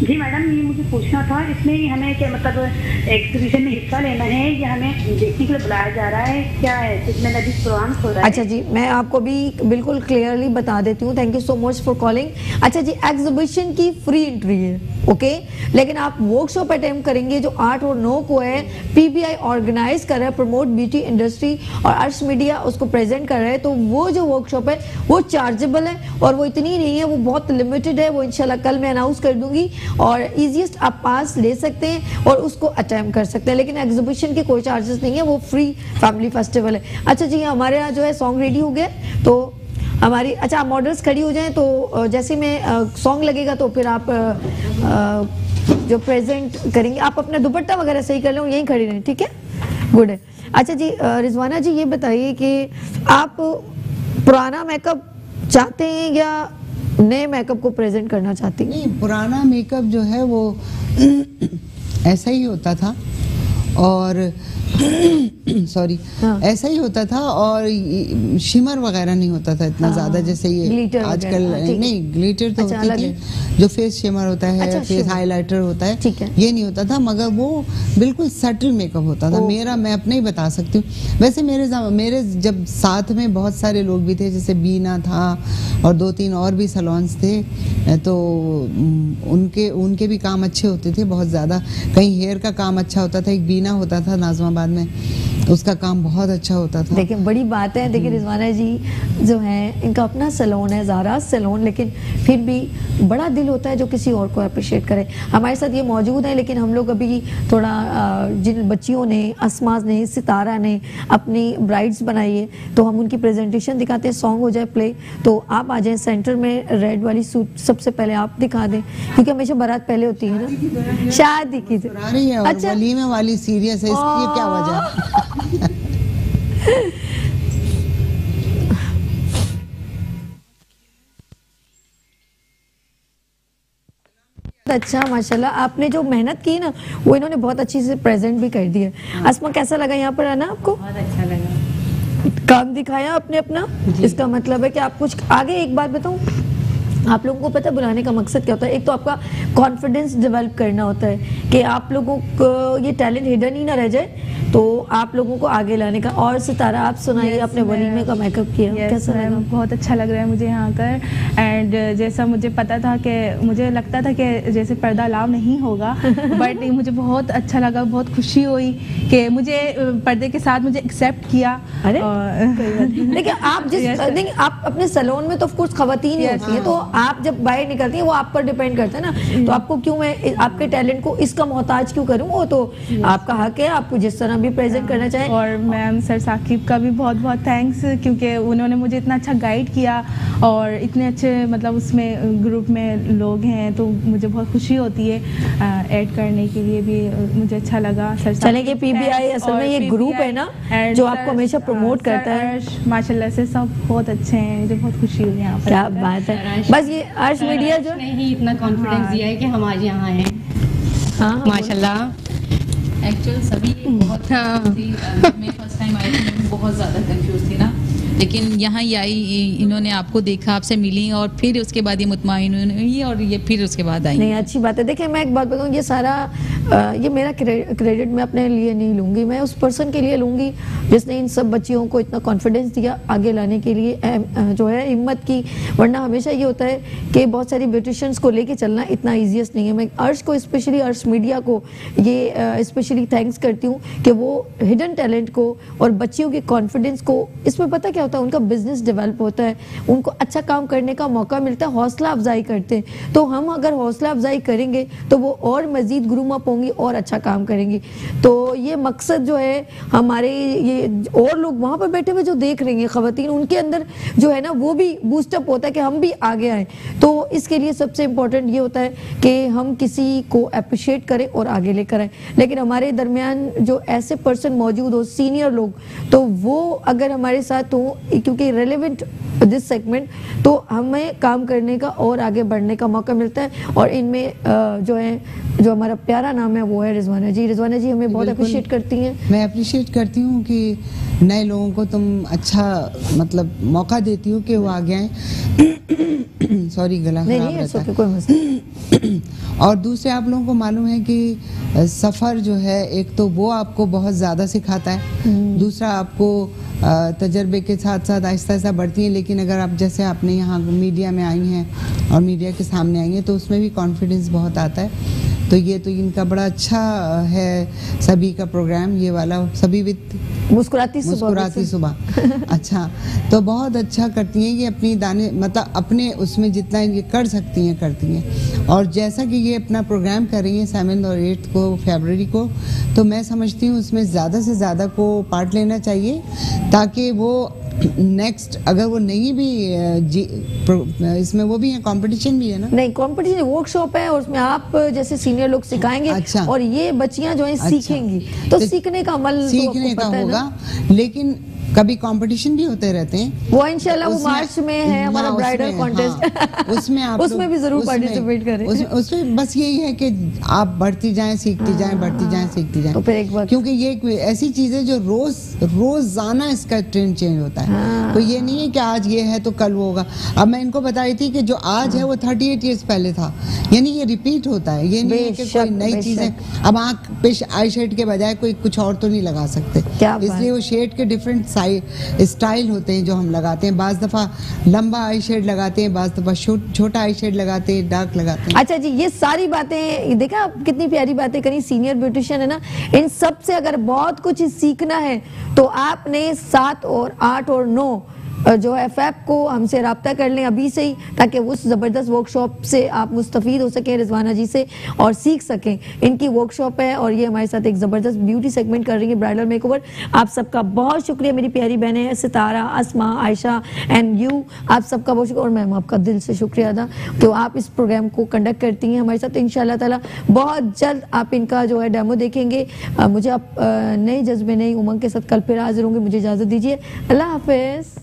जी मैडम, ये मुझे पूछना था, इसमें हमें क्या मतलब एग्जीबिशन में हिस्सा लेना है या हमें देखने के लिए बुलाया जा रहा है, क्या है इसमें अभी प्रोग्राम हो रहा है? अच्छा जी, मैं आपको भी बिल्कुल क्लियरली बता देती हूँ। Thank you so much for calling. अच्छा जी, एग्जीबिशन की फ्री एंट्री है, ओके, लेकिन आप वर्कशॉप अटेम्प्ट करेंगे जो 8 और 9 को है। पीबीआई ऑर्गेनाइज कर रहा है, प्रमोट ब्यूटी इंडस्ट्री, और अर्श मीडिया उसको प्रेजेंट कर रहा है। तो वो जो वर्कशॉप है वो चार्जेबल है और वो इतनी नहीं है, वो बहुत लिमिटेड है। वो इंशाल्लाह कल मैं अनाउंस कर दूंगी और इजीएस्ट आप पास ले सकते हैं और उसको अटेम्प्ट कर सकते हैं। लेकिन एग्जीबिशन के कोई चार्जेस नहीं है, वो फ्री फैमिली फेस्टिवल है। अच्छा जी, हमारे यहाँ जो है सॉन्ग रेडी हो गया, तो हमारी अच्छा आप मॉडल्स खड़ी हो जाएं, तो जैसे मैं सॉन्ग लगेगा तो फिर आप जो प्रेजेंट करेंगे आप अपना दुपट्टा वगैरह सही कर लो, यहीं खड़ी रहें, ठीक है, गुड है। अच्छा जी, रिजवाना जी ये बताइए कि आप पुराना मेकअप चाहते हैं या नए मेकअप को प्रेजेंट करना चाहती हैं? नहीं, पुराना मेकअप जो है वो ऐसा ही होता था और सॉरी ऐसा ही होता था और शिमर वगैरह नहीं होता था इतना ज्यादा जैसे ये आजकल। नहीं, ग्लिटर तो होती थी, जो फेस शिमर होता है, फेस हाइलाइटर होता है, ये नहीं होता था, मगर वो बिल्कुल सटल मेकअप होता था मेरा। मैं अपने ही बता सकती हूँ। वैसे मेरे जब साथ में बहुत सारे लोग भी थे, जैसे बीना था और 2-3 और भी सैलून्स थे, तो उनके भी काम अच्छे होते थे बहुत ज़्यादा। कहीं हेयर का काम अच्छा होता था, एक बीना होता था नाज़माबाद में, उसका काम बहुत अच्छा होता था। देखिए बड़ी बात है, देखिए रिजवाना जी जो है इनका अपना सैलून है, ज़ारा सैलून, लेकिन फिर भी बड़ा दिल होता है जो किसी और को अप्रिशिएट करे। हमारे साथ ये मौजूद है, लेकिन हम लोग अभी थोड़ा जिन बच्चियों ने, असमाज ने, सितारा ने अपनी ब्राइड्स बनाई है, तो हम उनकी प्रेजेंटेशन दिखाते हैं। सॉन्ग हो जाए प्ले, तो आप आ जाएं सेंटर में। रेड वाली सूट सबसे पहले आप दिखा दें, क्योंकि हमेशा बारात पहले होती है ना, शादी की। अच्छा, वलीमे वाली सीरियस है, इसकी क्या वजह? अच्छा, माशाल्लाह आपने जो मेहनत की ना वो इन्होंने बहुत अच्छी से प्रेजेंट भी कर दी है। अस्मा, कैसा लगा यहाँ पर आना आपको? बहुत अच्छा लगा। काम दिखाया आपने अपना, इसका मतलब है कि आप कुछ आगे। एक बात बताऊँ, आप लोगों को पता है बुलाने का मकसद क्या होता है? एक तो आपका कॉन्फिडेंस डेवलप करना होता है कि आप लोगों को ये टैलेंट हिडन ही ना रह जाए, तो आप लोगों को आगे लाने का। और सितारा, आप सुनाइए, आपने वलीमे का मेकअप किया, कैसा लगा? बहुत अच्छा लग रहा है मुझे यहाँ कर। एंड जैसा मुझे पता था कि मुझे लगता था कि जैसे पर्दा अलाउ नहीं होगा, बट मुझे बहुत अच्छा लगा, बहुत खुशी हुई कि मुझे पर्दे के साथ मुझे एक्सेप्ट किया। अरे देखिए, आप देखिए आप अपने सैलून में तो ऑफ कोर्स खवातीन ही होती हैं, तो आप जब बाहर निकलती हैं वो आप पर डिपेंड करता है ना, तो आपको क्यों मैं आपके टैलेंट को इसका मोहताज क्यों करूँ? वो तो आपका हक है, आपको जिस तरह भी प्रेजेंट करना चाहें। और मैम सर साकिब का भी बहुत बहुत थैंक्स, क्योंकि उन्होंने मुझे इतना अच्छा गाइड किया और इतने अच्छे मतलब उसमें ग्रुप में लोग हैं, तो मुझे बहुत खुशी होती है ऐड करने के लिए भी मुझे अच्छा लगा। सर चलेंगे, पीबीआई असल में ये ग्रुप है ना जो आपको हमेशा प्रमोट करता है। माशाल्लाह से सब बहुत अच्छे हैं, मुझे बहुत खुशी हुई यहाँ पर। क्या बात है, बस ये अर्श मीडिया जो ही इतना कॉन्फिडेंस दिया है कि हम आज यहाँ हैं। हाँ, माशाल्लाह। एक्चुअल सभी बहुत मैं फर्स्ट टाइम आई थी, बहुत ज़्यादा कंफ्यूज थी ना, लेकिन यहाँ ही आई, इन्होंने आपको देखा, आपसे मिली और फिर उसके बाद ये मुतमाइन हुई और ये फिर उसके बाद आई। नहीं, अच्छी बात है। देखिए मैं एक बात बताऊँ, ये सारा ये मेरा क्रेडिट मैं अपने लिए नहीं लूँगी, मैं उस पर्सन के लिए लूँगी जिसने इन सब बच्चियों को इतना कॉन्फिडेंस दिया आगे लाने के लिए, जो है हिम्मत की। वरना हमेशा ये होता है कि बहुत सारी ब्यूटिशियंस को लेके चलना इतना ईजीएस्ट नहीं है। मैं अर्श को स्पेशली, अर्श मीडिया को ये स्पेशली थैंक्स करती हूँ कि वो हिडन टैलेंट को और बच्चियों के कॉन्फिडेंस को, इसमें पता क्या होता है, उनका बिजनेस डेवलप होता है, उनको अच्छा काम करने का मौका मिलता है, हौसला अफजाई करते हैं। तो हम अगर हौसला अफजाई करेंगे तो वो और मजीद ग्रूम अप होंगी और अच्छा काम करेंगी। तो ये मकसद जो है हमारे, ये और लोग वहाँ पर बैठे हुए जो देख रहे हैं खवातीन, उनके अंदर जो है ना वो भी बूस्टअप होता है कि हम भी आगे आए। तो इसके लिए सबसे इम्पोर्टेंट ये होता है कि हम किसी को अप्रिशिएट करें और आगे लेकर आए। लेकिन हमारे दरमियान जो ऐसे पर्सन मौजूद हो, सीनियर लोग, तो वो अगर हमारे साथ हो, क्योंकि रेलेवेंट दिस सेगमेंट, तो हमें काम करने का और आगे बढ़ने का मौका मिलता है। और इनमें जो है, जो हमारा प्यारा नाम है वो है रिजवाना जी। रिजवाना जी हमें बहुत अप्रिशिएट करती हैं। मैं अप्रिशिएट करती हूँ कि नए लोगों को तुम अच्छा मतलब मौका देती हो कि वो आगे आए। सॉरी, गला खराब रहता है। कोई मसला और दूसरे आप लोगों को मालूम है कि सफ़र जो है एक तो वो आपको बहुत ज़्यादा सिखाता है, दूसरा आपको तजर्बे के साथ साथ आहिस्ता आहिस्ता बढ़ती हैं। लेकिन अगर आप जैसे आपने यहाँ मीडिया में आई हैं और मीडिया के सामने आई हैं तो उसमें भी कॉन्फिडेंस बहुत आता है। तो ये तो इनका बड़ा अच्छा है सभी का प्रोग्राम, ये वाला सभी विद मुस्कुराती सुबह अच्छा, तो बहुत अच्छा करती हैं ये अपनी दाने, मतलब अपने उसमें जितना ये कर सकती हैं करती हैं। और जैसा कि ये अपना प्रोग्राम कर रही हैं 7 और 8 को फरवरी को, तो मैं समझती हूँ उसमें ज़्यादा से ज़्यादा को पार्ट लेना चाहिए ताकि वो नेक्स्ट अगर वो नहीं भी इसमें वो भी है, कंपटीशन भी है ना? नहीं, कंपटीशन वर्कशॉप है और उसमें आप जैसे सीनियर लोग सिखाएंगे। अच्छा। और ये बच्चियां जो है सीखेंगी, तो सीखने का अमल सीखने का होगा, लेकिन कभी कंपटीशन भी होते रहते हैं। वो इंशाल्लाह वो मार्च में है हमारा ब्राइडल कॉन्टेस्ट, उसमें आप उसमें भी जरूर पार्टिसिपेट करें। उसमें बस यही है कि आप बढ़ती जाएं, सीखती जाएं, बढ़ती जाएं, सीखती जाएं। तो फिर एक बार क्योंकि ये ऐसी चीज है जो रोजाना इसका ट्रेंड चेंज होता है। तो ये नहीं है कि आज ये है तो कल वो होगा। अब मैं इनको बताई थी कि जो आज है वो 38 ईयर्स पहले था, यानी ये रिपीट होता है। ये नहीं है कि कोई नई चीज है। अब आँख पे आई शेड के बजाय कोई कुछ और तो नहीं लगा सकते, इसलिए वो शेड के डिफरेंट स्टाइल होते हैं जो हम लगाते हैं। बाज़ दफ़ा लंबा आई शेड लगाते हैं, बाज़ दफ़ा छोटा आई शेड लगाते हैं, डार्क लगाते हैं। अच्छा जी, ये सारी बातें देखा आप कितनी प्यारी बातें करी। सीनियर ब्यूटिशियन है ना, इन सब से अगर बहुत कुछ सीखना है तो आपने 7 और 8 और 9 जो FF को हमसे रब्ता कर लें अभी से ही, ताकि उस ज़बरदस्त वर्कशॉप से आप मुस्तफ़ीद हो सकें रिजवाना जी से और सीख सकें। इनकी वर्कशॉप है और ये हमारे साथ एक ज़बरदस्त ब्यूटी सेगमेंट कर रही है, ब्राइडल मेकओवर। आप सबका बहुत शुक्रिया मेरी प्यारी बहनें सितारा, अस्मा, आयशा एंड यू, आप सबका बहुत शुक्रिया। और मैम आपका दिल से शुक्रिया अदा तो आप इस प्रोग्राम को कंडक्ट करती हैं हमारे साथ। तो इंशाल्लाह ताला बहुत जल्द आप इनका जो है डेमो देखेंगे। मुझे आप नए जज्बे, नई उमंग के साथ कल फिर हाजिर होंगे। मुझे इजाज़त दीजिए, अल्लाह हाफिज़।